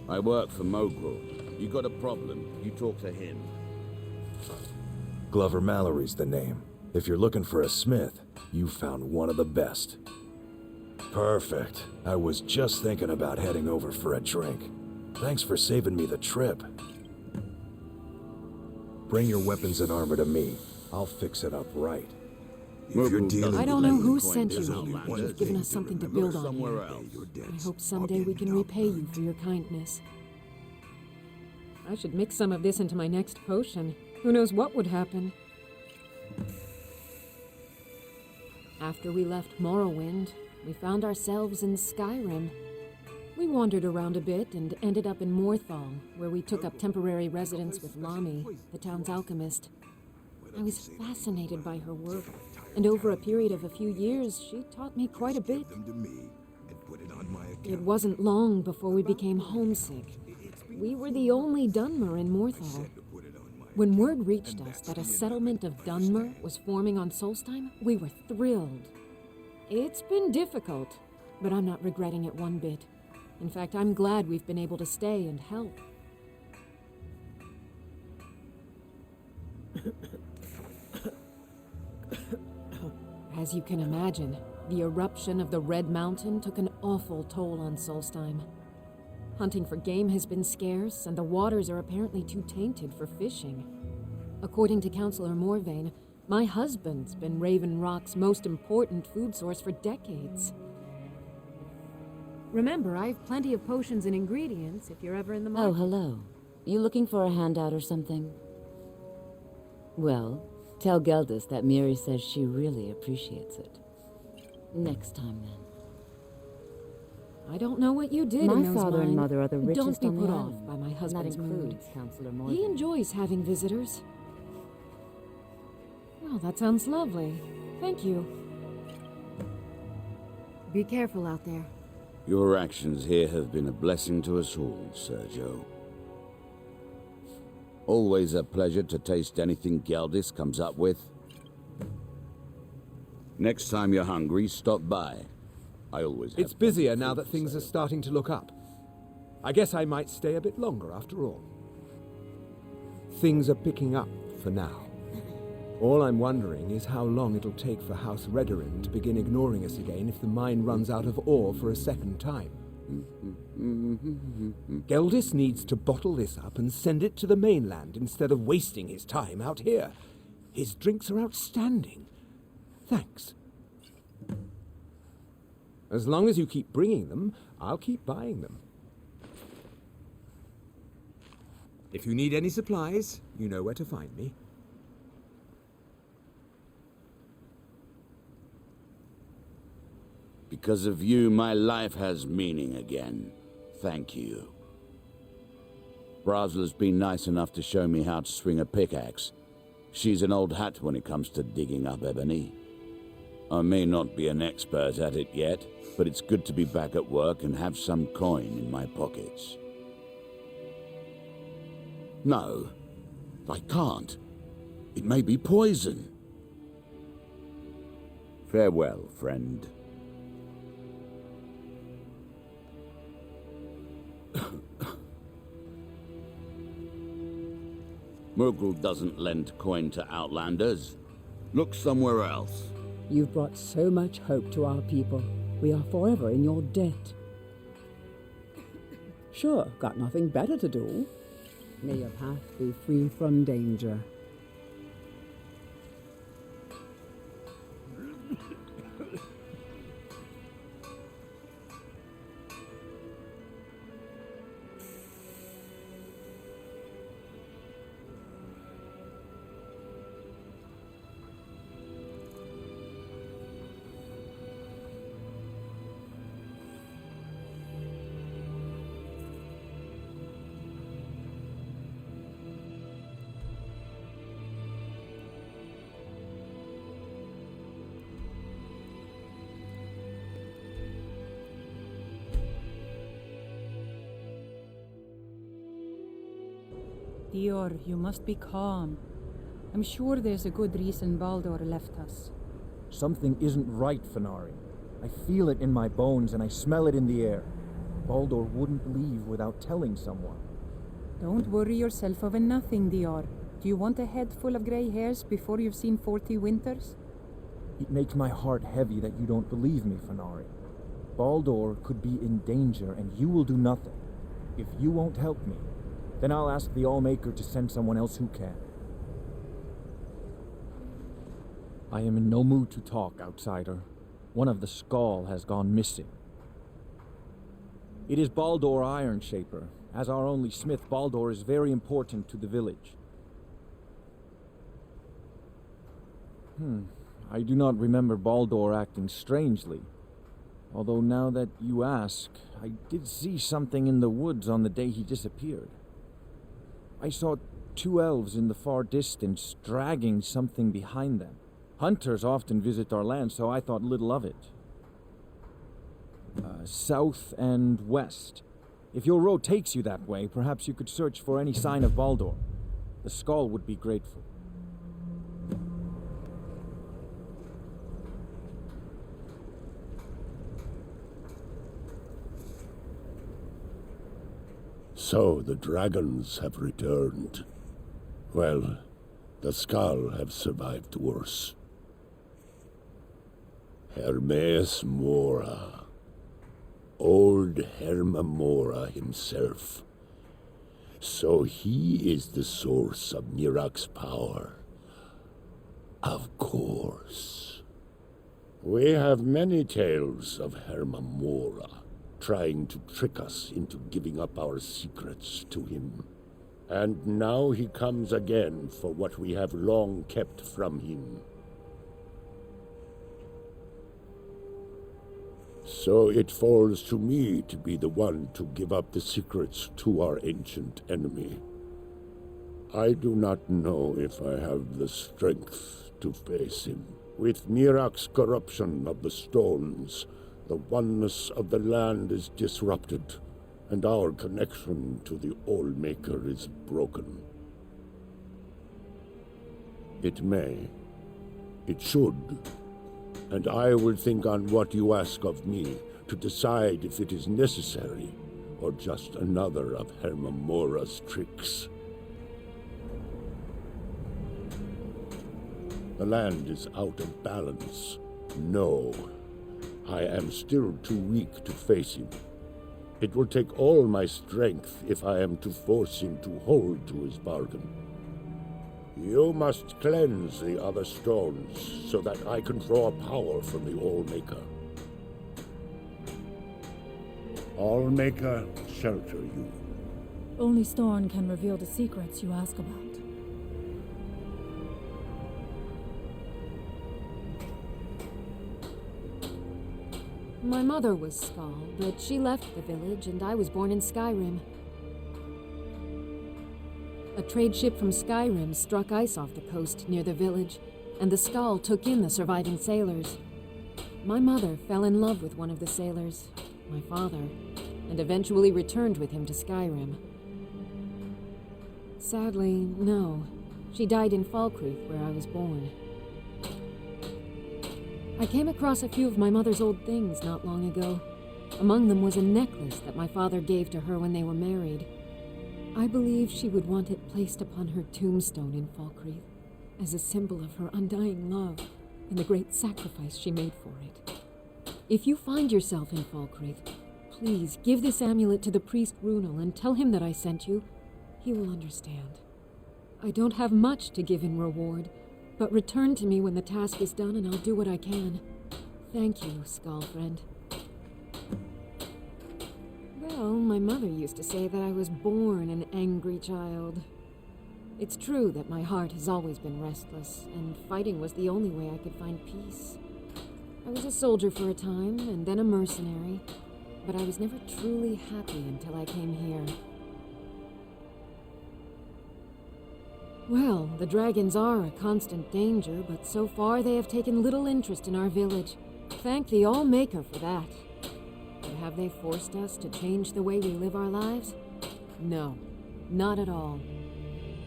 I work for Mogrul. You got a problem, you talk to him. Glover Mallory's the name. If you're looking for a smith, you found one of the best. Perfect. I was just thinking about heading over for a drink. Thanks for saving me the trip. Bring your weapons and armor to me. I'll fix it up right. I don't know who sent you here, but you've given us something to build on here. I hope someday we can repay you for your kindness. I should mix some of this into my next potion. Who knows what would happen? After we left Morrowind, we found ourselves in Skyrim. We wandered around a bit and ended up in Morthal, where we took up temporary residence with Lami, the town's alchemist. I was fascinated by her work, and over a period of a few years, she taught me quite a bit. It wasn't long before we became homesick. We were the only Dunmer in Morthal. When word reached us that a settlement of Dunmer was forming on Solstheim, we were thrilled. It's been difficult, but I'm not regretting it one bit. In fact, I'm glad we've been able to stay and help. As you can imagine, the eruption of the Red Mountain took an awful toll on Solstheim. Hunting for game has been scarce, and the waters are apparently too tainted for fishing. According to Councillor Morvain, my husband's been Raven Rock's most important food source for decades. Remember, I have plenty of potions and ingredients if you're ever in the market. Oh, hello. You looking for a handout or something? Well, tell Geldis that Miri says she really appreciates it. Next time, then. I don't know what you did My in those father and mines. mother are the richest Don't be on the put island. off by my And husband's that mood. includes Councillor Morgan. He enjoys having visitors. Well, that sounds lovely. Thank you. Be careful out there. Your actions here have been a blessing to us all, Sergio. Always a pleasure to taste anything Geldis comes up with. Next time you're hungry, stop by. I always have It's busier now that things are starting to look up. I guess I might stay a bit longer after all. Things are picking up for now. All I'm wondering is how long it'll take for House Redoran to begin ignoring us again if the mine runs out of ore for a second time. Geldis needs to bottle this up and send it to the mainland instead of wasting his time out here. His drinks are outstanding. Thanks. As long as you keep bringing them, I'll keep buying them. If you need any supplies, you know where to find me. Because of you, my life has meaning again. Thank you. Brasla's been nice enough to show me how to swing a pickaxe. She's an old hat when it comes to digging up ebony. I may not be an expert at it yet, but it's good to be back at work and have some coin in my pockets. No, I can't. It may be poison. Farewell, friend. Murgrel doesn't lend coin to outlanders. Look somewhere else. You've brought so much hope to our people. We are forever in your debt. Sure, got nothing better to do. May your path be free from danger. Dior, you must be calm. I'm sure there's a good reason Baldur left us. Something isn't right, Fenari. I feel it in my bones and I smell it in the air. Baldur wouldn't leave without telling someone. Don't worry yourself over nothing, Dior. Do you want a head full of grey hairs before you've seen 40 winters? It makes my heart heavy that you don't believe me, Fenari. Baldur could be in danger and you will do nothing. If you won't help me, then I'll ask the Allmaker to send someone else who can. I am in no mood to talk, outsider. One of the Skull has gone missing. It is Baldur Ironshaper. As our only smith, Baldur is very important to the village. I do not remember Baldur acting strangely. Although now that you ask, I did see something in the woods on the day he disappeared. I saw 2 elves in the far distance dragging something behind them. Hunters often visit our land, so I thought little of it. South and west. If your road takes you that way, perhaps you could search for any sign of Baldur. The Skull would be grateful. So the dragons have returned. Well, the Skull have survived worse. Hermaeus Mora. Old Herma Mora himself. So he is the source of Mirak's power. Of course. We have many tales of Herma Mora trying to trick us into giving up our secrets to him. And now he comes again for what we have long kept from him. So it falls to me to be the one to give up the secrets to our ancient enemy. I do not know if I have the strength to face him. With Mirak's corruption of the stones, the oneness of the land is disrupted, and our connection to the Allmaker is broken. It may. It should. And I will think on what you ask of me to decide if it is necessary or just another of Herma Mora's tricks. The land is out of balance. No, I am still too weak to face him. It will take all my strength if I am to force him to hold to his bargain. You must cleanse the other stones so that I can draw power from the Allmaker. Allmaker, shelter you. Only Storn can reveal the secrets you ask about. My mother was Skull, but she left the village and I was born in Skyrim. A trade ship from Skyrim struck ice off the coast near the village, and the Skull took in the surviving sailors. My mother fell in love with one of the sailors, my father, and eventually returned with him to Skyrim. Sadly, no. She died in Falkreath, where I was born. I came across a few of my mother's old things not long ago. Among them was a necklace that my father gave to her when they were married. I believe she would want it placed upon her tombstone in Falkreath as a symbol of her undying love and the great sacrifice she made for it. If you find yourself in Falkreath, please give this amulet to the priest Runel and tell him that I sent you. He will understand. I don't have much to give in reward, but return to me when the task is done and I'll do what I can. Thank you, Skull friend. Well, my mother used to say that I was born an angry child. It's true that my heart has always been restless, and fighting was the only way I could find peace. I was a soldier for a time, and then a mercenary, but I was never truly happy until I came here. Well, the dragons are a constant danger, but so far they have taken little interest in our village. Thank the Allmaker for that. But have they forced us to change the way we live our lives? No, not at all.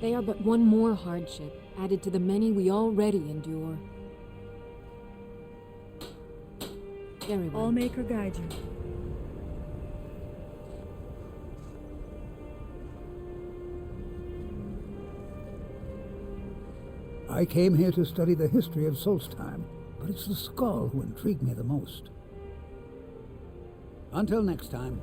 They are but one more hardship added to the many we already endure. Very well. Allmaker guide you. I came here to study the history of Solstheim, but it's the skull who intrigued me the most. Until next time.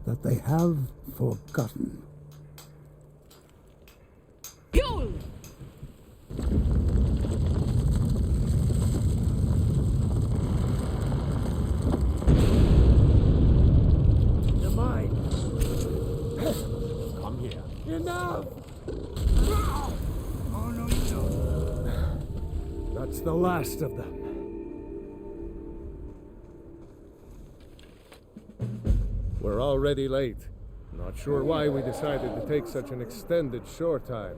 That they have forgotten. Fuel! You're mine. Come here. Enough! Oh, no, you don't. That's the last of them. We're already late. Not sure why we decided to take such an extended shore time.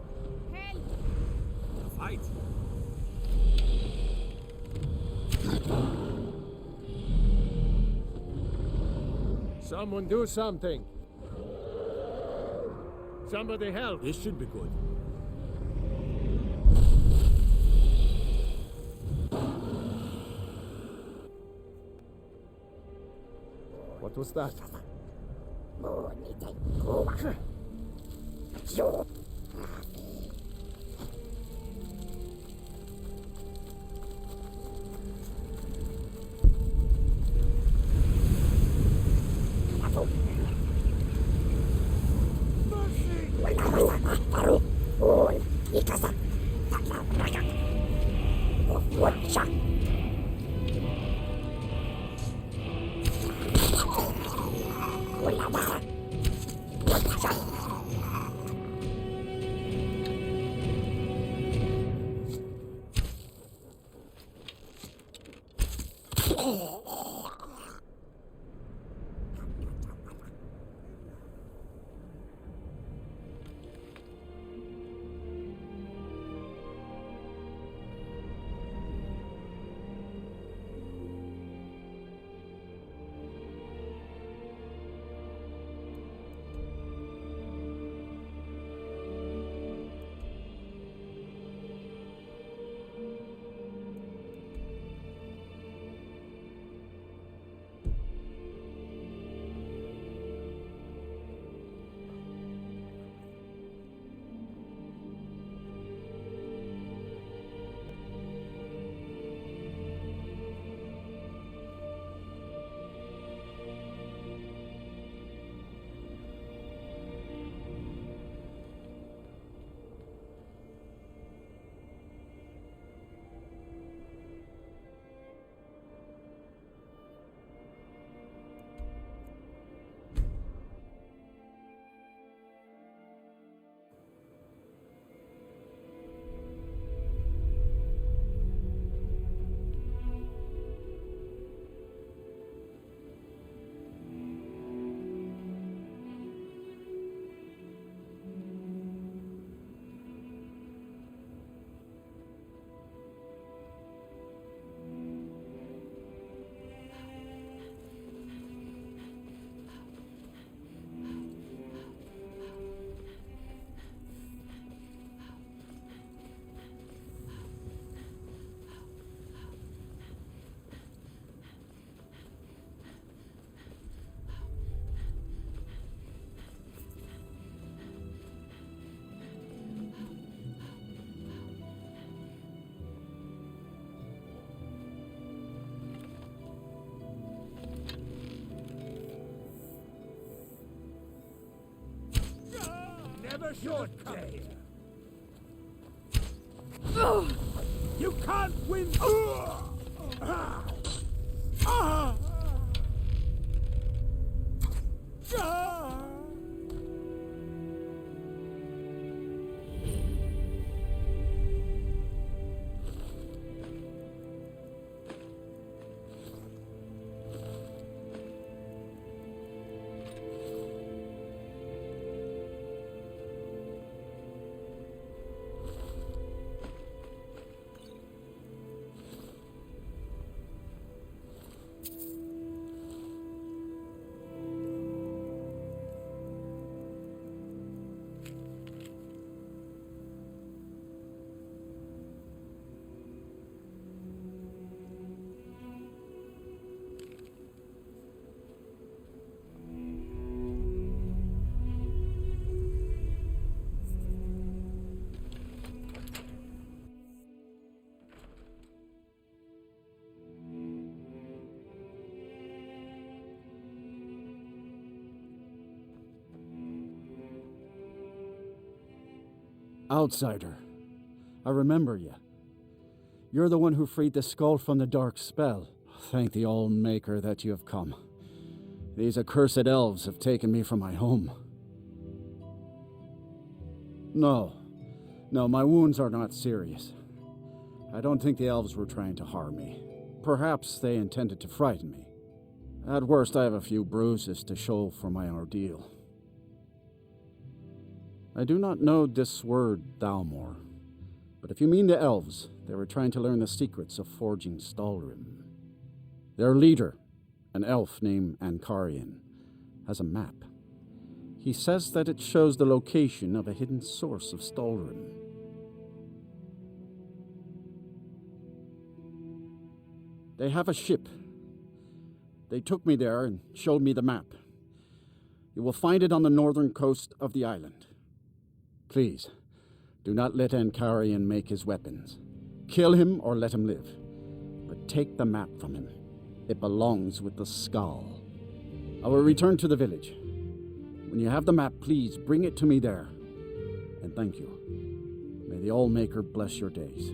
Fight! Someone do something. Somebody help. This should be good. What was that? Never shortcut here. You can't win. Outsider, I remember you. You're the one who freed the skull from the dark spell. Thank the All-Maker that you have come. These accursed elves have taken me from my home. No, my wounds are not serious. I don't think the elves were trying to harm me. Perhaps they intended to frighten me. At worst, I have a few bruises to show for my ordeal. I do not know this word, Thalmor, but if you mean the elves, they were trying to learn the secrets of forging Stalrim. Their leader, an elf named Ankarian, has a map. He says that it shows the location of a hidden source of Stalrim. They have a ship. They took me there and showed me the map. You will find it on the northern coast of the island. Please, do not let Ankarian make his weapons. Kill him or let him live. But take the map from him. It belongs with the skull. I will return to the village. When you have the map, please bring it to me there. And thank you. May the All-Maker bless your days.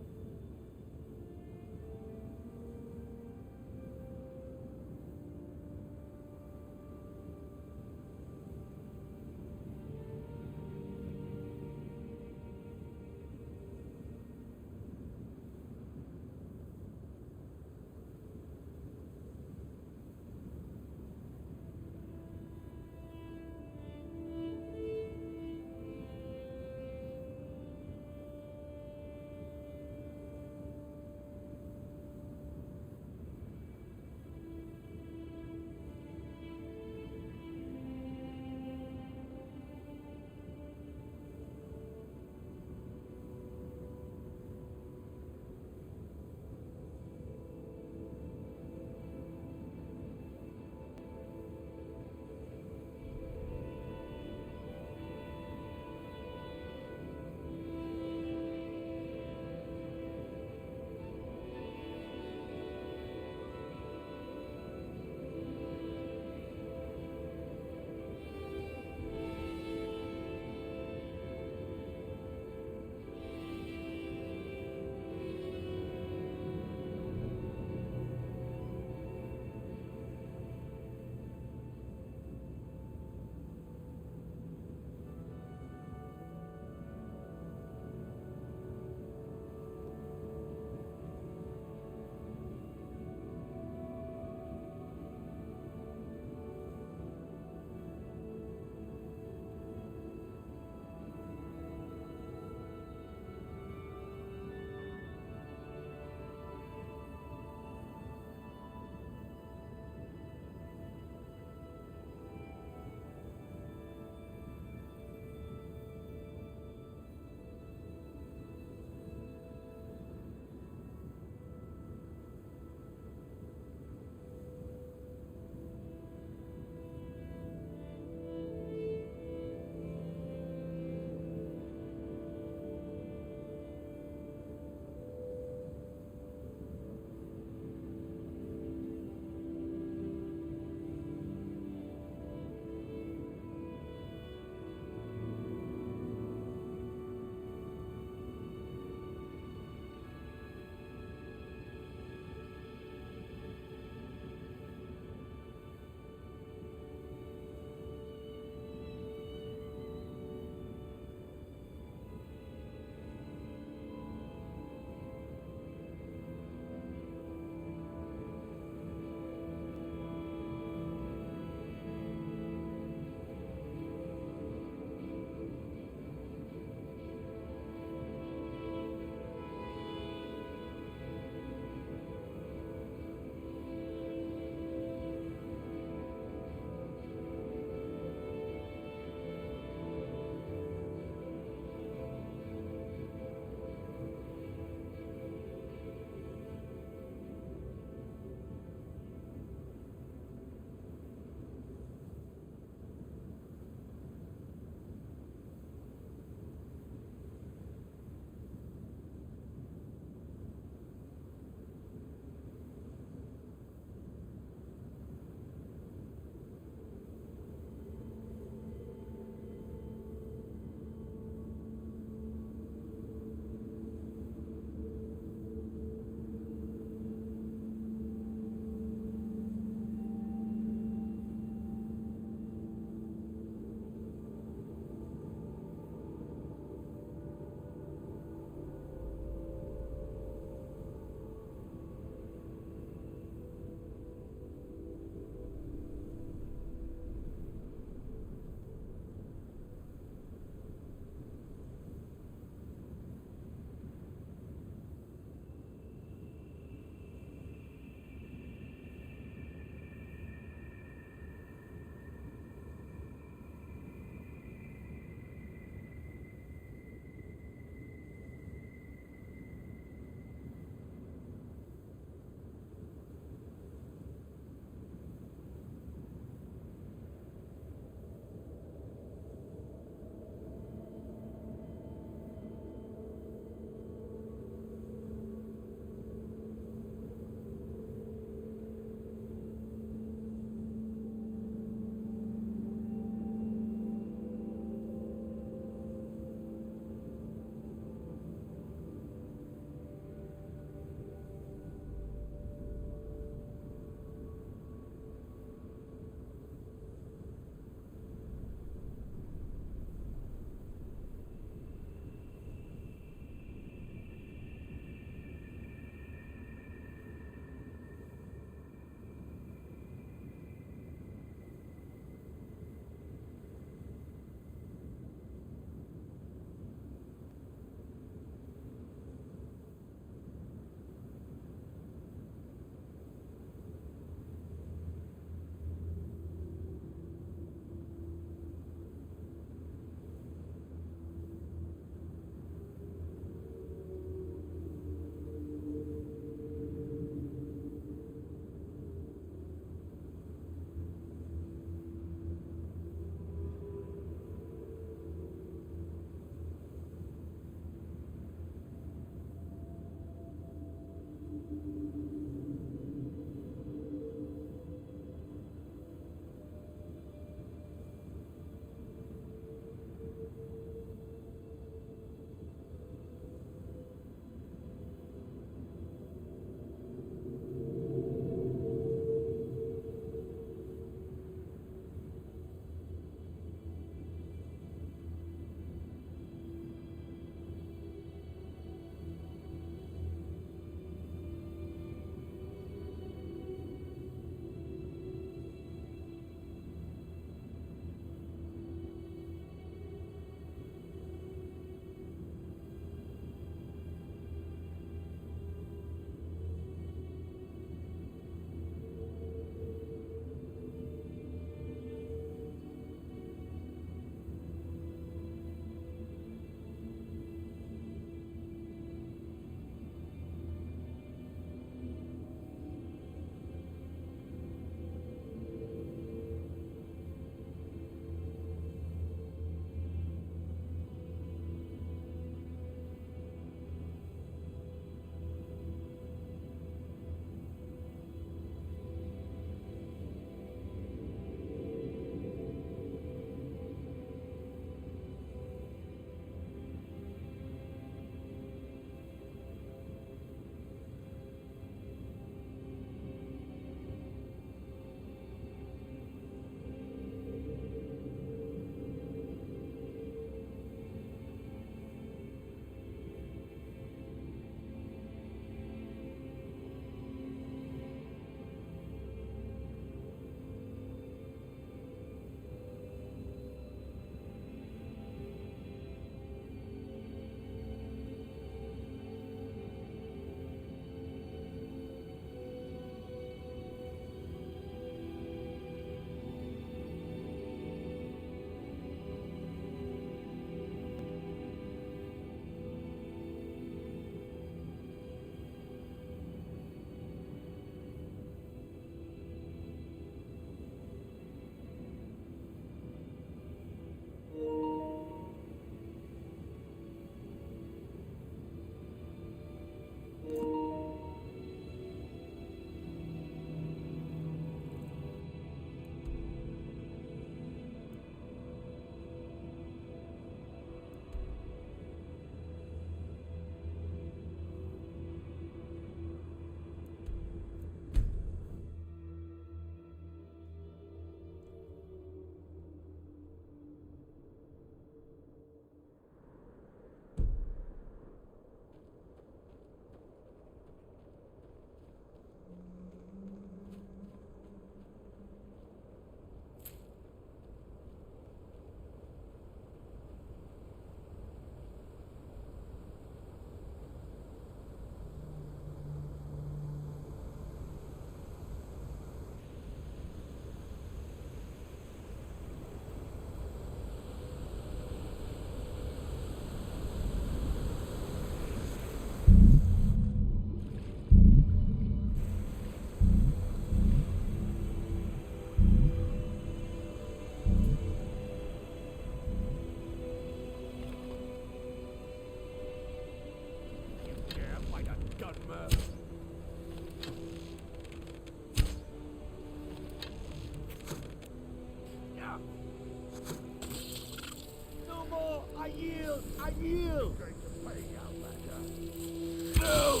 No!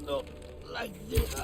Not like this.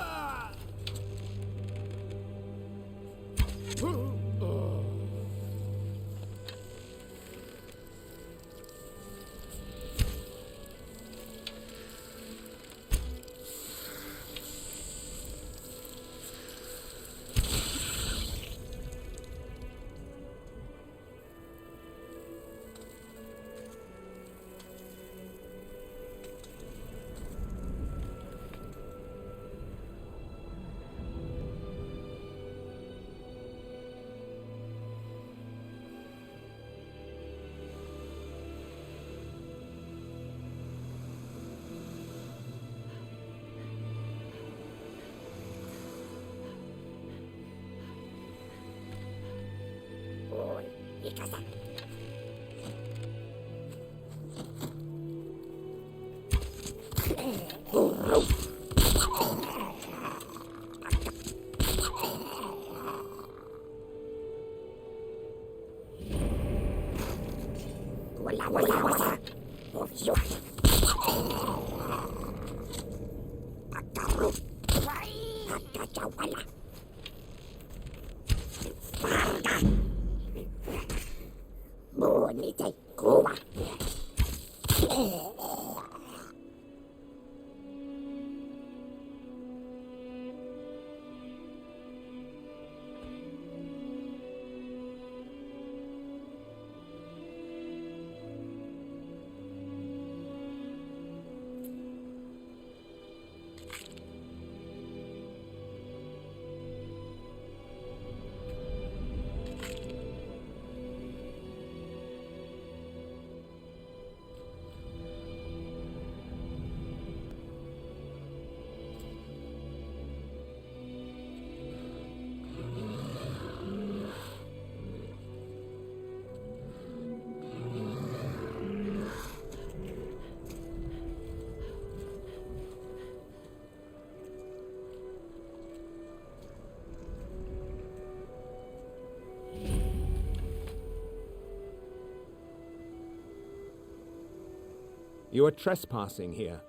You are trespassing here.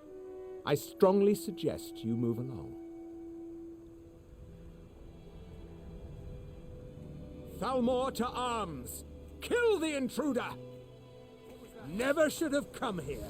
I strongly suggest you move along. Thalmor to arms! Kill the intruder! Never should have come here.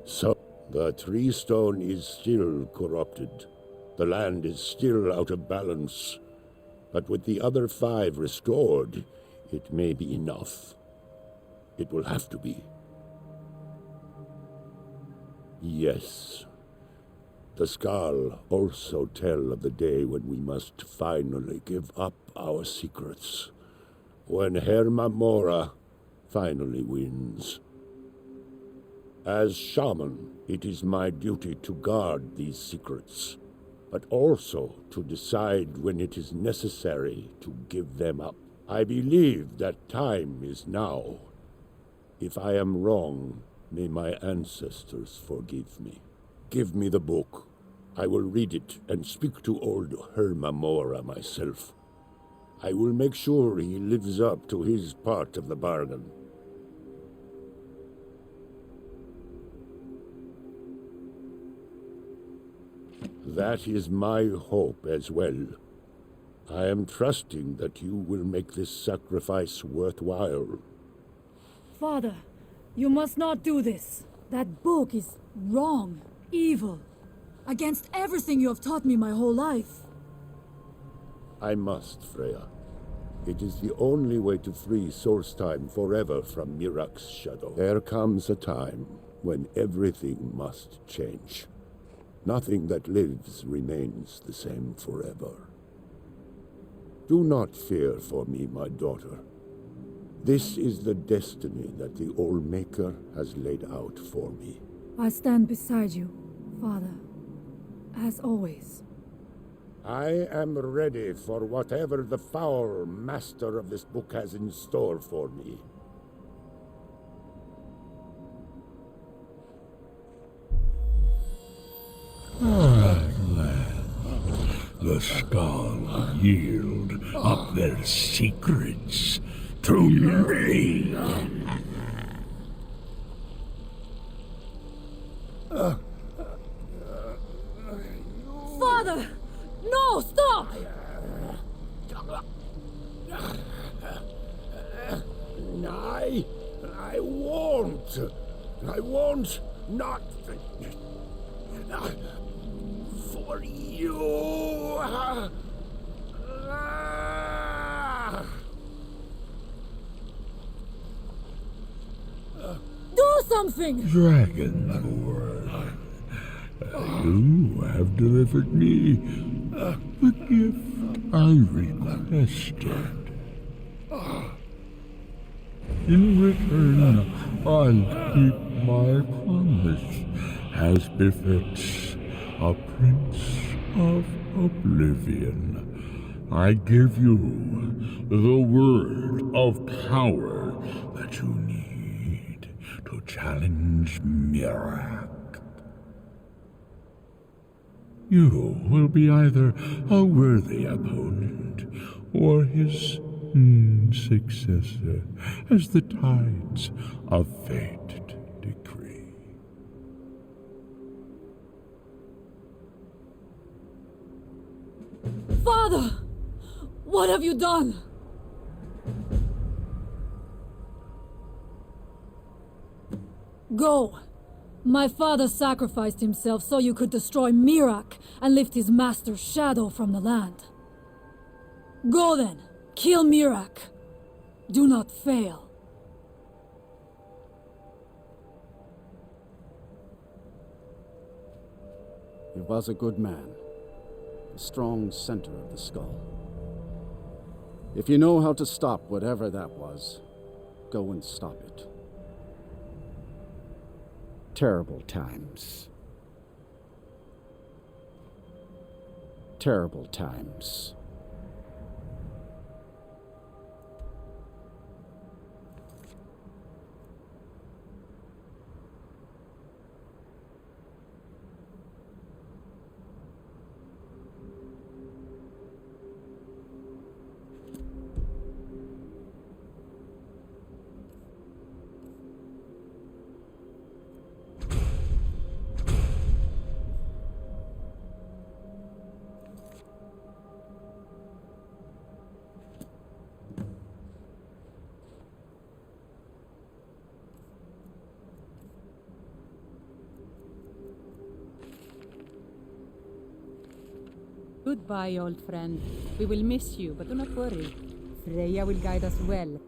So, the tree stone is still corrupted. The land is still out of balance. But with the other 5 restored, it may be enough. It will have to be. Yes. The Skal also tell of the day when we must finally give up our secrets. When Hermamora finally wins. As shaman, it is my duty to guard these secrets, but also to decide when it is necessary to give them up. I believe that time is now. If I am wrong, may my ancestors forgive me. Give me the book. I will read it and speak to old Hermamora myself. I will make sure he lives up to his part of the bargain. That is my hope as well. I am trusting that you will make this sacrifice worthwhile. Father, you must not do this. That book is wrong, evil, against everything you have taught me my whole life. I must, Freya. It is the only way to free Solstheim forever from Mirak's shadow. There comes a time when everything must change. Nothing that lives remains the same forever. Do not fear for me, my daughter. This is the destiny that the All-Maker has laid out for me. I stand beside you, Father, as always. I am ready for whatever the foul master of this book has in store for me. The skull yield up their secrets to me. Father! No, stop! I won't. I won't not for you. Do something! Dragon Lord, you have delivered me the gift I requested. In return, I'll keep my promise as befits a prince of oblivion. I give you the word of power that you need to challenge Mirak. You will be either a worthy opponent or his successor, as the tides of fate decree. Father! What have you done? Go. My father sacrificed himself so you could destroy Mirak and lift his master's shadow from the land. Go then. Kill Mirak. Do not fail. He was a good man, the strong center of the skull. If you know how to stop whatever that was, go and stop it. Terrible times. Terrible times. Goodbye, old friend. We will miss you, but do not worry. Freya will guide us well.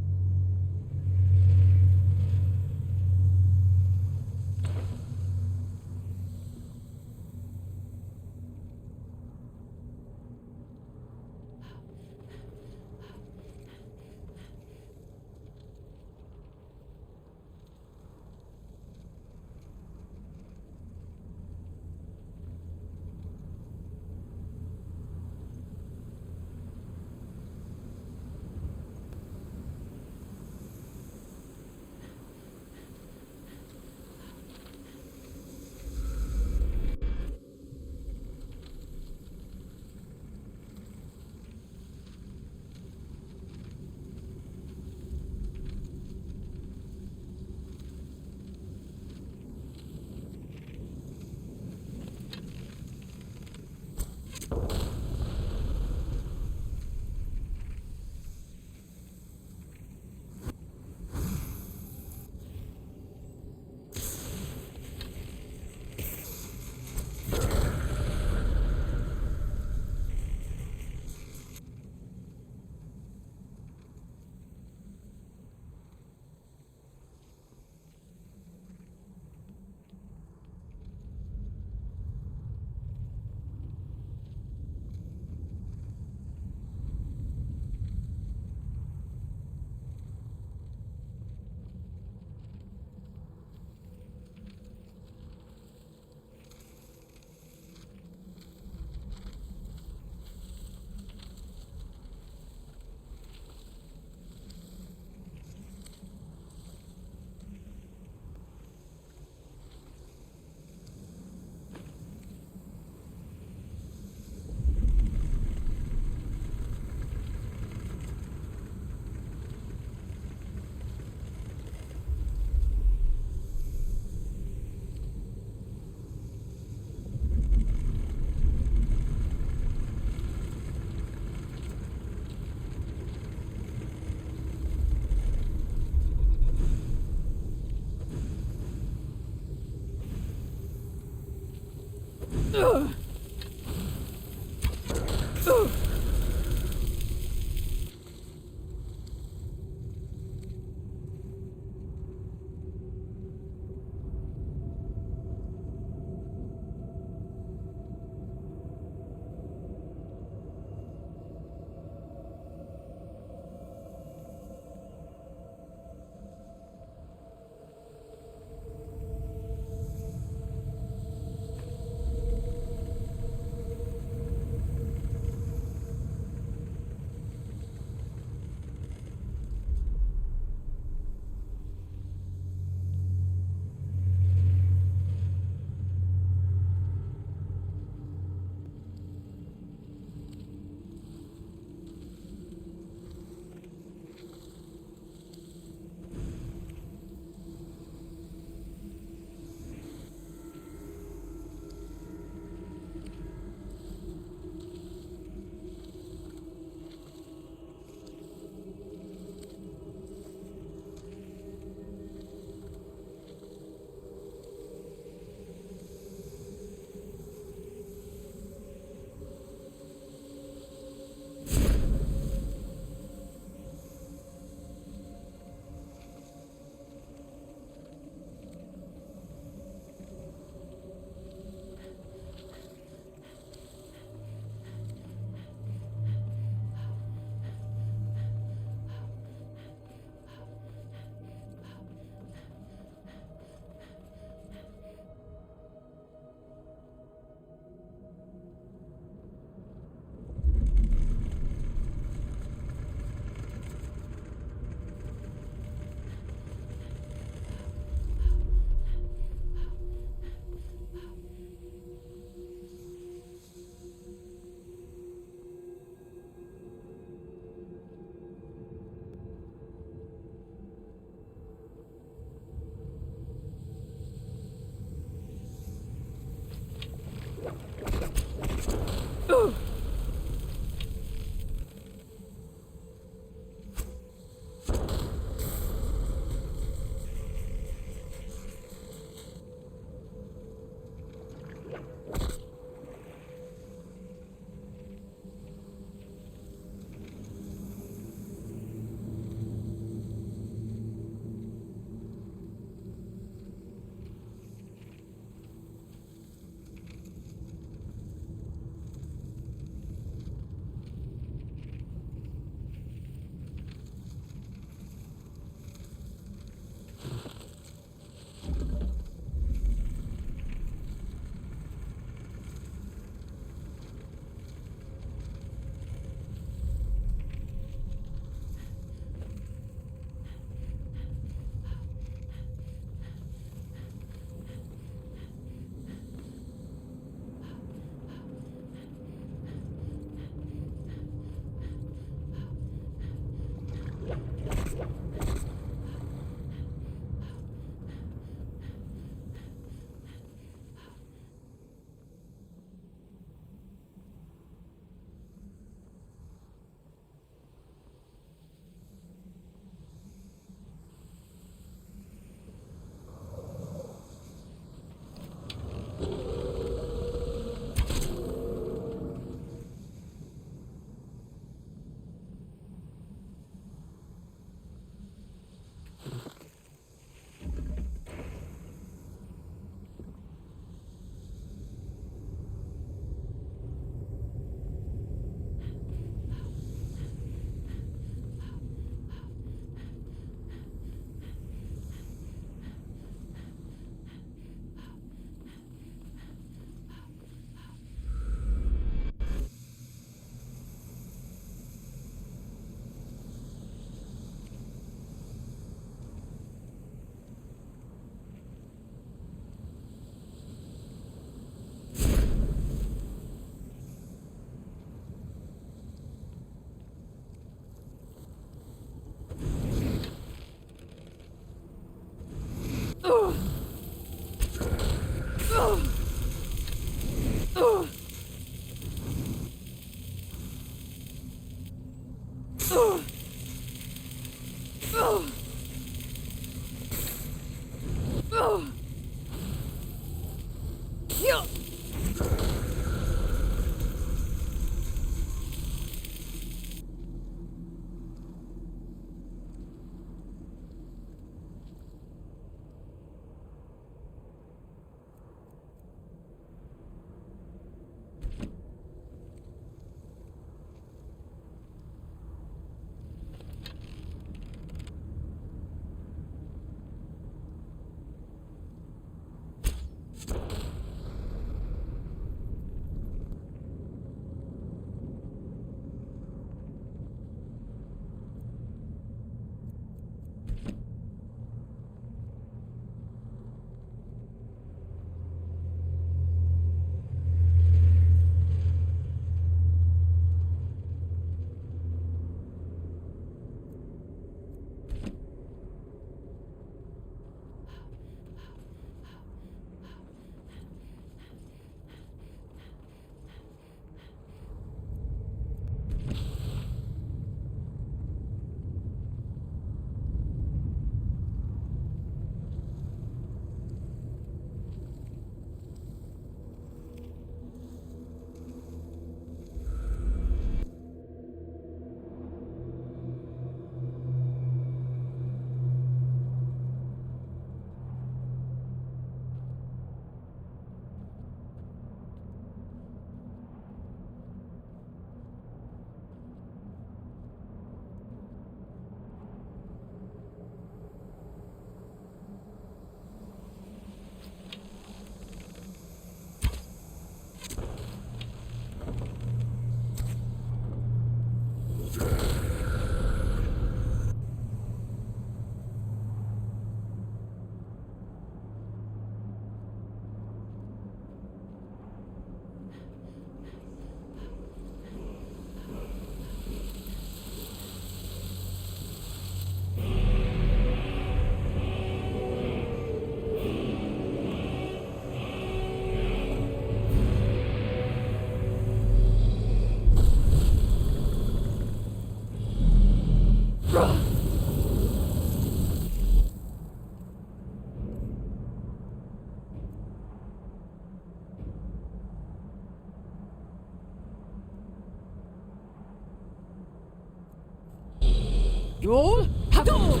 You all? Hadou!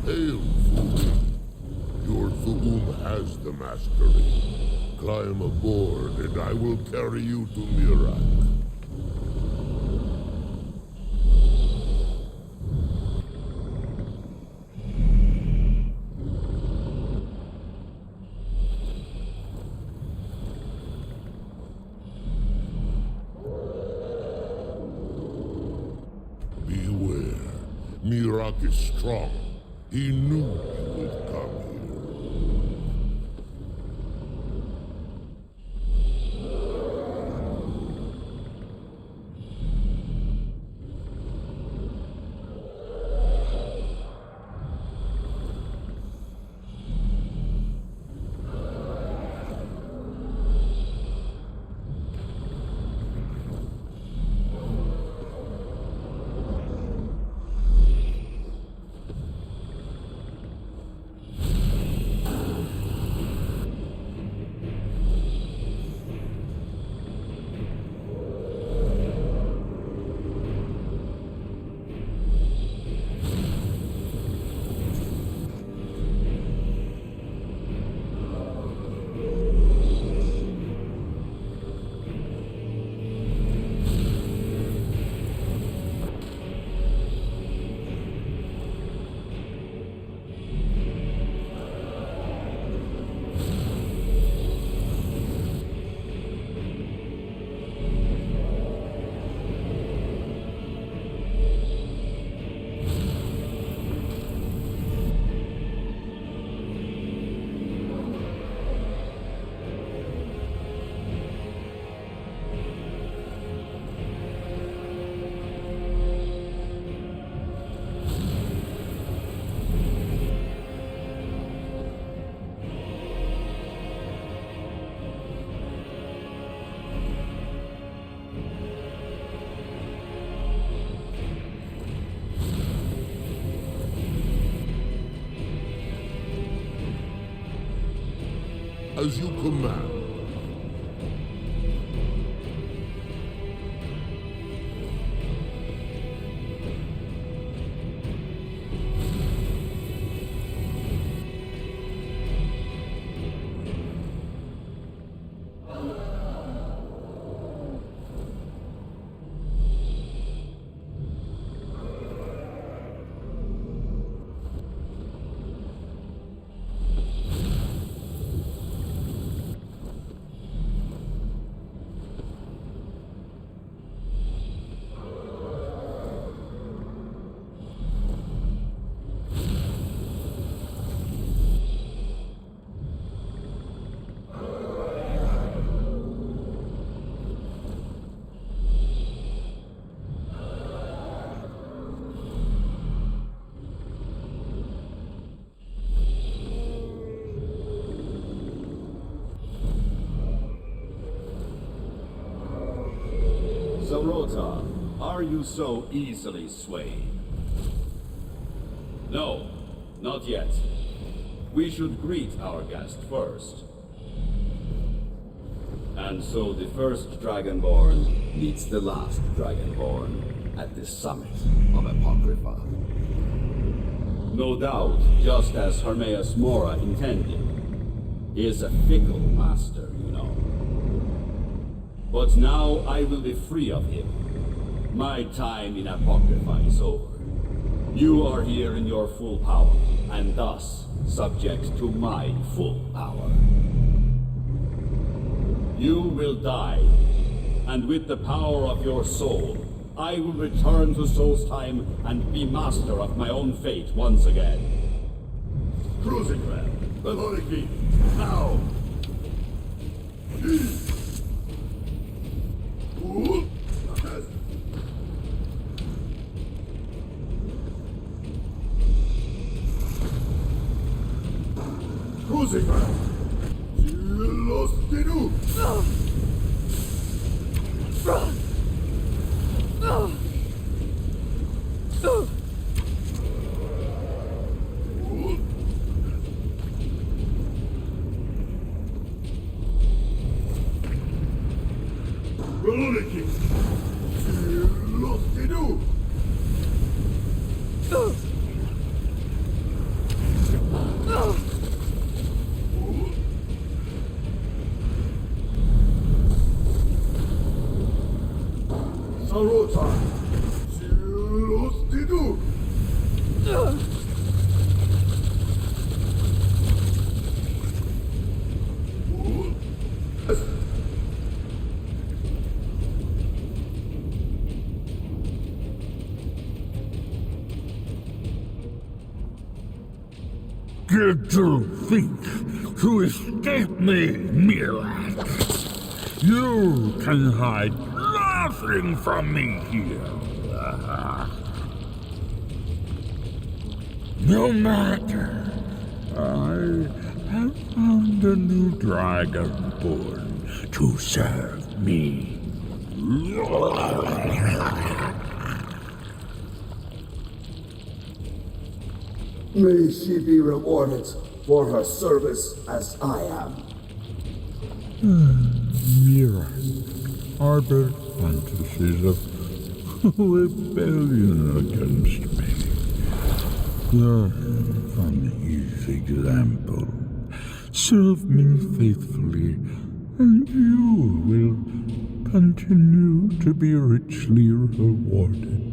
Hail, fool. Your Thu'um has the mastery. Climb aboard, and I will carry you to Mirak. Beware. Mirak is strong. He knew you would come here. As you command. Zarota, are you so easily swayed? No, not yet. We should greet our guest first. And so the first Dragonborn meets the last Dragonborn at the summit of Apocrypha. No doubt, just as Hermaeus Mora intended. He is a fickle master, you know. But now I will be free of him. My time in Apocrypha is over. You are here in your full power, and thus subject to my full power. You will die, and with the power of your soul, I will return to Solstheim and be master of my own fate once again. Cruising Ram, Veloriki, now! Cruising Ram! Los Dinu! Veloriki! Los Dinu! time. Silustidu. Did you think to escape me, Mirak? You can hide nothing from me here. No matter. I have found a new dragonborn to serve me. May she be rewarded for her service as I am. Mira harbored fantasies of rebellion against me. Learn from his example. Serve me faithfully, and you will continue to be richly rewarded.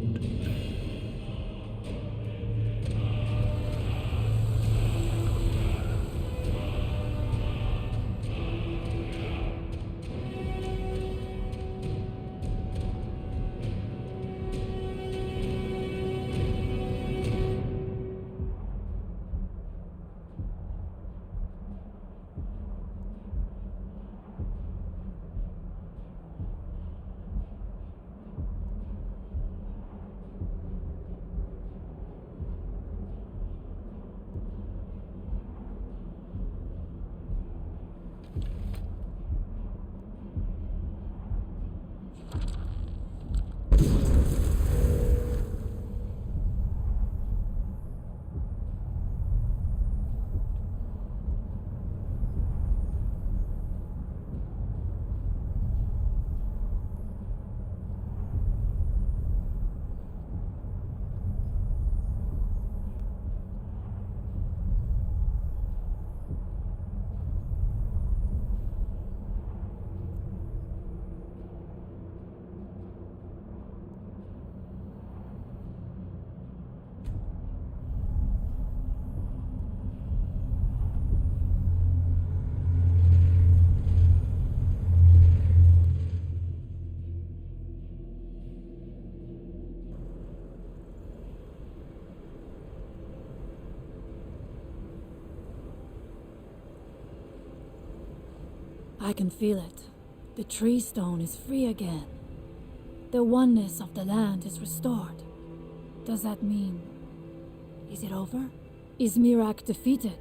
I can feel it. The tree stone is free again. The oneness of the land is restored. Does that mean... is it over? Is Mirak defeated?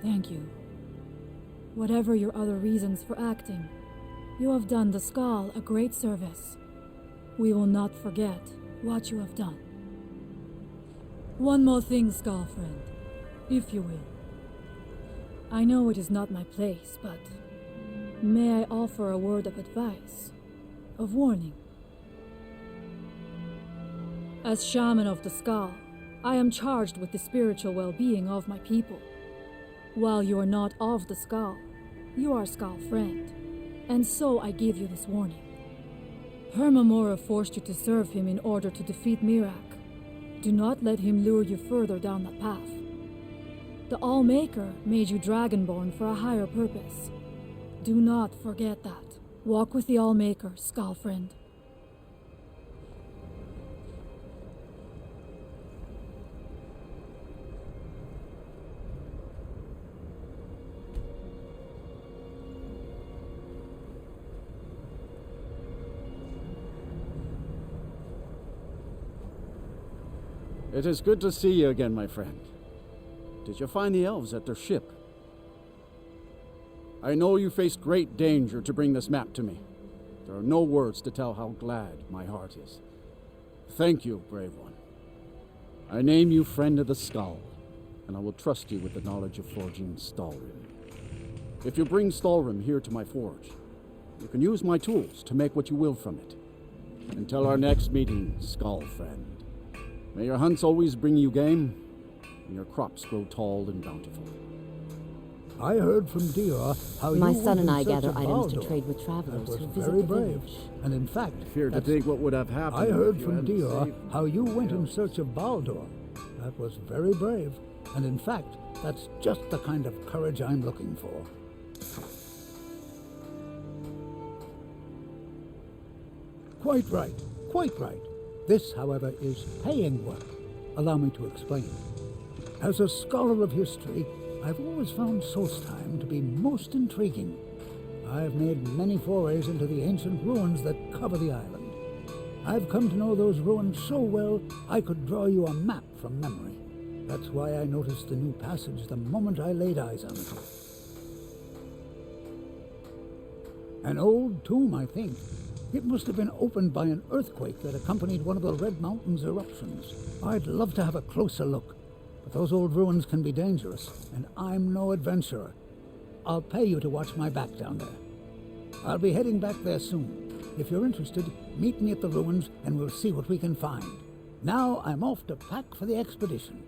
Thank you. Whatever your other reasons for acting, you have done the Skull a great service. We will not forget what you have done. One more thing, Skull friend, if you will. I know it is not my place, but may I offer a word of advice, of warning? As shaman of the Skull, I am charged with the spiritual well-being of my people. While you are not of the Skull, you are Skull friend, and so I give you this warning. Hermamora forced you to serve him in order to defeat Mirak. Do not let him lure you further down that path. The All-Maker made you Dragonborn for a higher purpose. Do not forget that. Walk with the All-Maker, Skull friend. It is good to see you again, my friend. Did you find the elves at their ship? I know you faced great danger to bring this map to me. There are no words to tell how glad my heart is. Thank you, brave one. I name you Friend of the Skull, and I will trust you with the knowledge of forging Stalrim. If you bring Stalrim here to my forge, you can use my tools to make what you will from it. Until our next meeting, Skull friend. May your hunts always bring you game, and your crops grow tall and bountiful. I heard from Dior how My you son went and in I search gather of items to Baldur. trade with That travelers was who visit very the brave. village. And in fact, Fear to that's- think what would have happened. I heard if you from hadn't Dior saved how you went in search of Baldur. That was very brave. And in fact, that's just the kind of courage I'm looking for. Quite right. Quite right. This, however, is paying work. Allow me to explain. As a scholar of history, I've always found Solstheim to be most intriguing. I've made many forays into the ancient ruins that cover the island. I've come to know those ruins so well, I could draw you a map from memory. That's why I noticed the new passage the moment I laid eyes on it. An old tomb, I think. It must have been opened by an earthquake that accompanied one of the Red Mountain's eruptions. I'd love to have a closer look, but those old ruins can be dangerous, and I'm no adventurer. I'll pay you to watch my back down there. I'll be heading back there soon. If you're interested, meet me at the ruins and we'll see what we can find. Now I'm off to pack for the expedition.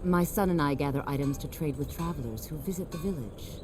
My son and I gather items to trade with travelers who visit the village.